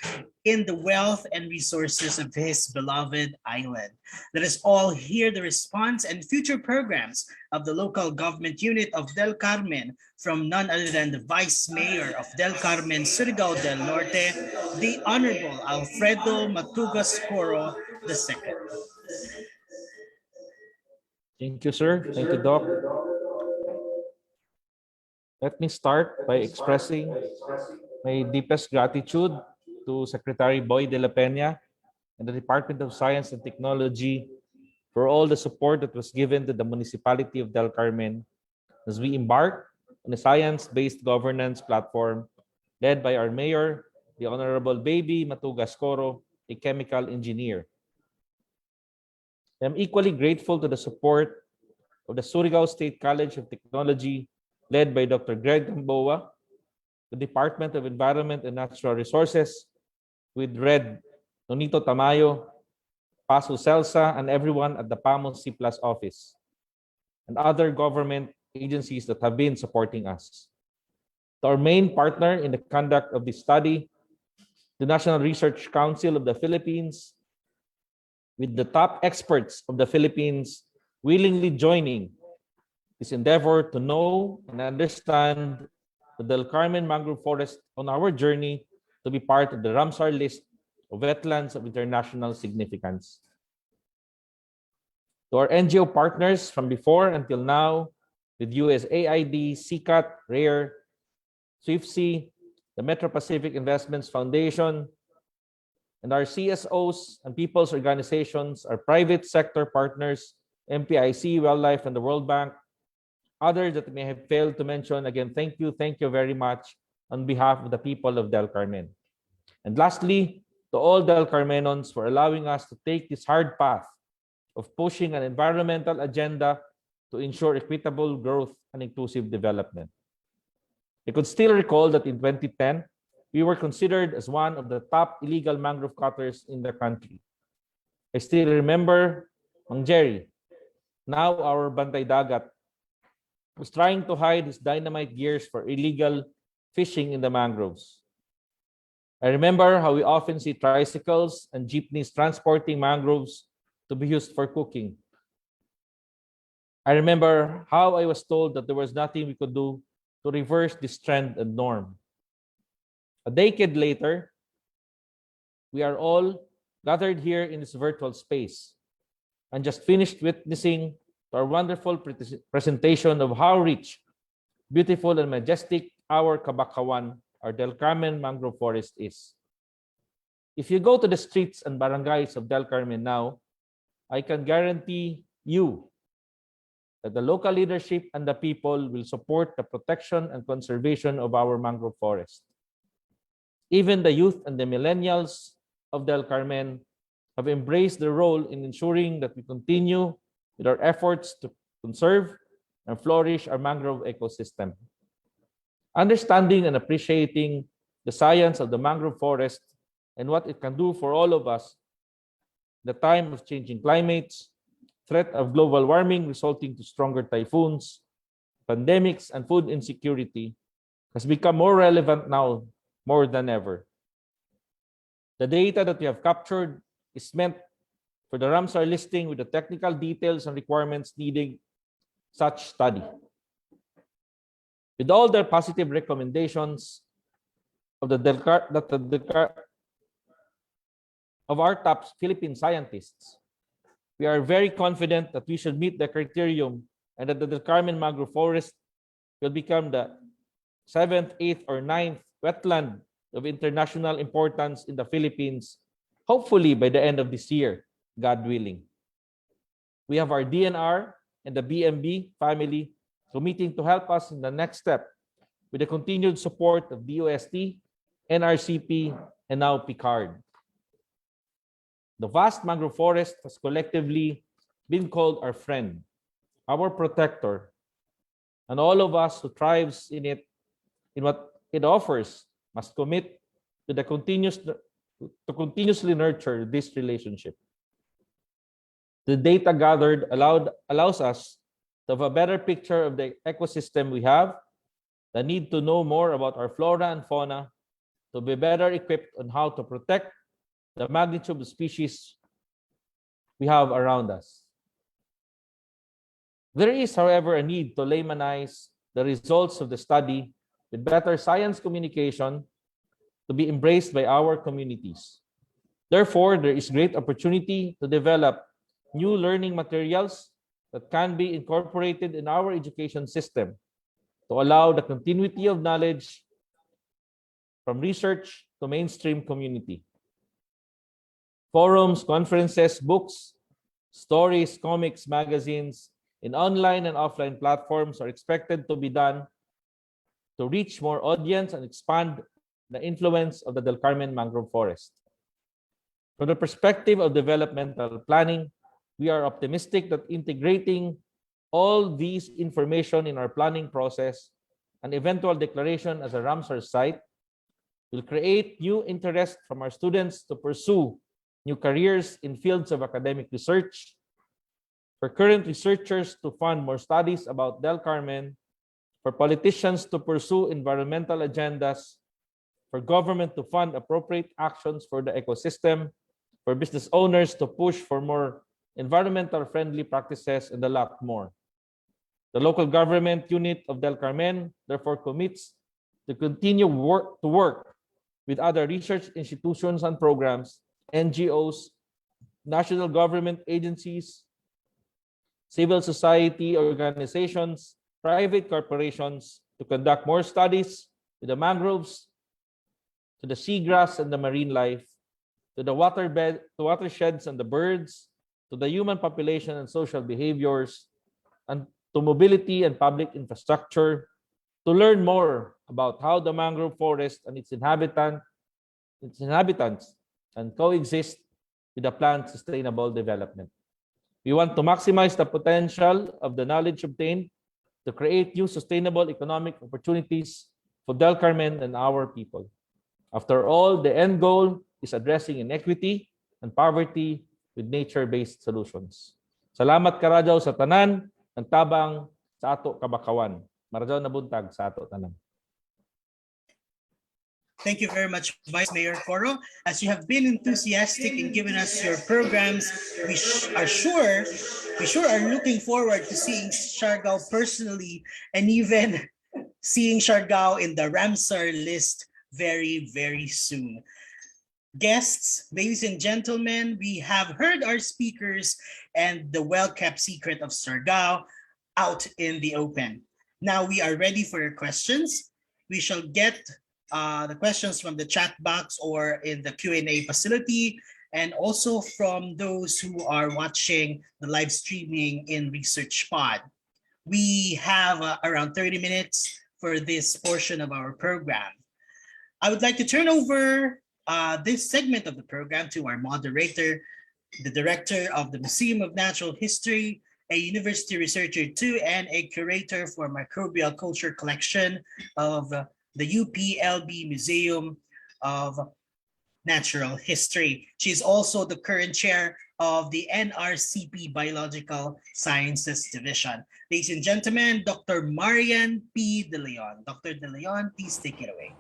Speaker 4: in the wealth and resources of his beloved island. Let us all hear the response and future programs of the local government unit of Del Carmen from none other than the Vice Mayor of Del Carmen, Surigao del Norte, the Honorable Alfredo Matugas Coro II.
Speaker 21: Thank you, sir. Thank you, Doc. Let me start by expressing my deepest gratitude to Secretary Boy de la Peña and the Department of Science and Technology for all the support that was given to the municipality of Del Carmen as we embark on a science-based governance platform led by our mayor, the Honorable Baby Matugas Coro, a chemical engineer. I'm equally grateful to the support of the Surigao State College of Technology led by Dr. Greg Gamboa, the Department of Environment and Natural Resources with Red Nonito Tamayo, Paso Celsa, and everyone at the PAMO C+ office, and other government agencies that have been supporting us. To our main partner in the conduct of this study, the National Research Council of the Philippines, with the top experts of the Philippines willingly joining this endeavor to know and understand the Del Carmen Mangrove Forest on our journey to be part of the Ramsar list of wetlands of international significance. To our NGO partners from before until now, with USAID, CCAT, RARE, SWIFT, the Metro Pacific Investments Foundation, and our CSOs and people's organizations, our private sector partners, MPIC, Wildlife, and the World Bank, others that may have failed to mention, again, thank you very much on behalf of the people of Del Carmen. And lastly, to all Del Carmenons for allowing us to take this hard path of pushing an environmental agenda to ensure equitable growth and inclusive development. I could still recall that in 2010, we were considered as one of the top illegal mangrove cutters in the country. I still remember Mang Jerry, now our Bantay Dagat, was trying to hide his dynamite gears for illegal fishing in the mangroves. I remember how we often see tricycles and jeepneys transporting mangroves to be used for cooking. I remember how I was told that there was nothing we could do to reverse this trend and norm. A decade later, we are all gathered here in this virtual space and just finished witnessing our wonderful presentation of how rich, beautiful, and majestic our Kabakawan, our Del Carmen Mangrove Forest is. If you go to the streets and barangays of Del Carmen now, I can guarantee you that the local leadership and the people will support the protection and conservation of our mangrove forest. Even the youth and the millennials of Del Carmen have embraced the role in ensuring that we continue with our efforts to conserve and flourish our mangrove ecosystem. Understanding and appreciating the science of the mangrove forest and what it can do for all of us, the time of changing climates, threat of global warming resulting to stronger typhoons, pandemics, and food insecurity has become more relevant now more than ever. The data that we have captured is meant for the Ramsar listing with the technical details and requirements needing such study. With all the positive recommendations of of our top Philippine scientists, we are very confident that we should meet the criterion and that the Del Carmen Mangrove Forest will become the 7th, 8th, or 9th wetland of international importance in the Philippines, hopefully by the end of this year, God willing. We have our DNR and the BMB family committing to help us in the next step with the continued support of DOST, NRCP, and now PICARD. The vast mangrove forest has collectively been called our friend, our protector, and all of us who thrives in it, in what it offers, must commit to continuously nurture this relationship. The data gathered allows us to have a better picture of the ecosystem we have, the need to know more about our flora and fauna, to be better equipped on how to protect the magnitude of species we have around us. There is, however, a need to laymanize the results of the study with better science communication to be embraced by our communities. Therefore, there is great opportunity to develop new learning materials that can be incorporated in our education system to allow the continuity of knowledge from research to mainstream community. Forums, conferences, books, stories, comics, magazines, in online and offline platforms are expected to be done to reach more audience and expand the influence of the Del Carmen Mangrove Forest. From the perspective of developmental planning, we are optimistic that integrating all these information in our planning process and eventual declaration as a Ramsar site will create new interest from our students to pursue new careers in fields of academic research, for current researchers to fund more studies about Del Carmen, for politicians to pursue environmental agendas, for government to fund appropriate actions for the ecosystem, for business owners to push for more environmental friendly practices, and a lot more. The local government unit of Del Carmen therefore commits to continue to work with other research institutions and programs, NGOs, national government agencies, civil society organizations, private corporations to conduct more studies to the mangroves, to the seagrass and the marine life, to the waterbed, to watersheds and the birds, to the human population and social behaviors, and to mobility and public infrastructure, to learn more about how the mangrove forest and its inhabitants can coexist with the planned sustainable development. We want to maximize the potential of the knowledge obtained to create new sustainable economic opportunities for Del Carmen and our people. After all, the end goal is addressing inequity and poverty with nature-based solutions. Salamat karajaw sa tanan, ng tabang sa ato kabakawan. Marajaw na buntag sa ato tanan.
Speaker 4: Thank you very much, Vice Mayor Coro. As you have been enthusiastic in giving us your programs, we sure are looking forward to seeing Siargao personally and even seeing Siargao in the Ramsar list very, very soon. Guests, ladies and gentlemen, we have heard our speakers and the well-kept secret of Siargao out in the open. Now we are ready for your questions. We shall get the questions from the chat box or in the Q&A facility, and also from those who are watching the live streaming in Research Pod. We have around 30 minutes for this portion of our program. I would like to turn over this segment of the program to our moderator, the director of the Museum of Natural History, a university researcher too, and a curator for microbial culture collection of the UPLB Museum of Natural History. She's also the current chair of the NRCP Biological Sciences Division. Ladies and gentlemen, Dr. Marian P. De Leon. Dr. De Leon, please take it away.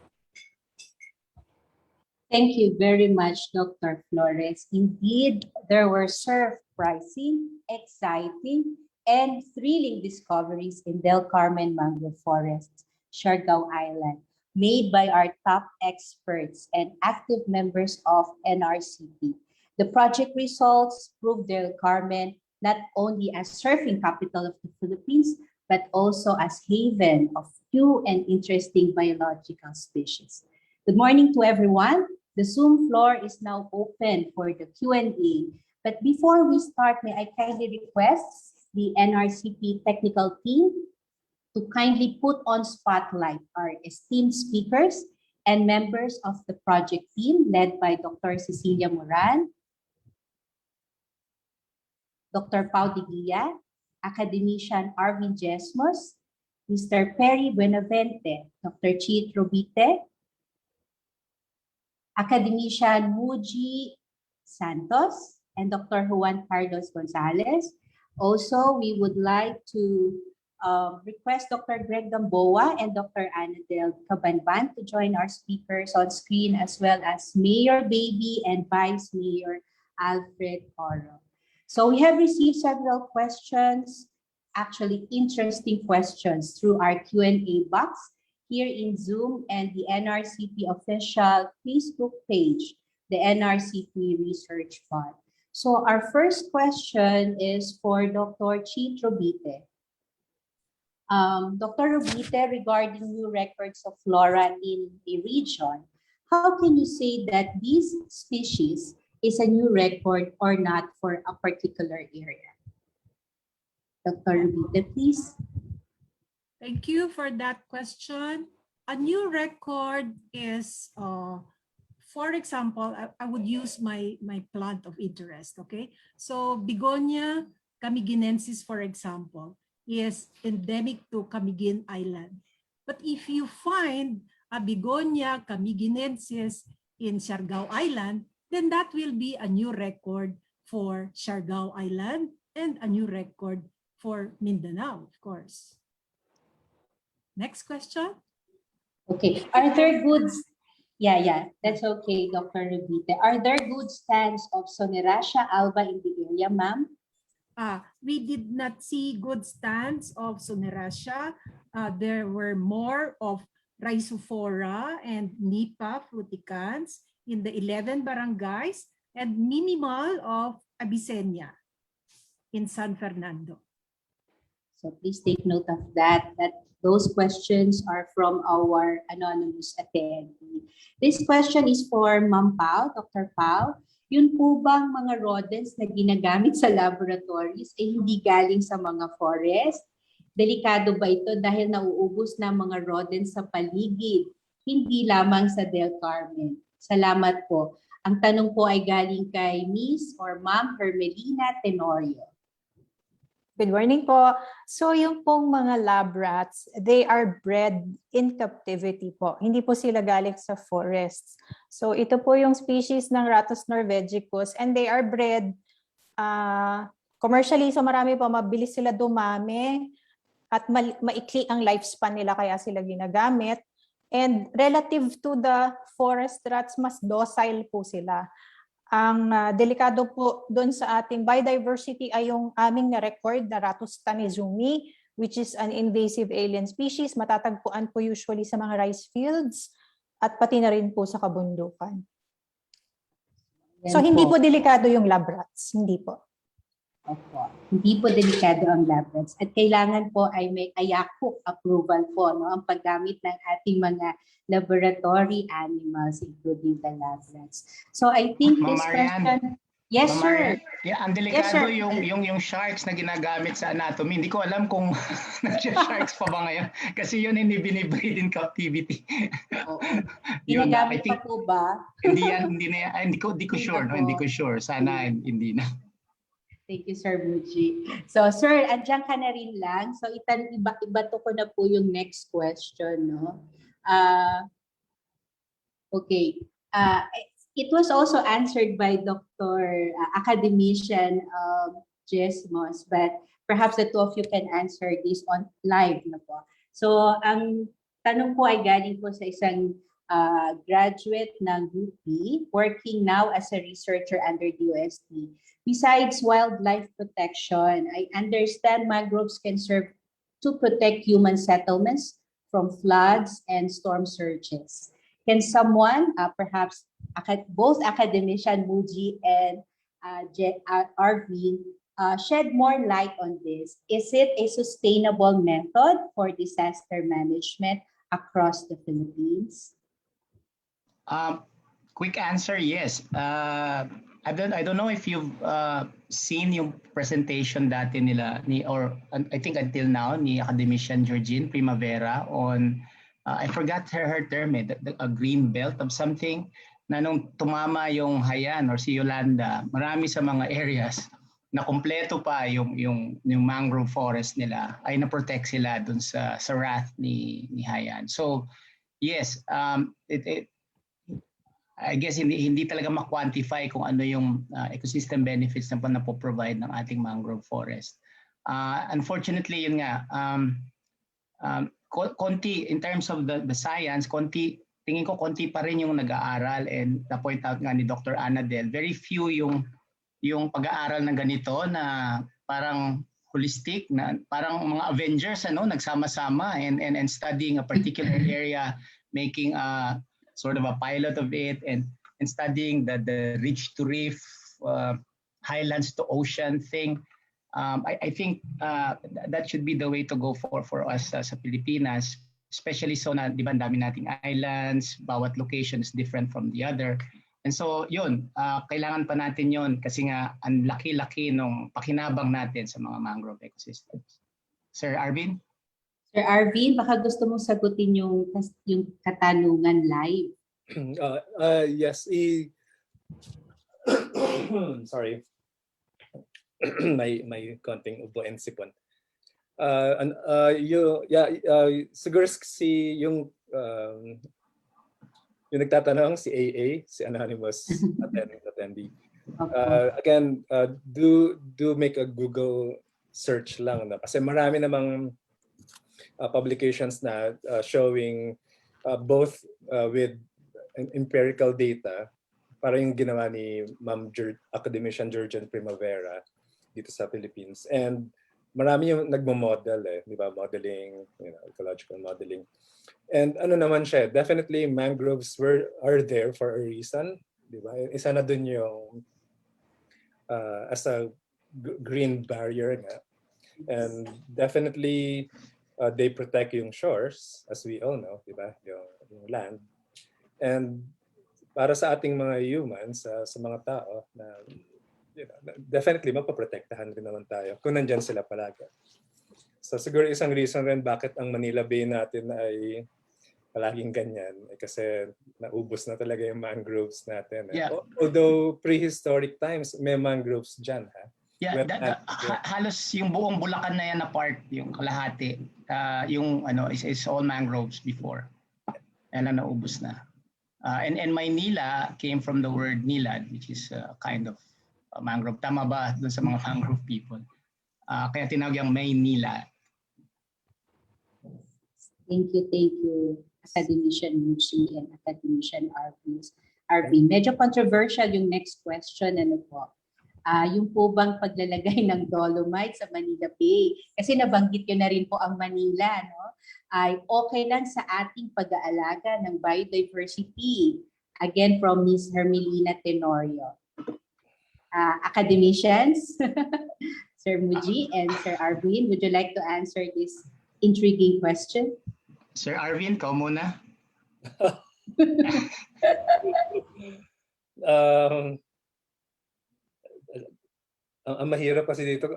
Speaker 2: Thank you very much, Dr. Flores. Indeed, there were surprising, exciting, and thrilling discoveries in Del Carmen Mangrove Forests, Siargao Island, made by our top experts and active members of NRCP. The project results prove Del Carmen not only as surfing capital of the Philippines, but also as haven of new and interesting biological species. Good morning to everyone. The Zoom floor is now open for the Q&A. But before we start, may I kindly request the NRCP technical team to kindly put on spotlight our esteemed speakers and members of the project team led by Dr. Cecilia Moran, Dr. Pau de Guia, academician Arvin Jesmos, Mr. Perry Buenavente, Dr. Chit Robite, academician Muji Santos, and Dr. Juan Carlos Gonzalez, Also, we would like to request Dr. Greg Gamboa and Dr. Anna Cabanban to join our speakers on screen, as well as Mayor Baby and Vice Mayor Alfred Oro. So we have received several questions, actually interesting questions, through our Q&A box here in Zoom and the NRCP official Facebook page, the NRCP Research Fund. So our first question is for Dr. Chi Robite. Dr. Robite, regarding new records of flora in the region, how can you say that this species is a new record or not for a particular area? Dr. Robite, please.
Speaker 15: Thank you for that question. A new record is, for example, I would use my plant of interest, okay? So Begonia camiginensis, for example, is endemic to Camiguin Island. But if you find a Begonia camiginensis in Siargao Island, then that will be a new record for Siargao Island and a new record for Mindanao, of course. Next question.
Speaker 2: Okay, are there good, yeah, that's okay, Dr. Rubite. Are there good stands of Soneracia alba in the area, ma'am?
Speaker 15: We did not see good stands of Soneracia. There were more of Rhizophora and Nipa fruticans in the 11 barangays and minimal of Abyssenia in San Fernando.
Speaker 2: So please take note of that those questions are from our anonymous attendee. This question is for Ma'am Pao, Dr. Pao. Yun po bang mga rodents na ginagamit sa laboratories ay hindi galing sa mga forest? Delikado ba ito dahil nauubos na mga rodents sa paligid, hindi lamang sa Del Carmen? Salamat po. Ang tanong po ay galing kay Miss or Ma'am Hermelina Tenorio.
Speaker 11: Good morning po. So yung pong mga lab rats, they are bred in captivity po. Hindi po sila galing sa forests. So ito po yung species ng Rattus norvegicus and they are bred commercially. So marami po, mabilis sila dumami at maikli ang lifespan nila kaya sila ginagamit. And relative to the forest rats, mas docile po sila. Ang delikado po doon sa ating biodiversity ay yung aming na-record na Rattus tanizumi, which is an invasive alien species. Matatagpuan po usually sa mga rice fields at pati na rin po sa kabundukan. So hindi po delikado yung lab rats, hindi po.
Speaker 2: Opo. Hindi po delikado ang lab rats at kailangan po ay may IACUC approval po, no, ang paggamit ng ating mga laboratory animals, including the lab rats. So I think this question... Yes, sir.
Speaker 17: Yeah, ang delikado yung sharks na ginagamit sa anatomy. Hindi ko alam kung sharks pa ba ngayon kasi yun hindi binibreed in captivity.
Speaker 2: Oo. Ginagamit pa po ba?
Speaker 17: Hindi ko sure, no? Hindi ko sure. Sana hindi na.
Speaker 2: Thank you, Sir Muji. So, sir, andyan ka na rin lang. So, ibato ko na po yung next question, no? Okay. It was also answered by Dr. Academician Jesmos, but perhaps the two of you can answer this on live na po. So, ang tanong po ay galing po sa isang graduate ng UP, working now as a researcher under DOST. Besides wildlife protection, I understand mangroves can serve to protect human settlements from floods and storm surges. Can someone, perhaps both academician Muji and Arvin, shed more light on this? Is it a sustainable method for disaster management across the Philippines?
Speaker 17: Quick answer, yes. I don't know if you've seen yung presentation dati nila I think until now ni academician Georgine Primavera on I forgot her term, a green belt of something, na nung tumama yung Haiyan or si Yolanda, marami sa mga areas na kumpleto pa yung mangrove forest nila ay na-protect sila dun sa wrath ni Haiyan. So yes, I guess hindi talaga ma-quantify kung ano yung ecosystem benefits na po provide ng ating mangrove forest. Unfortunately, yun nga, konti in terms of the science, tingin ko konti pa rin yung nag-aaral, and na-point out nga ni Dr. Anna Del, very few yung pag-aaral ng ganito na parang holistic, na parang mga Avengers, nagsama-sama and studying a particular area, making a sort of a pilot of it, and studying the ridge to reef, highlands to ocean thing. I think that should be the way to go for us sa Pilipinas, especially so na, di ba, dami nating islands, bawat location is different from the other. And so yun, kailangan pa natin yun kasi nga ang laki-laki nung pakinabang natin sa mga mangrove ecosystems. Sir Arvin?
Speaker 2: Sir Arvin, baka gusto mong sagutin yung katanungan live.
Speaker 9: Yes. Sorry. may konting ubo and sipon. Siguro yung nagtatanong si AA, si anonymous attendee. Again, do make a Google search lang, no? Kasi marami namang publications na showing both with empirical data, para yung ginawa ni Academician Georgian Primavera dito sa Philippines, and marami yung nagmo-model, di ba? Modeling, ecological modeling. And ano naman siya, definitely mangroves are there for a reason, di ba? Isa na dun yung as a green barrier nga. And definitely they protect yung shores, as we all know, di ba? Yung land. And para sa ating mga humans, sa mga tao, na definitely mapaprotektahan rin naman tayo kung nandyan sila palagi. So siguro isang reason rin bakit ang Manila Bay natin ay palaging ganyan, kasi naubos na talaga yung mangroves natin.
Speaker 17: Yeah. Although prehistoric times, may mangroves dyan. Yeah, halos yung buong Bulacan na yan na part, yung kalahati, is all mangroves before. And naubos na. And Maynila came from the word nilad, which is a kind of mangrove. Tama ba dun sa mga mangrove people? Kaya tinawag yung Maynila.
Speaker 2: Thank you, Academician Mucci and Academician Arvin. Medyo controversial yung next question, yung po bang paglalagay ng dolomite sa Manila Bay? Kasi nabanggit nyo na rin po ang Manila, no? Ay okay lang sa ating pag-aalaga ng biodiversity. Again, from Ms. Hermelina Tenorio. Academicians, Sir Muji and Sir Arvin, would you like to answer this intriguing question?
Speaker 17: Sir Arvin, kau muna.
Speaker 9: Ang mahirap kasi dito,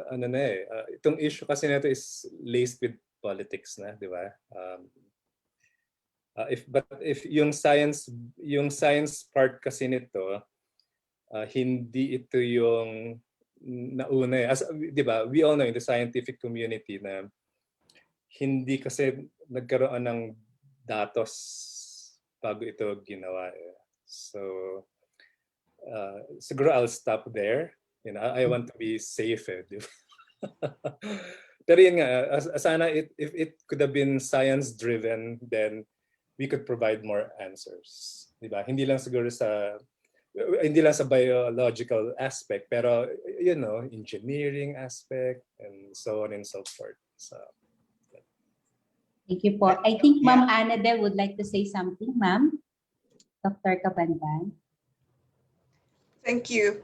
Speaker 9: itong issue kasi nito is laced with politics na, di ba? If yung science part kasi nito, hindi ito yung nauna. Di ba? We all know in the scientific community na hindi kasi nagkaroon ng datos bago ito ginawa. So siguro I'll stop there. I want to be safe. Pero yun nga, sana if it could have been science-driven, then we could provide more answers. Diba? Hindi lang sa biological aspect, pero engineering aspect, and so on and so forth. So,
Speaker 2: thank you po. I think Ma'am Anna Del would like to say something, Ma'am. Dr. Kapanban.
Speaker 20: Thank you.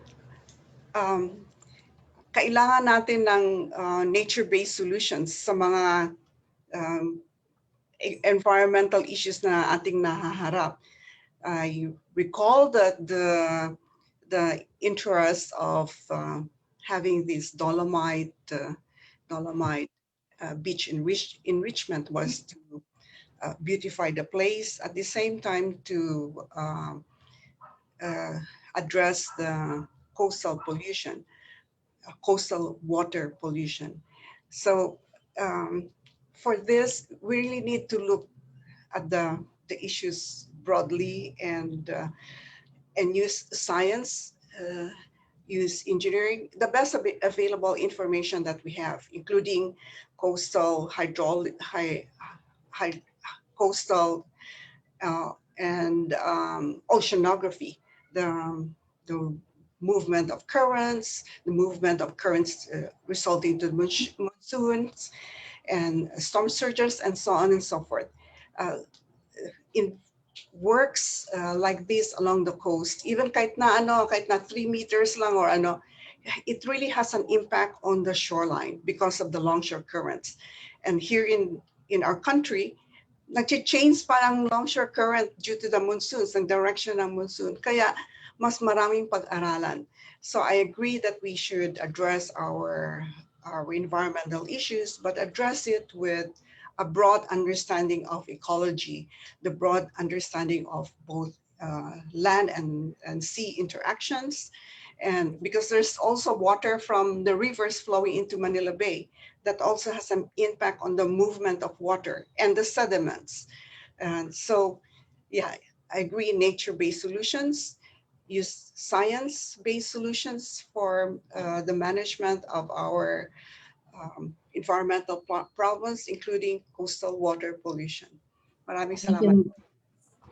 Speaker 20: Kailangan natin ng nature-based solutions sa mga environmental issues na ating nahaharap. I recall that the interest of having this dolomite beach enrichment was to beautify the place, at the same time to address the coastal pollution, coastal water pollution. So for this, we really need to look at the issues broadly and use science use engineering, the best available information that we have, including coastal coastal and oceanography, the movement of currents, the movement of currents resulting to monsoons and storm surges, and so on and so forth. In works like this along the coast, even kahit na 3 meters lang or ano, it really has an impact on the shoreline because of the longshore currents. And here in our country, nag-change parang longshore current due to the monsoons, ng direction ng monsoon. Kaya mas maraming pag-aralan. So I agree that we should address our environmental issues, but address it with a broad understanding of ecology, the broad understanding of both land and sea interactions. And because there's also water from the rivers flowing into Manila Bay, that also has an impact on the movement of water and the sediments. And so, yeah, I agree, nature-based solutions, use science-based solutions for the management of our environmental problems, including coastal water pollution. Maraming salamat.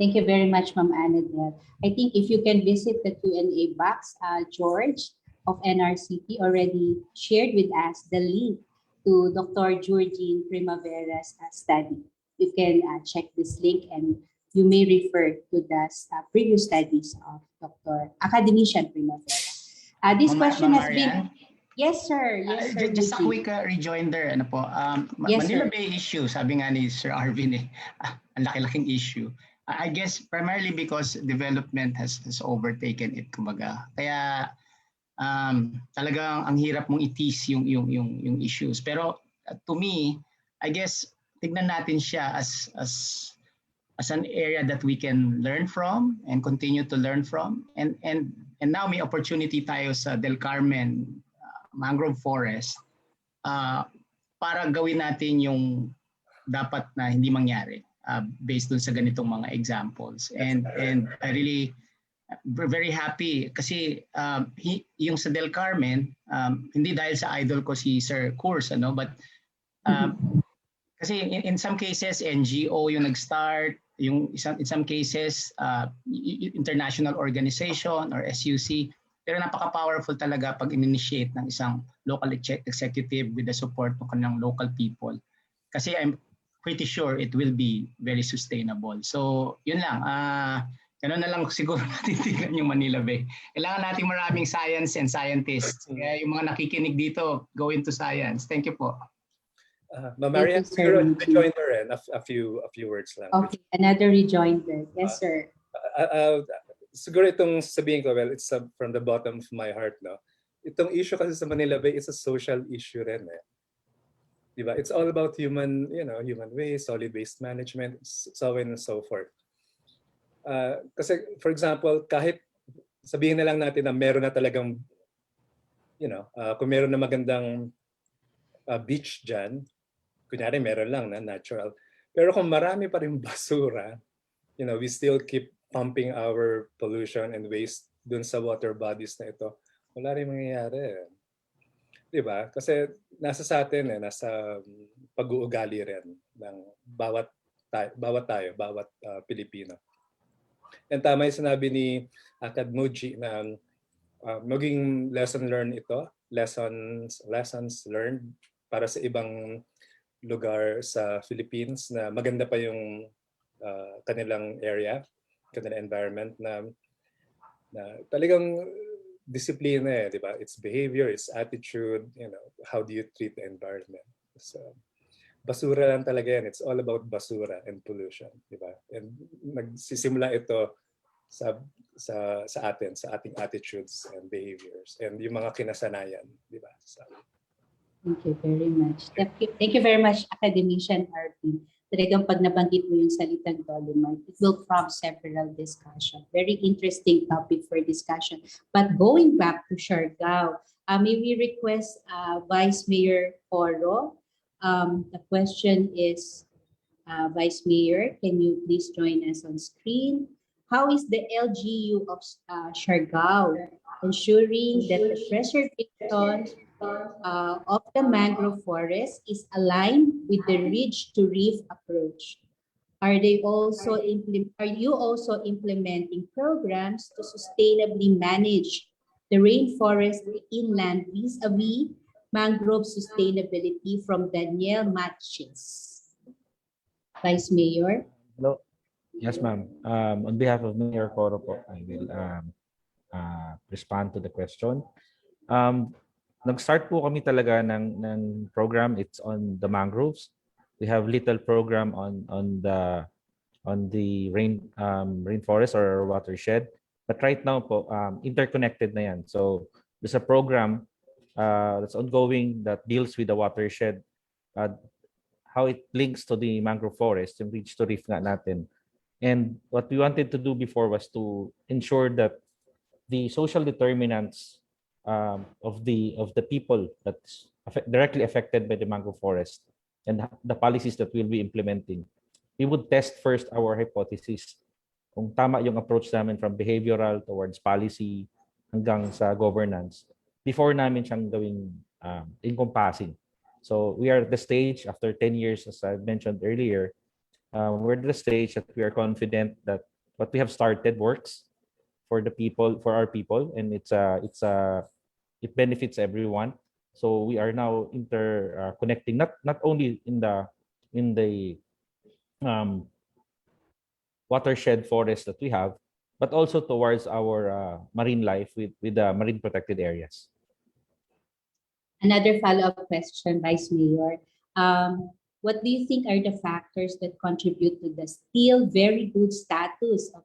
Speaker 2: Thank you very much, Ma'am Anna. I think if you can visit the Q&A box, George of NRCP already shared with us the link to Dr. Georgine Primavera's study. You can check this link and you may refer to the previous studies of Dr. Academician Primavera. This question has been... Yes, sir. Yes, sir.
Speaker 17: Just a quick rejoinder. Ano po,
Speaker 2: yes,
Speaker 17: Manila
Speaker 2: sir.
Speaker 17: Bay issue, sabi nga ni Sir Arvin, ang laki-laking issue. I guess primarily because development has overtaken it, kumbaga. Kaya talagang ang hirap mong itis yung issues. Pero to me, I guess tignan natin siya as an area that we can learn from and continue to learn from. And now may opportunity tayo sa Del Carmen Mangrove Forest para gawin natin yung dapat na hindi mangyari based dun sa ganitong mga examples. And I really very happy kasi yung sa Del Carmen, hindi dahil sa idol ko si Sir Coors, but kasi in some cases NGO yung nag-start, in some cases international organization or SUC. Pero napaka-powerful talaga pag in-initiate ng isang local executive with the support ng kanilang local people. Kasi I'm pretty sure it will be very sustainable. So, yun lang. Ganun na lang siguro natin tingnan yung Manila Bay. Kailangan natin maraming science and scientists. Kaya yung mga nakikinig dito, go into science. Thank you po.
Speaker 9: Ma'am Marian, siguro rejoinder a few words lang.
Speaker 2: Okay, another rejoinder. Yes, sir.
Speaker 9: Siguro itong sabihin ko, well, it's from the bottom of my heart, no? Itong issue kasi sa Manila Bay is a social issue rin, eh. Diba? It's all about human waste, solid waste management, so on and so forth. Kasi, for example, kahit sabihin na lang natin na meron na talagang, kung meron na magandang beach dyan, kunyari meron lang na natural. Pero kung marami pa rin basura, we still keep pumping our pollution and waste dun sa water bodies na ito, wala rin mangyayari. Diba? Kasi nasa sa atin, nasa pag-uugali rin ng bawat Pilipino. And tama yung sinabi ni Akad Muji na maging lesson learned ito, lessons learned para sa ibang lugar sa Philippines na maganda pa yung kanilang area, kanilang environment na talagang disiplina, di ba? It's behavior, it's attitude, how do you treat the environment. So, basura lang talaga yan. It's all about basura and pollution, di ba? And nagsisimula ito sa atin, sa ating attitudes and behaviors and yung mga kinasanayan, di ba? So,
Speaker 2: thank you very much. Thank you very much, Academician Arvin. Talagang pag nabanggit mo yung salitang dolomite, it will prompt several discussion. Very interesting topic for discussion. But going back to Siargao, may we request Vice Mayor Coro? The question is, Vice Mayor, can you please join us on screen? how is the LGU of Siargao ensuring that the preservation of the mangrove forest is aligned with the ridge to reef approach? Are you also implementing programs to sustainably manage the rainforest inland vis-a-vis mangrove sustainability from Danielle Matches? Vice Mayor?
Speaker 21: Hello. Yes, ma'am. On behalf of Mayor Coro po, I will respond to the question. Nag-start po kami talaga ng program. It's on the mangroves. We have little program on the rainforest or watershed. But right now po, interconnected na yan. So there's a program that's ongoing that deals with the watershed, how it links to the mangrove forest, yung reach to reef nga natin. And what we wanted to do before was to ensure that the social determinants of the people that's directly affected by the mangrove forest and the policies that we'll be implementing, we would test first our hypothesis kung tama yung approach namin from behavioral towards policy hanggang sa governance before namin siyang gawing encompassing. So we are at the stage after 10 years, as I mentioned earlier, we're at the stage that we are confident that what we have started works for the people, for our people, and it benefits everyone. So we are now interconnecting not only in the watershed forest that we have, but also towards our marine life with the marine protected areas.
Speaker 2: Another follow-up question, Vice Mayor. What do you think are the factors that contribute to the still very good status of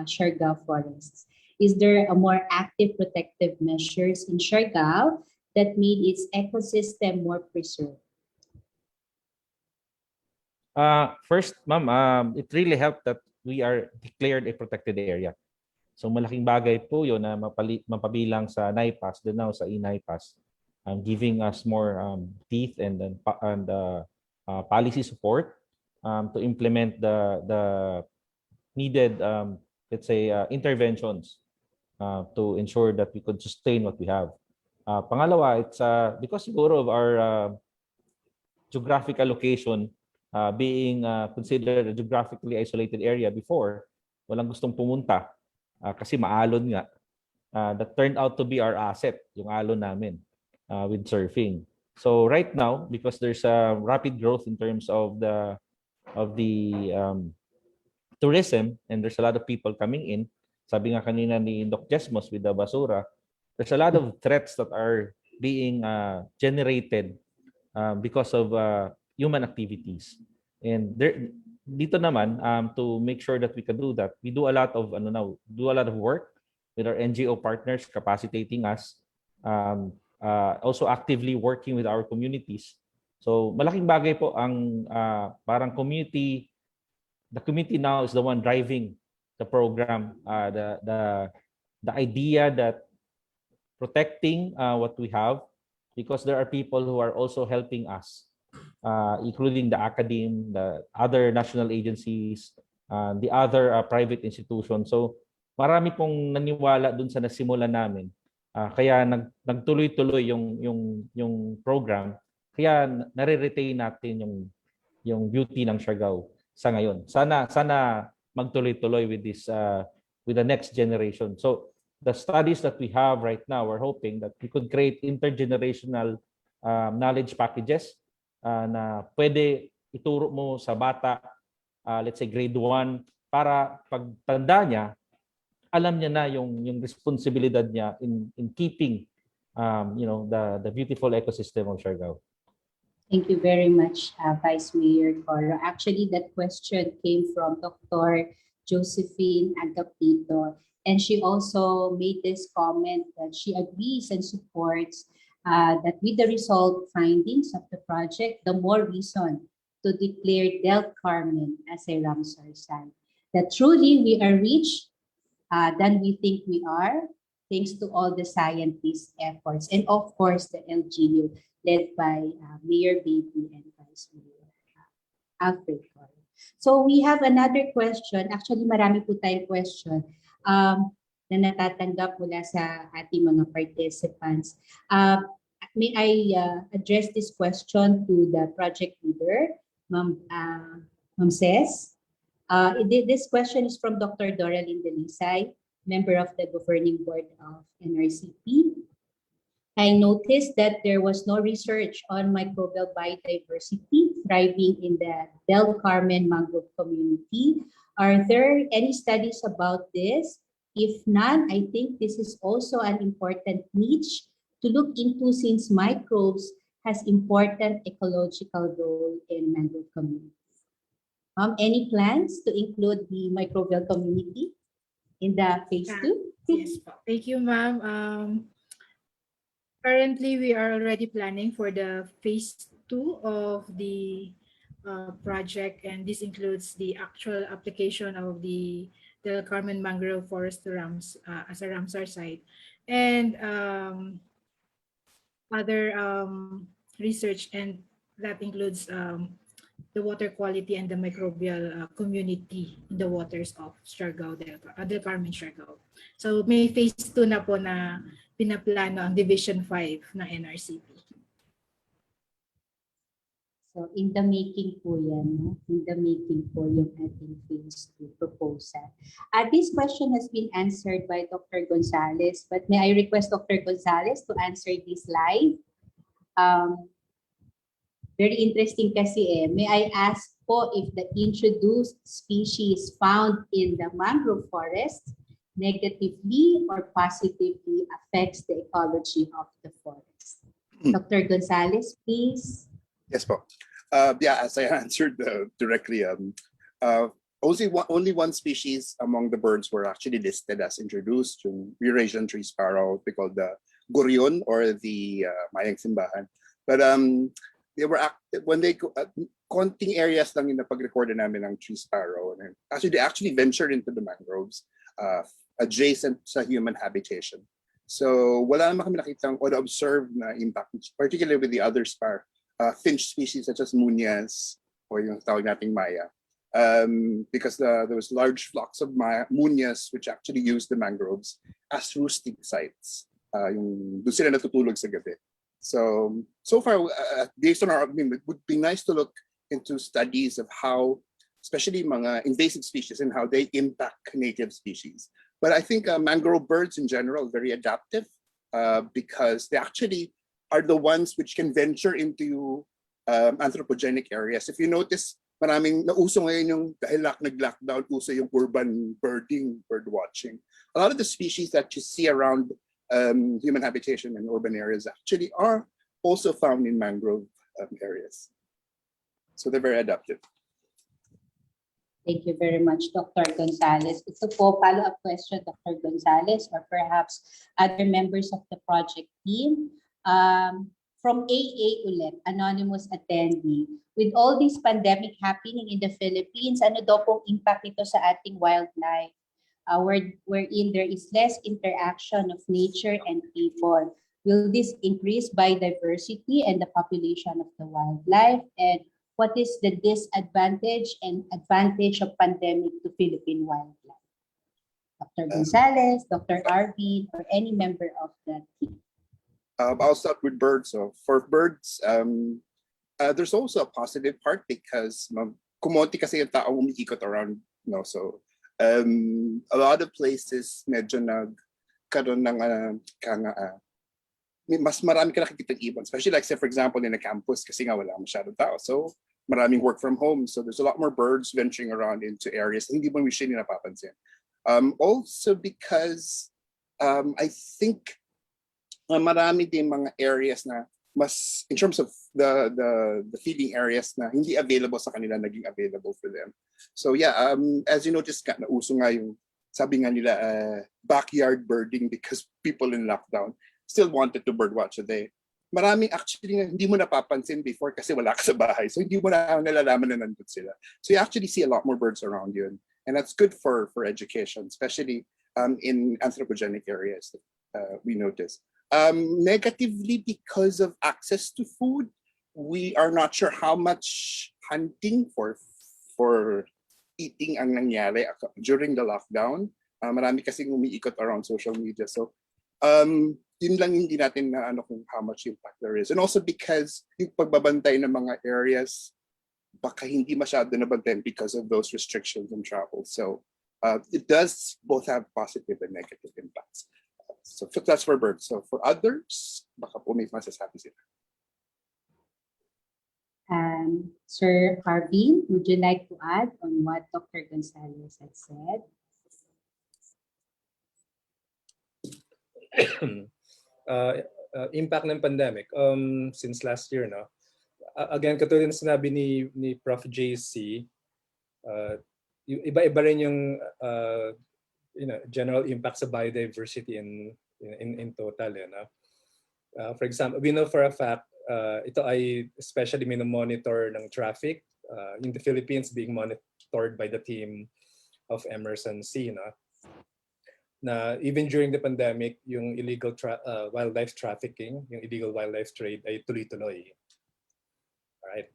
Speaker 2: Siargao forests? Is there a more active protective measures in Siargao that made its ecosystem more preserved?
Speaker 21: First, ma'am, it really helped that we are declared a protected area. So malaking bagay po yun na mapabilang sa NIPAS, then now sa e-NIPAS, giving us more teeth and policy support to implement the needed, let's say, interventions to ensure that we could sustain what we have. Pangalawa, it's because siguro of our geographical location, being considered a geographically isolated area before, walang gustong pumunta kasi maalon nga. That turned out to be our asset, yung alon namin with surfing. So right now, because there's a rapid growth in terms of the tourism, and there's a lot of people coming in, sabi nga kanina ni Doc Jesmos with the basura, there's a lot of threats that are being generated because of human activities. And dito naman, to make sure that we can do that, we do a lot of work with our NGO partners, capacitating us, also actively working with our communities. So malaking bagay po ang parang community. The community now is the one driving the program. The idea that protecting what we have, because there are people who are also helping us, including the academe, the other national agencies, the other private institutions. So marami pong naniwala dun sa nasimula namin. Kaya nagtuloy-tuloy yung program. Kaya nare-retain natin yung beauty ng Siargao sa ngayon. Sana magtuloy-tuloy with this with the next generation. So the studies that we have right now, we're hoping that we could create intergenerational knowledge packages na pwede ituro mo sa bata, let's say grade 1, para pagtanda niya, alam niya na yung responsibilidad niya in keeping the beautiful ecosystem of Siargao.
Speaker 2: Thank you very much, Vice Mayor Coro. Actually, that question came from Dr. Josephine Agapito, and she also made this comment that she agrees and supports that with the result findings of the project, the more reason to declare Del Carmen as a Ramsar site. That truly we are rich than we think we are, thanks to all the scientists' efforts, and of course the LGU led by Mayor Baby and Vice Mayor Alfred Coro. So we have another question. Actually, marami po tayong question na natatanggap mula sa ating mga participants. May I address this question to the project leader, Ma'am Ces? This question is from Dr. Doralyn Delisay, member of the governing board of NRCP. I noticed that there was no research on microbial biodiversity thriving in the Del Carmen mangrove community. Are there any studies about this? If none, I think this is also an important niche to look into since microbes has important ecological role in mangrove communities. Any plans to include the microbial community in the phase 2?
Speaker 10: Yes, thank you, ma'am. Currently, we are already planning for the phase 2 of the project, and this includes the actual application of the Carmen Mangrove Forest to as a Ramsar site, and other research, and that includes the water quality and the microbial community in the waters of Siargao, Del Carmen, Siargao. So may phase 2 na po na pinaplano ang Division 5 ng NRCP.
Speaker 2: So in the making po yan, no? In the making po yung ating phase 2 proposal. This question has been answered by Dr. Gonzalez, but may I request Dr. Gonzalez to answer this live? Very interesting kasi May I ask po if the introduced species found in the mangrove forest negatively or positively affects the ecology of the forest? Dr. Gonzalez, please.
Speaker 16: Yes, po. Yeah, as I answered directly, only one species among the birds were actually listed as introduced, yung Eurasian tree sparrow, we call the gurion or the mayang simbahan. But they were when they konting areas lang yung napag-recordan namin ng tree sparrow. And actually, they actually ventured into the mangroves adjacent sa human habitation. So wala naman kami nakitang or observed na impact, particularly with the other finch species such as munias or yung tawag nating maya. Because there was large flocks of munias which actually used the mangroves as roosting sites. Yung doon sila natutulog sa gabi. So far, based on it would be nice to look into studies of how, especially mga invasive species and how they impact native species. But I think mangrove birds in general are very adaptive because they actually are the ones which can venture into anthropogenic areas. If you notice, maraming nauso ngayon yung dahil nag-lockdown, uso yung urban birding, bird watching. A lot of the species that you see around human habitation and urban areas actually are also found in mangrove areas. So they're very adaptive.
Speaker 2: Thank you very much, Dr. Gonzalez. Ito po, follow-up question, Dr. Gonzalez, or perhaps other members of the project team. From AA ulit, anonymous attendee, with all this pandemic happening in the Philippines, ano daw pong impact ito sa ating wildlife? Wherein there is less interaction of nature and people. Will this increase biodiversity and the population of the wildlife? And what is the disadvantage and advantage of pandemic to Philippine wildlife? Dr. Gonzalez, Dr. Arvin, or any member of the team.
Speaker 16: I'll start with birds. So for birds, there's also a positive part because kumonti kasi yung tao umikot around, so a lot of places medyo nagkaroon ng mas marami ka nakikita ibon, especially like say for example in a campus kasi nga wala masyadong tao. So maraming work from home. So there's a lot more birds venturing around into areas na hindi mo usually napapansin. Also because I think marami din mga areas na mas in terms of the feeding areas na hindi available sa kanila naging available for them. So yeah, as you notice, nauso nga yung sabi nga nila backyard birding because people in lockdown still wanted to birdwatch a day. Maraming actually hindi mo napapansin before kasi wala ka sa bahay. So hindi mo na nalalaman na nandun sila. So you actually see a lot more birds around you. And that's good for education, especially in anthropogenic areas we notice. Negatively, because of access to food, we are not sure how much hunting for for eating ang nangyari during the lockdown. Marami kasing umiikot around social media. So yun lang hindi natin na ano kung how much impact there is. And also because yung pagbabantay ng mga areas baka hindi masyado nabantayan because of those restrictions on travel. So it does both have positive and negative impacts. So that's for birds. So for others, baka po may masasabi sila.
Speaker 2: Sir Harvey, would you like to add on what Dr. Gonzalez had said?
Speaker 9: Impact ng pandemic since last year, no? Again, katulad ng sinabi ni Prof. JC, iba-iba rin yung general impact sa biodiversity in total, no? For example, we know for a fact ito ay especially minomonitor ng traffic in the Philippines, being monitored by the team of Emerson C, no? Na even during the pandemic, yung illegal wildlife trafficking, yung illegal wildlife trade ay tuloy-tuloy. Right?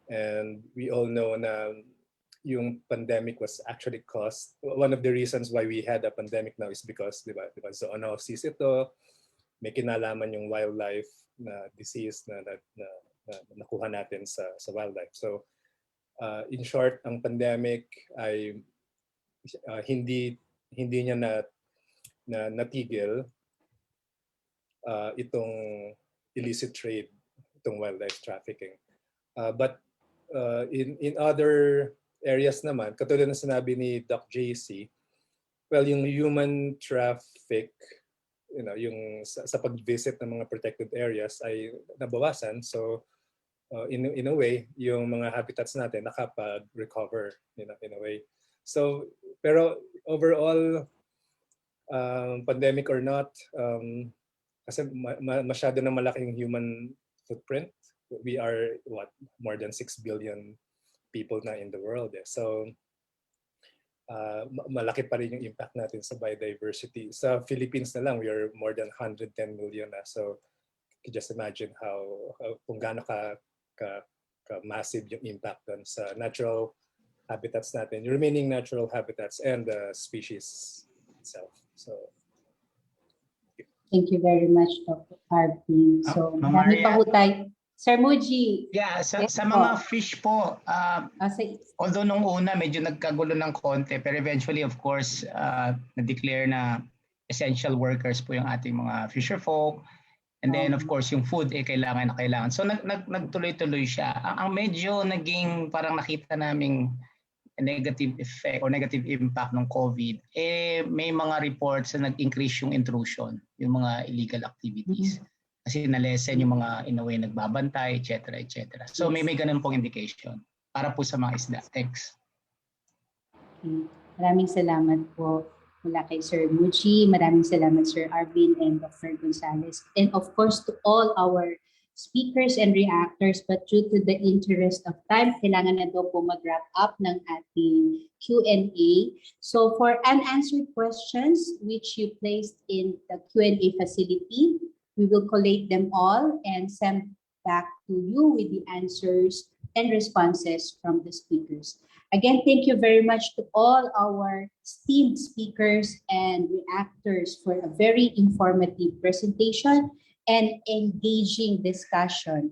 Speaker 9: And we all know na yung pandemic was actually caused, one of the reasons why we had a pandemic now is because, di ba, zoonosis ito, may kinalaman yung wildlife na disease na nakuha natin sa wildlife. So, in short, ang pandemic ay hindi niya na natigil itong illicit trade, itong wildlife trafficking. But in other areas naman, katulad ng sinabi ni Doc JC, well, yung human traffic, yung sa pag-visit ng mga protected areas ay nabawasan. So in a way, yung mga habitats natin nakapag-recover in a way. So, pero overall, pandemic or not, kasi masyado na malaking human footprint. We are more than 6 billion people na in the world. So malaki pa rin yung impact natin sa biodiversity. Sa Philippines na lang, we are more than 110 million na. So you just imagine kung gaano ka massive yung impact dun sa natural habitats natin, yung remaining natural habitats and the species itself. So,
Speaker 2: thank you very much, Dr. Harvey. So, marami pa po tayo. Sir Muji.
Speaker 17: Yeah, sa mga fish po, although nung una medyo nagkagulo ng konti, pero eventually of course, na-declare na essential workers po yung ating mga fisher folk. And then of course yung food kailangan na kailangan. So nagtuloy-tuloy siya. Ang medyo naging parang nakita naming negative effect or negative impact ng COVID, may mga reports na nag-increase yung intrusion, yung mga illegal activities. Kasi na-lessen yung mga in a way nagbabantay, etc. etc. So may ganun pong indication para po sa mga isda. Thanks.
Speaker 2: Okay. Maraming salamat po mula kay Sir Muji. Maraming salamat Sir Arvin and Dr. Gonzalez. And of course to all our speakers and reactors, but due to the interest of time, kailangan na daw po mag-wrap up ng ating Q&A. So for unanswered questions which you placed in the Q&A facility, we will collate them all and send back to you with the answers and responses from the speakers. Again, thank you very much to all our esteemed speakers and reactors for a very informative presentation and engaging discussion.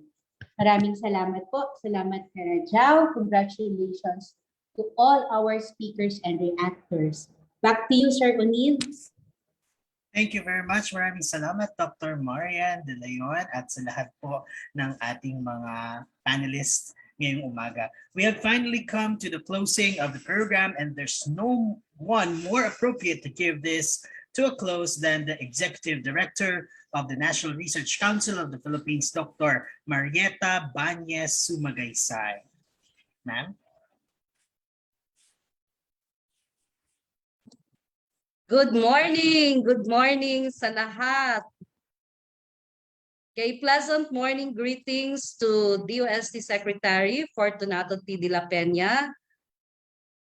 Speaker 2: Maraming salamat po. Salamat Karajao. Congratulations to all our speakers and reactors. Back to you, Sir O'Neill.
Speaker 4: Thank you very much. Maraming salamat, Dr. Marian De Leon, at sa lahat po ng ating mga panelists ngayong umaga. We have finally come to the closing of the program, and there's no one more appropriate to give this to a close than the Executive Director of the National Research Council of the Philippines, Dr. Marieta Bañez Sumagaysay. Ma'am?
Speaker 12: Good morning sa lahat. Okay, pleasant morning greetings to DOST Secretary Fortunato T. de la Peña,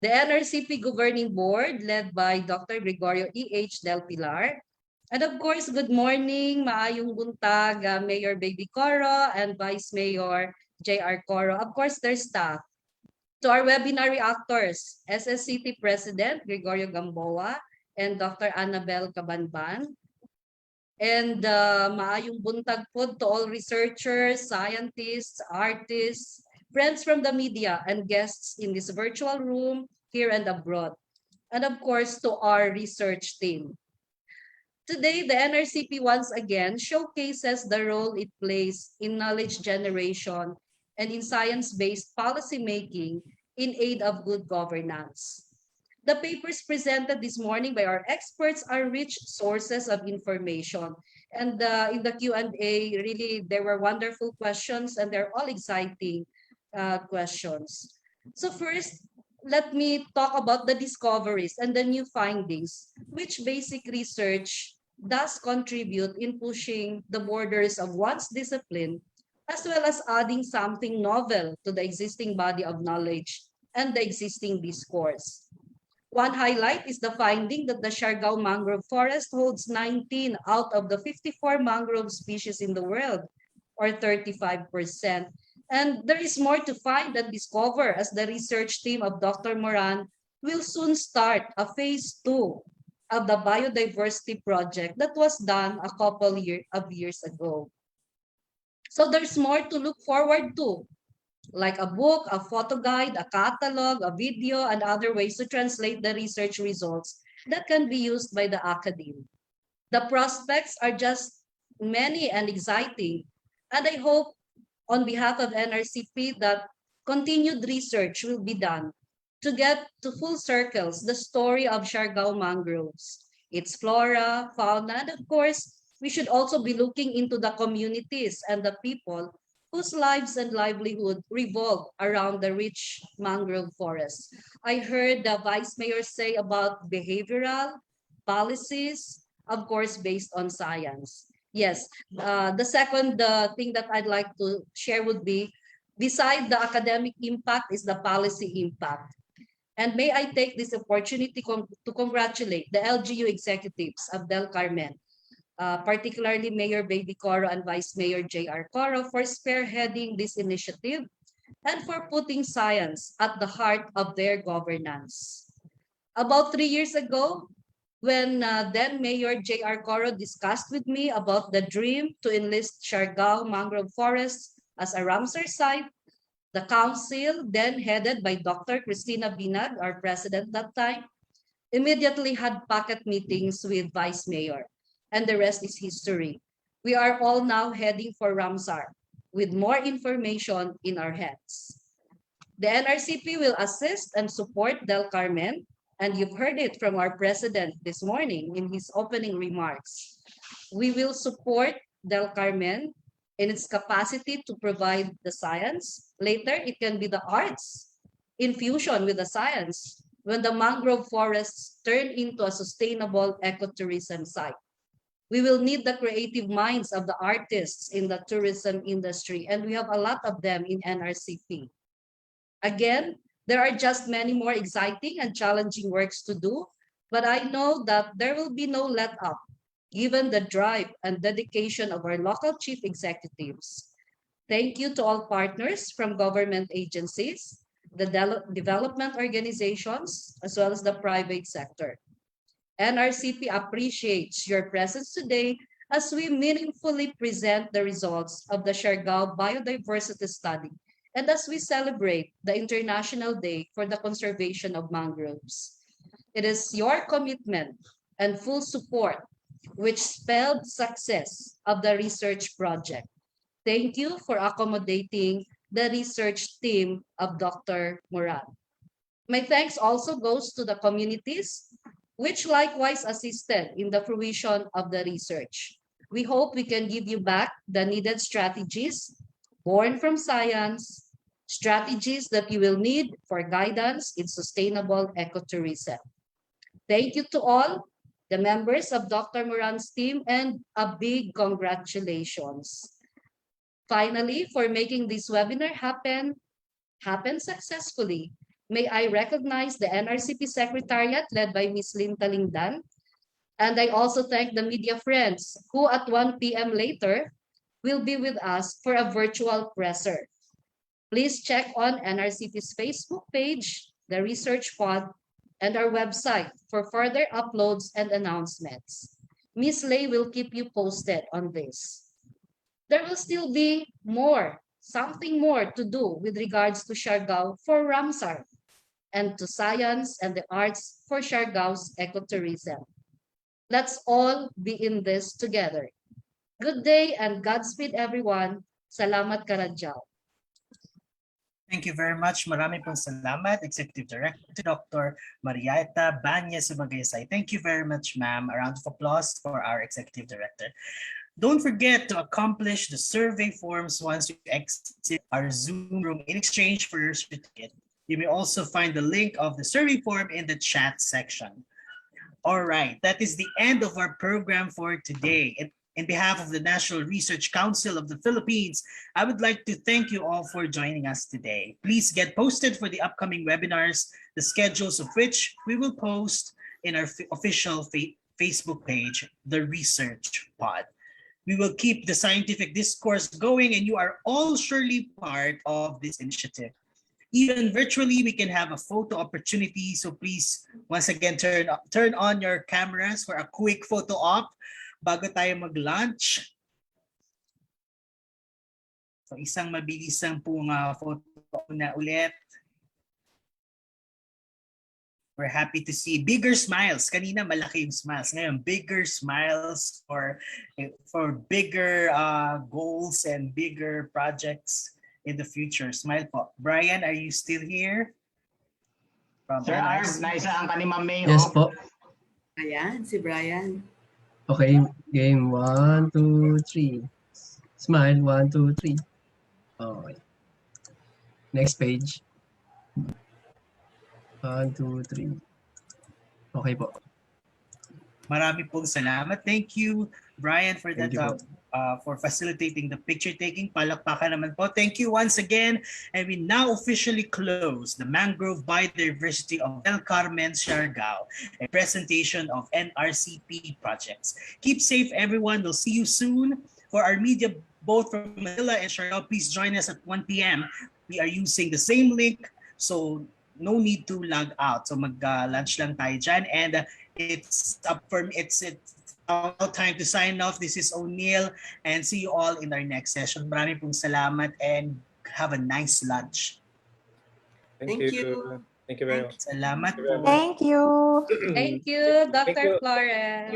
Speaker 12: the NRCP Governing Board led by Dr. Gregorio E.H. Del Pilar, and of course, good morning, maayong buntag, Mayor Baby Coro and Vice Mayor J.R. Coro. Of course, their staff. To our webinar reactors, SSCT President Gregorio Gamboa and Dr. Annabel Cabanban. And maayong buntag po to all researchers, scientists, artists, friends from the media, and guests in this virtual room here and abroad. And of course, to our research team. Today, the NRCP once again showcases the role it plays in knowledge generation and in science-based policymaking in aid of good governance. The papers presented this morning by our experts are rich sources of information. And in the Q&A, really, there were wonderful questions and they're all exciting questions. So first, let me talk about the discoveries and the new findings, which basic research does contribute in pushing the borders of one's discipline, as well as adding something novel to the existing body of knowledge and the existing discourse. One highlight is the finding that the Siargao Mangrove Forest holds 19 out of the 54 mangrove species in the world, or 35%. And there is more to find and discover as the research team of Dr. Moran will soon start a phase 2 of the biodiversity project that was done a couple of years ago. So there's more to look forward to, like a book, a photo guide, a catalog, a video, and other ways to translate the research results that can be used by the academe. The prospects are just many and exciting, and I hope on behalf of NRCP that continued research will be done to get to full circles the story of Siargao mangroves, its flora, fauna, and of course, we should also be looking into the communities and the people whose lives and livelihood revolve around the rich mangrove forests. I heard the Vice Mayor say about behavioral policies, of course, based on science. Yes, the second thing that I'd like to share would be, beside the academic impact is the policy impact. And may I take this opportunity to congratulate the LGU executives of Del Carmen, particularly Mayor Baby Coro and Vice Mayor J.R. Coro for spearheading this initiative and for putting science at the heart of their governance. About 3 years ago, when then Mayor J.R. Coro discussed with me about the dream to enlist Siargao Mangrove Forests as a Ramsar site, the council, then headed by Dr. Cristina Binag, our president that time, immediately had pocket meetings with Vice Mayor, and the rest is history. We are all now heading for Ramsar with more information in our hands. The NRCP will assist and support Del Carmen, and you've heard it from our president this morning in his opening remarks. We will support Del Carmen in its capacity to provide the science. Later, it can be the arts in fusion with the science when the mangrove forests turn into a sustainable ecotourism site. We will need the creative minds of the artists in the tourism industry, and we have a lot of them in NRCP. Again, there are just many more exciting and challenging works to do, but I know that there will be no let up given the drive and dedication of our local chief executives. Thank you to all partners from government agencies, the development organizations, as well as the private sector. NRCP appreciates your presence today as we meaningfully present the results of the Siargao Biodiversity Study and as we celebrate the International Day for the Conservation of Mangroves. It is your commitment and full support which spelled success of the research project. Thank you for accommodating the research team of Dr. Moran. My thanks also goes to the communities, which likewise assisted in the fruition of the research. We hope we can give you back the needed strategies born from science, strategies that you will need for guidance in sustainable ecotourism. Thank you to all the members of Dr. Moran's team, and a big congratulations. Finally, for making this webinar happen successfully, may I recognize the NRCP Secretariat led by Ms. Lynn Talingdan. And I also thank the media friends who at 1 p.m. later will be with us for a virtual presser. Please check on NRCP's Facebook page, the research pod, and our website for further uploads and announcements. Ms. Lei will keep you posted on this. There will still be something more to do with regards to Siargao for Ramsar, and to science and the arts for Siargao's ecotourism. Let's all be in this together. Good day and Godspeed everyone. Salamat Karadjao.
Speaker 4: Thank you very much. Marami pong salamat, Executive Director Dr. Marieta Banya-Sumagaysay. Thank you very much, ma'am. A round of applause for our Executive Director. Don't forget to accomplish the survey forms once you exit our Zoom room in exchange for your certificate. You may also find the link of the survey form in the chat section. All right, that is the end of our program for today. In behalf of the National Research Council of the Philippines, I would like to thank you all for joining us today. Please get posted for the upcoming webinars, the schedules of which we will post in our official Facebook page, The Research Pod. We will keep the scientific discourse going, and you are all surely part of this initiative. Even virtually, we can have a photo opportunity. So please, once again, turn on your cameras for a quick photo op bago tayo mag-lunch. So isang mabilisang pong photo na ulit. We're happy to see bigger smiles. Kanina malaki yung smiles. Ngayon, bigger smiles for bigger goals and bigger projects in the future. Smile po. Brian, are you still here?
Speaker 17: Sir Arv, naisa ang kanimang mayo.
Speaker 7: Yes po.
Speaker 8: Ayan, si Brian.
Speaker 7: Okay, game 1, 2, 3. Smile, 1, 2, 3. Okay. Next page. 1, 2, 3. Okay po.
Speaker 4: Marami pong salamat. Thank you, Brian, for that for facilitating the picture taking. Palakpakan naman po. Thank you once again. And we now officially close the Mangrove Biodiversity of Del Carmen Siargao, a presentation of NRCP projects. Keep safe, everyone. We'll see you soon. For our media, both from Manila and Siargao, please join us at 1 p.m. We are using the same link, so no need to log out. So mag-lunch lang tayo dyan. And it's time to sign off. This is O'Neill, and see you all in our next session. Marami pong salamat and have a nice lunch.
Speaker 9: Thank you. Thank you very much.
Speaker 4: Salamat po.
Speaker 11: Thank you.
Speaker 12: Thank you, Dr. Flores.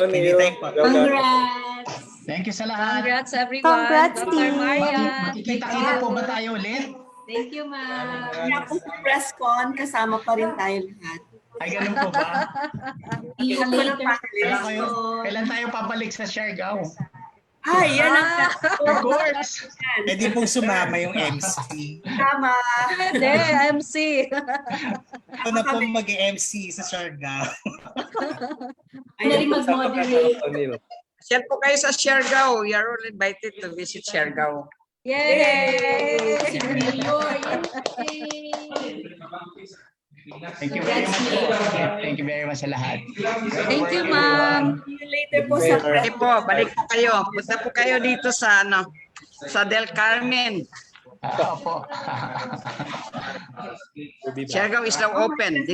Speaker 4: Anytime po.
Speaker 8: Congrats.
Speaker 17: Thank you sa lahat.
Speaker 12: Congrats, everyone.
Speaker 11: Congrats,
Speaker 12: Dr.
Speaker 11: team.
Speaker 12: Maria.
Speaker 17: Makikita-kita po ba tayo ulit?
Speaker 8: Thank you, ma'am. Kaya po sa press con, kasama pa rin tayo lahat.
Speaker 17: Ay, ganun po ba?
Speaker 8: Later.
Speaker 17: Kailan tayo papalik sa Siargao?
Speaker 8: Ay, yan ang
Speaker 17: Of course.
Speaker 4: Pwede pong sumama yung MC.
Speaker 8: Tama.
Speaker 12: Pwede, MC.
Speaker 4: Ako na pong mag-MC sa Siargao.
Speaker 8: Ay, na rin mag-moderate.
Speaker 5: Share po kayo sa Siargao. You are all invited to visit Siargao.
Speaker 12: Yay!
Speaker 17: Thank you very much. Thank you very much sa lahat.
Speaker 12: Thank you, ma'am.
Speaker 8: See you later po sa press.
Speaker 5: Okay po, balik po kayo. Punta po kayo dito sa sa Del Carmen.
Speaker 17: Opo.
Speaker 5: Siargao is now open.